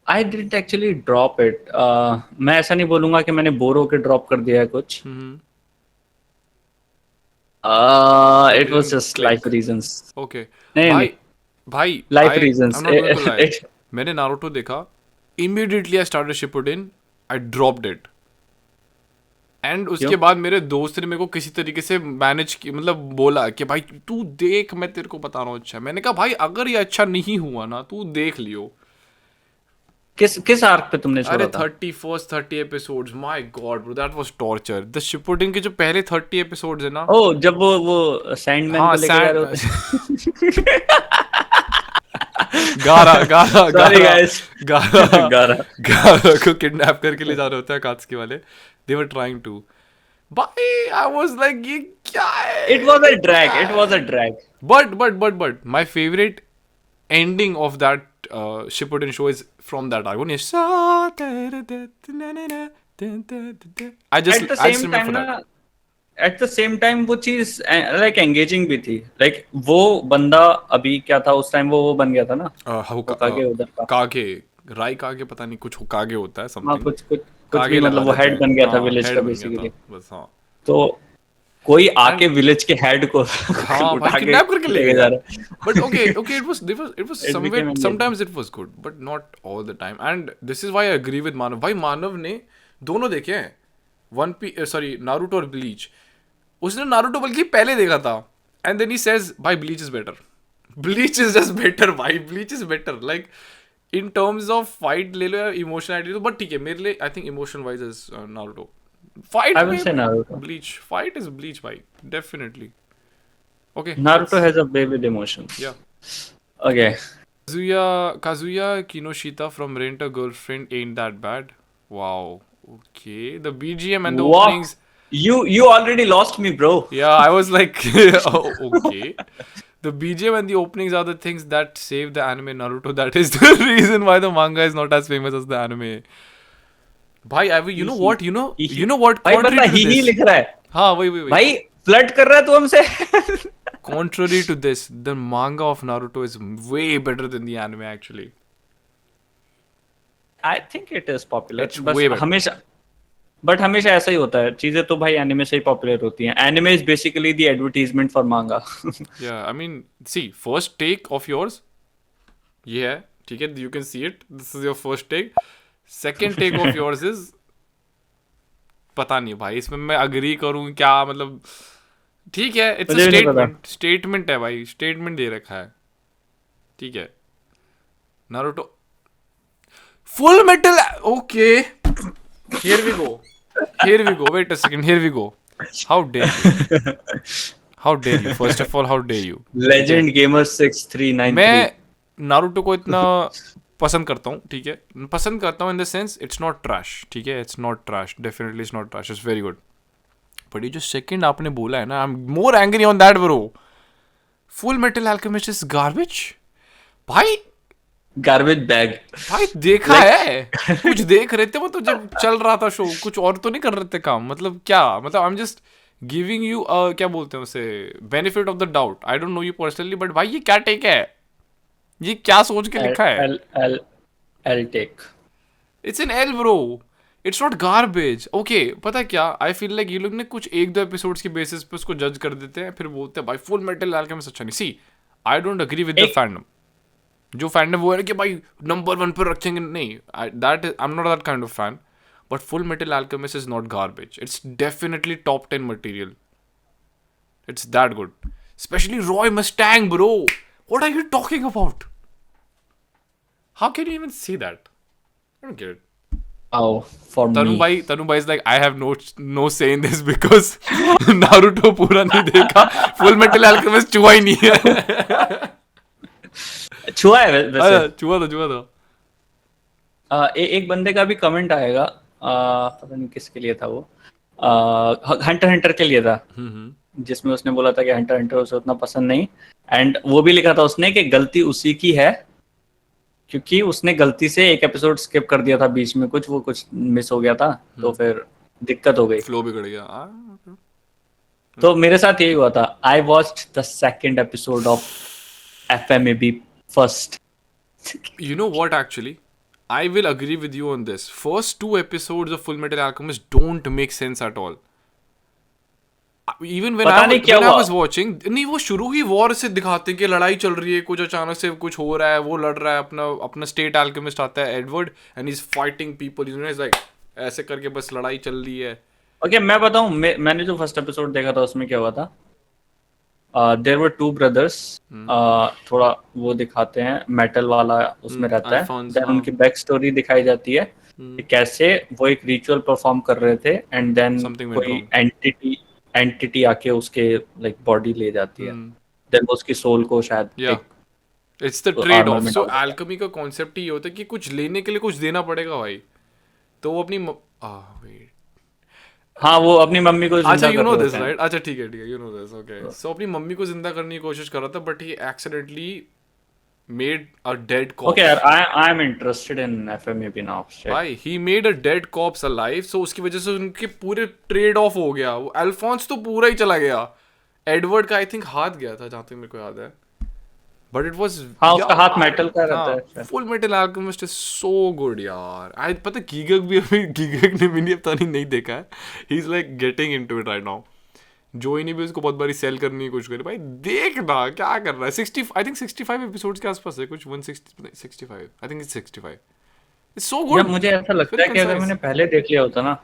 I didn't actually drop it. मैं ऐसा नहीं बोलूंगा कि मैंने बोर होके ड्रॉप कर दिया है कुछ. It was just life reasons. Okay. नहीं भाई life reasons. I'm not going to lie. मैंने नारुतो देखा, immediately I started Shippuden, I dropped it. And उसके बाद मेरे दोस्त ने मेरे को किसी तरीके से मैनेज की, मतलब बोला कि भाई तू देख, मैं तेरे को बता रहा हूँ अच्छा. मैंने कहा भाई अगर ये अच्छा नहीं हुआ ना, तू देख लियो. किस आर्क पे तुमने छोड़ा था? 30 episodes. My God bro, that was torture. The Shippuden के जो पहले 30 एपिसोड्स है ना, ओ जब वो सैंडमैन को लेके जा रहे होते. गारा को किडनैप करके ले जा रहे होते हैं कात्सुकी वाले. They were trying to. But I was like, ये क्या है? It was a drag. But my favorite ending of that Shippuden show is from that arc. I just remember that. At the same time वो चीज like engaging भी थी. Like वो बंदा अभी क्या था उस टाइम, वो बन गया था ना, कागे उधर का, कागे राई कागे, पता नहीं कुछ कागे होता है something. कुछ भी, मतलब वो हेड बन गया था विलेज का बेसिकली. तो कोई आके विलेज के हेड को उठा के किडनैप करके ले जा रहा है. But okay, it was somewhere, sometimes it was good, but not all the time. And this is why I agree with Manav. भाई मानव ने दोनों देखे हैं, नारुतो और ब्लीच. उसने नारुतो बल्कि पहले देखा था, and then he says भाई bleach is better. Bleach is just better भाई, Bleach is better. Like in terms of fight ले लो या emotionality, but ठीक है मेरे लिए I think emotion wise is Naruto. Fight I will say Naruto. Bleach. Fight is Bleach भाई, definitely. Okay. Naruto has a way with emotions. Yeah. Okay. Kazuya Kinoshita from Rent a Girlfriend ain't that bad. Wow. Okay. The BGM and the openings. You already lost me, bro. Yeah, I was like, oh, okay. The BGM and the openings are the things that save the anime Naruto. That is the reason why the manga is not as famous as the anime. भाई you know what भाई बंदा contrary to he this, लिख रहा है हाँ वही भाई, flirt कर रहा है तू हमसे. contrary to this, the manga of Naruto is way better than the anime actually. I think it is popular. It's बस way better. हमेशा, बट हमेशा ऐसा ही होता है, चीजें तो भाई एनिमे से ही पॉपुलर होती हैं. Anime is basically the advertisement for मांगा. Yeah, I mean, see, first take of yours, yeah, ठीक है, you can see it. This is your first take. Second take of yours is, पता नहीं भाई, इसमें मैं agree करूँ क्या, मतलब ठीक है, it's a मुझे भी नहीं statement, statement है भाई, statement दे रखा है, ठीक है. Naruto, Full Metal, okay, here we go. Wait a second, here we go. How dare you? How dare you? First of all, how dare you? Legend gamer 6393. मैं नारुतो को इतना पसंद करता हूँ, ठीक है, पसंद करता हूँ in the sense it's not trash, ठीक है, it's not trash, definitely it's not trash, it's very good. But ये जो सेकंड आपने बोला है ना, I am more angry on that bro. Full Metal Alchemist is garbage. भाई गार्बेज बैग. भाई देखा है, कुछ देख रहे थे वो तो जब चल रहा था शो, कुछ और तो नहीं कर रहे थे काम, मतलब क्या, मतलब आई एम जस्ट गिविंग यू क्या बोलते हैं उसे, benefit of the doubt. I don't no you personally, but भाई ये क्या टेक है, ये क्या सोच के लिखा है. L take. It's an L bro, it's not garbage. Okay, पता क्या, आई फील लाइक ये लोग ने कुछ एक दो एपिसोड्स के बेसिस पे उसको जज कर देते हैं, फिर बोलते हैं भाई फुल मेटल अल्केमिस्ट अच्छा नहीं. See, I don't agree with the fandom. जो फैंडम वो है कि भाई नंबर 1 पर रखेंगे, नहीं, that I am not that kind of fan. But Full Metal Alchemist is not garbage. It's definitely top 10 material. It's that good. Especially Roy Mustang, bro. What are you talking about? How can you even say that? I don't get it. Oh, for Tanu me. Bhai is like, I have no say in this because Naruto पूरा नहीं देखा. Full Metal Alchemist छुआ ही नहीं है. छुआ है वैसे. छुआ था. एक बंदे का भी कमेंट आएगा, पता नहीं किसके लिए था वो, हंटर के लिए था, जिसमें उसने बोला था कि हंटर उसे उतना पसंद नहीं. एंड वो भी लिखा था उसने कि गलती उसी की है, क्योंकि उसने गलती से एक एपिसोड स्किप कर दिया था बीच में, कुछ मिस हो गया था, तो फिर दिक्कत हो गई, फ्लो बिगड़ गया. तो मेरे साथ यही हुआ था. I watched the second episode of FMAB first. You know what, actually? I will agree with you on this. First 2 episodes of Full Metal Alchemist don't make sense at all. Even when I was watching, नहीं, वो शुरू ही war से दिखाते हैं कि लड़ाई चल रही है, कुछ अचानक से कुछ हो रहा है, वो लड़ रहा है, अपना स्टेट अल्केमिस्ट आता है Edward, and he is fighting people, you know, is like ऐसे करके बस लड़ाई चल रही है. ओके, मैं बताऊं, मैंने जो फर्स्ट एपिसोड देखा था उसमें क्या हुआ था. There were 2 brothers. थोड़ा वो दिखाते हैं, मेटल वाला उसमें रहता है, देन उनकी बैक स्टोरी दिखाई जाती है कि कैसे वो एक रिचुअल परफॉर्म कर रहे थे, एंड देन कोई एंटिटी आके उसके लाइक बॉडी ले जाती है, देन उसकी सोल को शायद it's the trade off. So Alchemy का कांसेप्ट ही होता है कि कुछ लेने के लिए कुछ देना पड़ेगा भाई. तो वो अपनी वेट, हाँ, वो अपनी मम्मी को जिंदा, अच्छा, यू नो दिस राइट, अच्छा ठीक है, यू नो दिस, ओके. सो अपनी मम्मी को जिंदा करने की कोशिश कर रहा था, but he accidentally made a dead corpse. Okay, I am interested in FMAB now. भाई he made a dead corpse alive, so उसकी वजह से उनके पूरे ट्रेड ऑफ हो गया. वो अल्फोंस तो पूरा ही चला गया. एडवर्ड का आई थिंक हाथ गया था, जहाँ तक मेरे को याद है, बट इट वाज, हाँ, उसका हाथ मेटल का रहता है. Full Metal Alchemist is so good यार. आई पता गीगक ने भी नहीं देखा है. He is like getting into it right now. जोई ने भी उसको बहुत बारी सेल करने की कोशिश करी. भाई देखना क्या कर रहा है. 65 एपिसोड्स के आसपास है, कुछ 165, I think it's 65. It's so good. मुझे ऐसा लगता है कि अगर मैंने पहले देख लिया होता ना,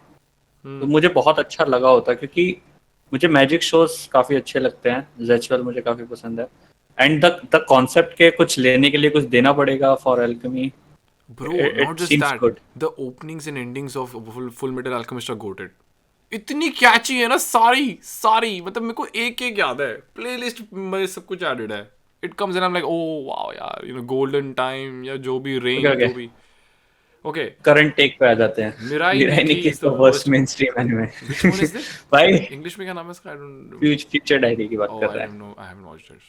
तो मुझे बहुत अच्छा लगा होता, क्योंकि मुझे मैजिक शोज काफी अच्छे लगते हैं. जेचुअल मुझे काफी पसंद है, एंड द कॉन्सेप्ट के कुछ लेने के लिए कुछ देना पड़ेगा for Alchemy. Bro, not just that. Good. The openings and endings of Full Metal Alchemist are goated. इतनी कैची है ना सारी, मतलब मेरे को एक याद है. प्लेलिस्ट में सब कुछ एडेड है. It comes and I'm like, oh wow यार, you know, golden time या जो भी रेंज, जो भी. Okay. करंट टेक पे आ जाते हैं. Mirai Nikki is the worst mainstream anime. Which one is this? भाई इंग्लिश में क्या नाम है इसका? I don't know. Future diary की बात कर रहा है. I haven't watched it.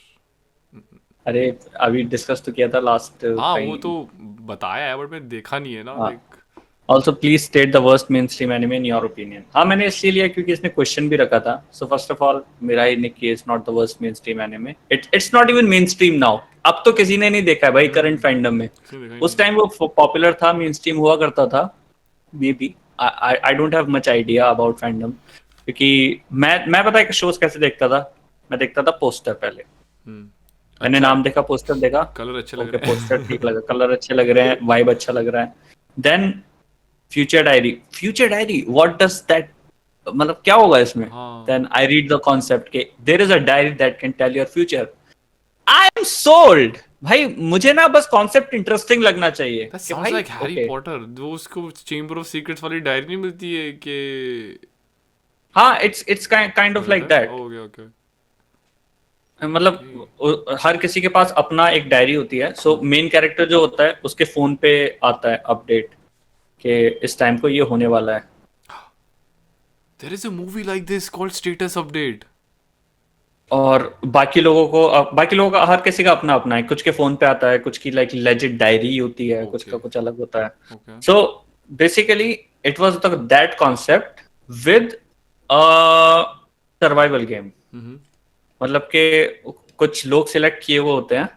अरे अभी डिस्कस तो किया था लास्ट हाँ वो कहीं। तो बताया है बट मैंने देखा नहीं है ना हाँ, like. Also please state the worst mainstream anime in your opinion. हाँ, मैंने इसलिए लिया क्योंकि इसने क्वेश्चन भी रखा था। So first of all, Mirai Nikki is not the worst mainstream anime, it's not even mainstream now. अब तो किसी ने नहीं देखा है भाई करंट फैंडम में। किसने देखा ही उस नहीं। टाइम वो पॉपुलर था, मेन स्ट्रीम हुआ करता था। Maybe I don't have much idea about fandom, क्योंकि मैं पता है शोज कैसे देखता था। मैं देखता था पोस्टर पहले। हम्म, मैंने अच्छा नाम देखा, पोस्टर देखा, कलर अच्छे लग ओके रहे पोस्टर हैं। ठीक लगा, कलर अच्छे लग रहे हैं, वाइब अच्छा लग रहा है। Then Future Diary what does that, मतलब क्या होगा इसमें। हाँ then I read the concept के there is a diary that can tell your future. I am sold भाई। मुझे ना बस कॉन्सेप्ट इंटरेस्टिंग लगना चाहिए दैट कि साउंड्स भाई लाइक हैरी ओके। पॉटर। जो उसको चेंबर ऑफ सीक्रेट्स वाली डायरी नहीं मिलती है कि हाँ, it's kind of like that. Okay okay मतलब ओके। हर किसी के पास अपना एक डायरी होती है। सो मेन कैरेक्टर जो होता है उसके फोन पे आता है अपडेट कि इस टाइम को ये होने वाला है। There is a movie like this called Status Update. और बाकी लोगों का हर किसी का अपना अपना है। कुछ के फोन पे आता है, कुछ की लाइक लेजिट डायरी होती है, कुछ ओके का कुछ अलग होता है। Okay. So basically it was that concept with survival game. Hmm. मतलब कि कुछ लोग सिलेक्ट किए हुए होते हैं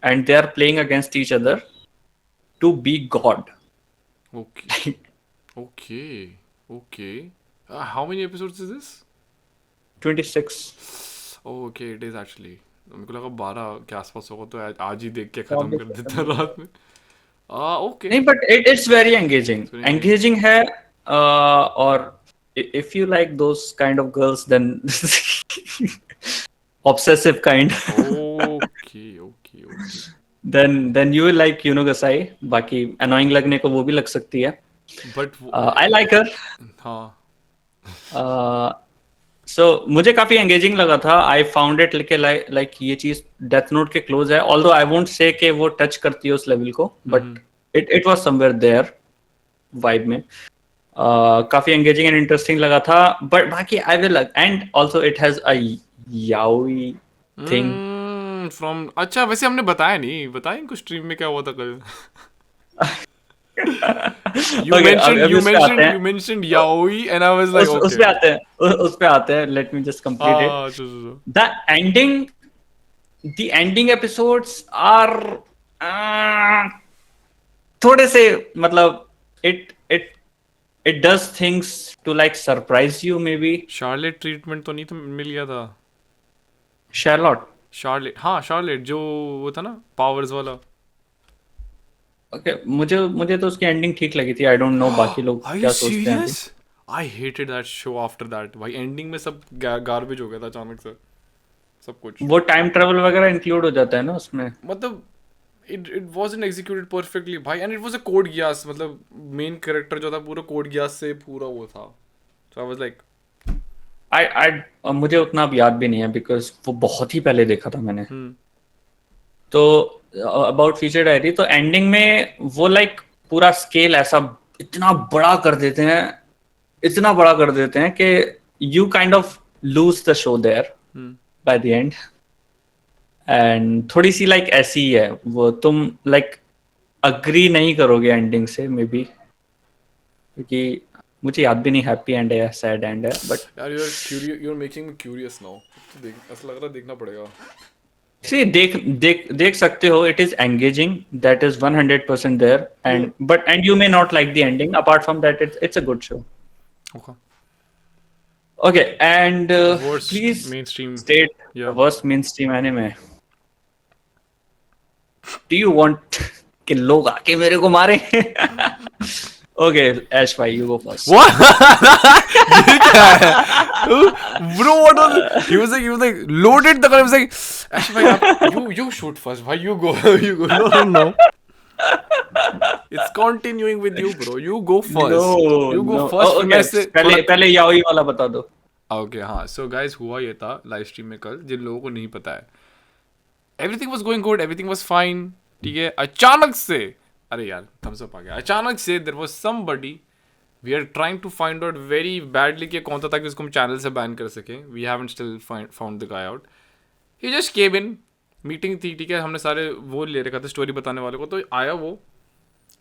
and they are playing against each other to be god. Okay okay okay. How many episodes is this? 26। Okay it is actually. मेरे को लगा 12 के आसपास होगा तो आज ही देख के खत्म कर देता रात में। ओके। नहीं, but it's very engaging, very engaging. Engaging है। और if you like those kind of girls then obsessive kind, okay okay okay. then you will like Yunogasai. बाकी annoying लगने को वो भी लग सकती है। But I like her. हाँ So मुझे काफी एंगेजिंग लगा था। आई फाउंड इट लाइक ये चीज डेथ नोट के क्लोज है। ऑल्दो आई वोंट से कि वो टच करती है उस लेवल को, but it was somewhere there vibe में। काफी एंगेजिंग एंड इंटरेस्टिंग लगा था। बट बाकी I will, and also it has a yaoi thing. From अच्छा वैसे हमने बताया नहीं बताएं कुछ स्ट्रीम में क्या हुआ था कल। You ओके, mentioned अभी you उस पे आते mentioned हैं। you mentioned yaoi and I was like उस okay. पे आते हैं, उस पे आते हैं। Let me just complete it. हाँ चलो the ending the ending episodes are थोड़े से, मतलब it it it does things to like surprise you maybe. Charlotte treatment तो नहीं तो मिल गया था। शार्लॉट, शार्लेट हाँ शार्लेट जो वो था ना पावर्स वाला। ओके, मुझे मुझे तो उसकी एंडिंग ठीक लगी थी। आई डोंट नो बाकी लोग Are you क्या सोचते हैं अभी। serious? I hated that show after that भाई एंडिंग में सब गार्बेज हो गया था अचानक से सब कुछ। वो टाइम ट्रेवल वगैरह इंक्लूड हो जाता है ना उसमें। मतलब it wasn't executed perfectly भाई and it was a code geass मतलब मेन कैरेक्टर जो था पूरा कोड गियास से पूरा वो था। So I was like आई मुझे उतना अब याद भी नहीं है बिकॉज वो बहुत ही पहले देखा था मैंने। हम्म तो अबाउट फ्यूचर डायरी, तो एंडिंग में वो लाइक पूरा स्केल ऐसा इतना बड़ा कर देते हैं, इतना बड़ा कर देते हैं कि you kind of lose the show their hmm by the end. And थोड़ी सी लाइक ऐसी ही है वो, तुम लाइक अग्री नहीं करोगे एंडिंग से मे बी, क्योंकि मुझे याद भी नहीं हैप्पी एंड है या सैड एंड है। बट यार you're making me curious now। तो देख ऐसा लग रहा है देखना पड़ेगा। सी देख सकते हो। It is engaging, that is 100% there. And you may not like the ending, apart from that it's a good show. Okay. Okay, and Worst please mainstream state yeah। Worst mainstream anime. Do you want कि लोग आके मेरे को मारे? Okay, ऐश भाई you go first. What? ये क्या है? Bro, what was it? He was like loaded the gun. He was like, Ash bhai, you shoot first, bhai. You go, you go. No. It's continuing with you, bro. You go first. No You go no, first. फिर मैं okay, इससे पहले थोड़ा पहले yaoi वाला बता दो। Okay हाँ सो गाइस हुआ ये था लाइव स्ट्रीम में कल जिन लोगों को नहीं पता है everything was going good everything was fine ठीक है अचानक से अरे यार थम्स अप आ गया अचानक से there was somebody we are trying to find out very badly कि कौन था ताकि उसको हम चैनल से बैन कर सकें we haven't still found the guy out he just came in meeting थी, ठीक है, हमने सारे वो ले रखा था स्टोरी बताने वाले को, तो आया वो,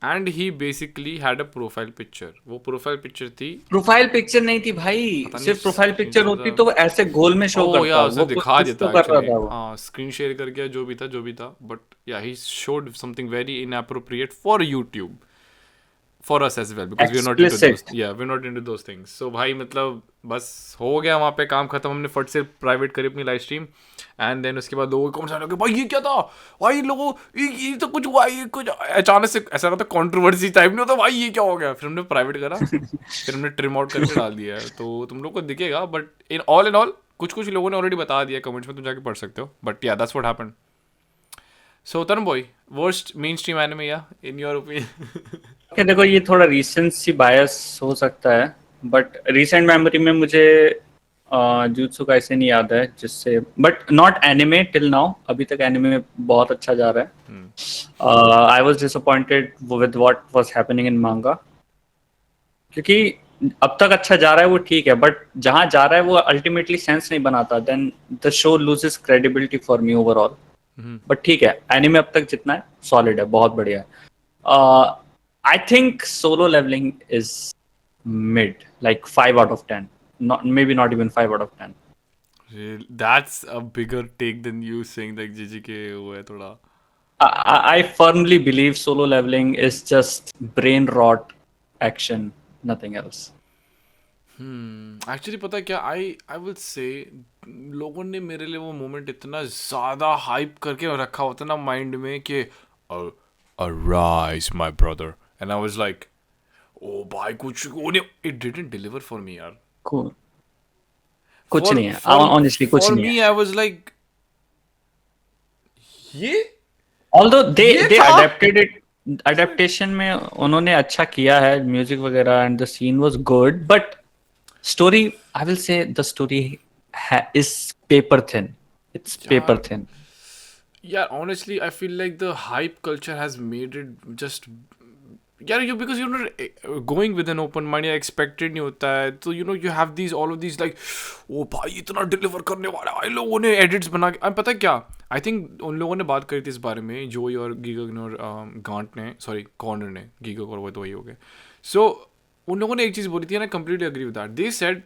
and he basically had a profile picture. वो प्रोफाइल पिक्चर थी, प्रोफाइल पिक्चर नहीं थी भाई, पता नहीं सिर्फ प्रोफाइल स्क्रीन पिक्चर शेयर होती था, तो वो ऐसे गोल में शो ओ या करता, उसने वो कुछ दिखा कुछ दिया तो था कर रहा एक्चुअली, था वो। हाँ स्क्रीन शेयर कर गया, जो भी था, बट या he showed something very inappropriate for YouTube, for us as well, because we are not into those, explicit. या we are not into those things. So भाई मतलब बस हो गया वहाँ पे काम खत्म, हमने फट से प्राइवेट करी अपनी लाइव स्ट्रीम, एंड देन उसके बाद लोगों को कमेंट्स आने लगे, भाई ये क्या था, भाई लोगों ये तो कुछ हुआ, ये कुछ अचानक से ऐसा लगा था कंट्रोवर्सी टाइप नहीं होता, भाई ये क्या हो गया, फिर हमने प्राइवेट करा, फिर हमने ट्रिम आउट करके डाल दिया है, तो तुम लोग को दिखेगा, बट इन ऑल कुछ कुछ लोगों ने ऑलरेडी बता दिया कमेंट्स में, तुम जाके पढ़ सकते हो, बट या that's what happened. So Tarun boy, worst mainstream anime या इन योर ओपिनियन? कि देखो ये थोड़ा रीसेंट सी बायस हो सकता है, बट रीसेंट मेमोरी में मुझे जुत्सु काइसेन नहीं याद है, जिससे but not anime till now, अभी तक एनिमे बहुत अच्छा जा रहा है। I was disappointed with what was happening in मांगा, क्योंकि अब तक अच्छा जा रहा है वो ठीक है, बट जहां जा रहा है वो अल्टीमेटली सेंस नहीं बनाता, then the show loses credibility for me overall. But ठीक है, एनिमे अब तक जितना है सॉलिड है, बहुत बढ़िया है। I think solo leveling is mid, like 5 out of 10. Not maybe not even 5 out of 10. That's a bigger take than you saying like JJK वो है थोड़ा। I firmly believe solo leveling is just brain rot action, nothing else. Actually पता है क्या, I will say लोगों ने मेरे लिए वो मोमेंट इतना ज़्यादा हाइप करके रखा होता ना माइंड में कि arise my brother, and I was like ओ भाई कुछ it didn't deliver for me यार। Cool. कुछ नहीं है, honestly कुछ for नहीं me है। I was like ये Although ये they था? adapted it, adaptation में उन्होंने अच्छा किया है, music वगैरह and the scene was good, but story, I will say the story is paper thin. It's paper यार thin. Yeah, honestly, I feel like the hype culture has made it just. Yeah, because you're not going with an open mind, या expected नहीं होता है, तो you have these all of these like, ओ भाई इतना deliver करने वाला है, लोगों ने edits बना के, पता है क्या, I think उन लोगों ने बात करी थी इस बारे में, जोई और गीगक और गांट ने, सॉरी कॉर्नर ने, गीगक और वो तो वही हो गए, so उन लोगों ने एक चीज़ बोली थी, and I completely agree with that. They said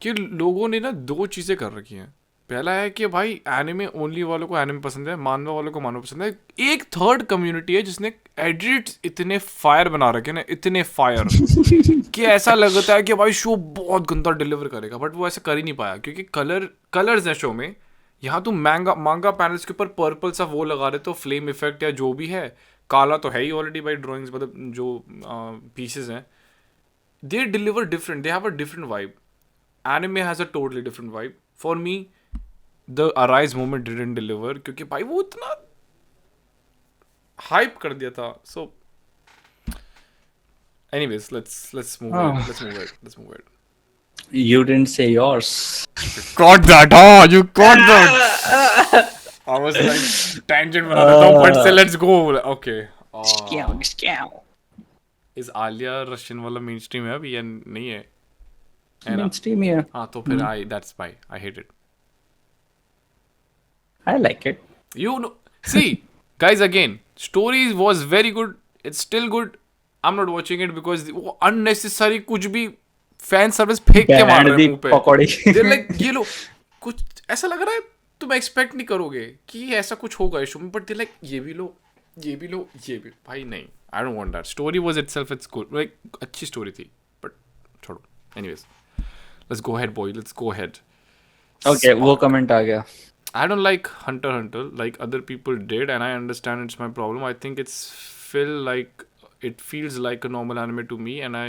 कि लोगों ने ना दो चीज़ें कर रखी हैं। पहला है कि भाई एनिमे ओनली वालों को एनिमे पसंद है, मानवा वालों को मानवा पसंद है। एक थर्ड कम्युनिटी है जिसने एडिट्स इतने फायर बना रखे ना, इतने फायर कि ऐसा लगता है कि भाई शो बहुत गंदा डिलीवर करेगा, बट वो ऐसा कर ही नहीं पाया क्योंकि कलर्स हैं शो में। यहाँ तुम मांगा पैनल्स के ऊपर पर्पल सा वो लगा रहे तो फ्लेम इफेक्ट या जो भी है, काला तो है ही ऑलरेडी भाई ड्राइंग्स, मतलब जो पीसेज हैं, दे deliver different, they have a different vibe. Anime has a totally different vibe. For me, the Arise moment didn't deliver क्योंकि भाई वो इतना hype कर दिया था. So, anyways, let's move ahead. Let's move ahead. You didn't say yours. Caught that, huh? You caught that. I was like tangent बना देता हूँ, but say let's go. Okay. Is Alia Russian वाला mainstream है अभी या नहीं है? Mainstream है. हाँ तो फिर that's why I hate it. I like it. You know, see, guys, again, story was very good. It's still good. I'm not watching it because वो unnecessary कुछ भी fan service फेंक के मार रहे हैं मुंह पे. They're like ये लो कुछ ऐसा लग रहा है तुम expect नहीं करोगे कि ऐसा कुछ होगा इस शो में, but they're like ये भी लो, ये भी लो, ये भी, भाई नहीं. I don't want that. Story was itself, it's good. Like अच्छी story थी, but छोड़ो. Anyways, let's go ahead, boy. Let's go ahead. Okay, वो comment आ गया. I don't like Hunter x Hunter like other people did, and I understand it's my problem. I think it feels like a normal anime to me, and I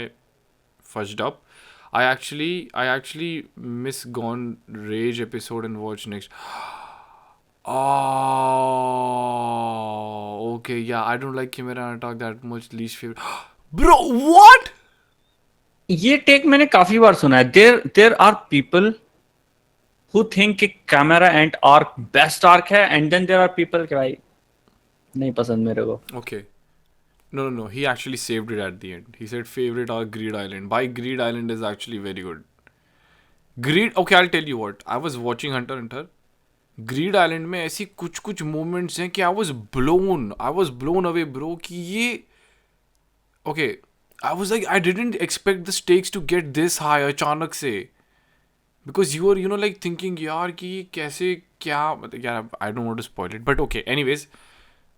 fudged up. I actually miss Gone Rage episode and watch next. Oh, okay, yeah. I don't like Chimera Attack that much. Least favorite. Bro, what? ये take मैंने काफी बार सुना है. There are people who think कि camera and arc best arc है, and then there are people कि भाई नहीं पसंद मेरे को. Okay. No. He actually saved it at the end. He said favorite arc Greed Island. By Greed Island is actually very good. Okay, I'll tell you what. I was watching Hunter x Hunter. Greed Island में ऐसी कुछ कुछ moments हैं कि I was blown away bro कि ये okay I was like I didn't expect the stakes to get this high अचानक से because you are you know like thinking यार कि ये कैसे क्या मतलब यार I don't want to spoil it but okay anyways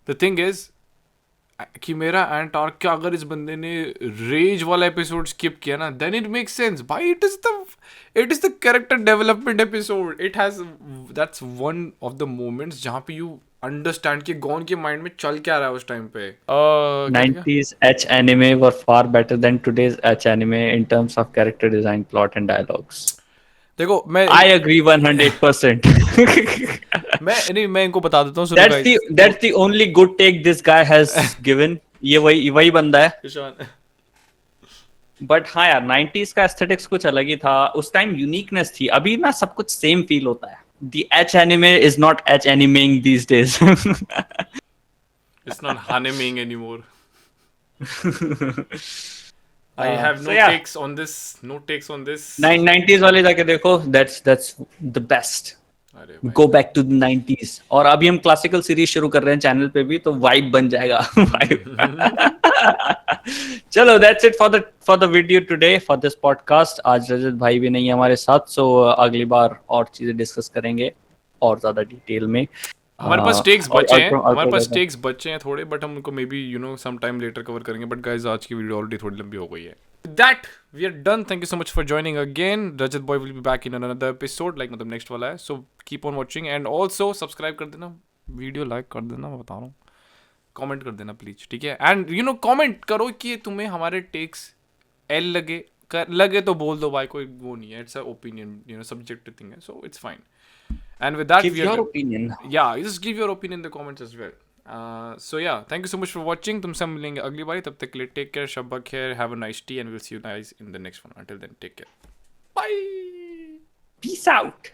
the thing is कि मेरा एंटार्क का अगर इस बंदे ने रेज वाला एपिसोड स्किप किया ना देन इट मेक्स सेंस भाई it is the character development episode it has that's one of the moments जहाँ पे यू अंडरस्टैंड कि गॉन के माइंड में चल क्या रहा है उस टाइम पे 90s H anime were far better than today's H anime in terms of character design, plot, and dialogues. देखो मैं I agree 100%. मैं इनको बता देता हूँ सुनो guys That's the only good take this guy has given. ये वही बंदा है. ईशान बट हाँ यार 90s का एस्थेटिक्स कुछ अलग ही था उस टाइम यूनिकनेस थी अभी ना सब कुछ सेम फील होता है The H anime is not H animing these days. It's not Haneming anymore. I have no so yeah. takes on this. No takes on this. 90s वाले जाके देखो that's the best. अरे भाई Go back to the 90s. और अभी हम classical series शुरू कर रहे हैं चैनल पे भी तो वाइब बन जाएगा चलो that's it for the video today for this podcast. आज रजत भाई भी नहीं है हमारे साथ so अगली बार और चीजें डिस्कस करेंगे और ज्यादा डिटेल में हमारे पास टेक्स बचे हैं और हमारे पास टेक्स बचे हैं थोड़े बट हम उनको maybe you know some time later cover करेंगे बट गाइस आज की वीडियो ऑलरेडी थोड़ी लंबी हो गई है that we are done thank you so much for joining again Rajat boy will be back in another episode like मतलब next वाला है so keep on watching and also subscribe कर देना वीडियो लाइक कर देना मैं बता रहा हूँ कमेंट कर देना प्लीज ठीक है एंड यू नो कमेंट करो कि तुम्हें हमारे टेक्स एल लगे तो बोल दो भाई कोई वो नहीं है it's a opinion you know subjective thing है so it's fine and with that give we are your opinion yeah just give your opinion in the comments as well so yeah thank you so much for watching तुमसे मिलेंगे अगली बारी तब तक के लिए take care Shabba care have a nice tea and we'll see you guys in the next one until then take care bye peace out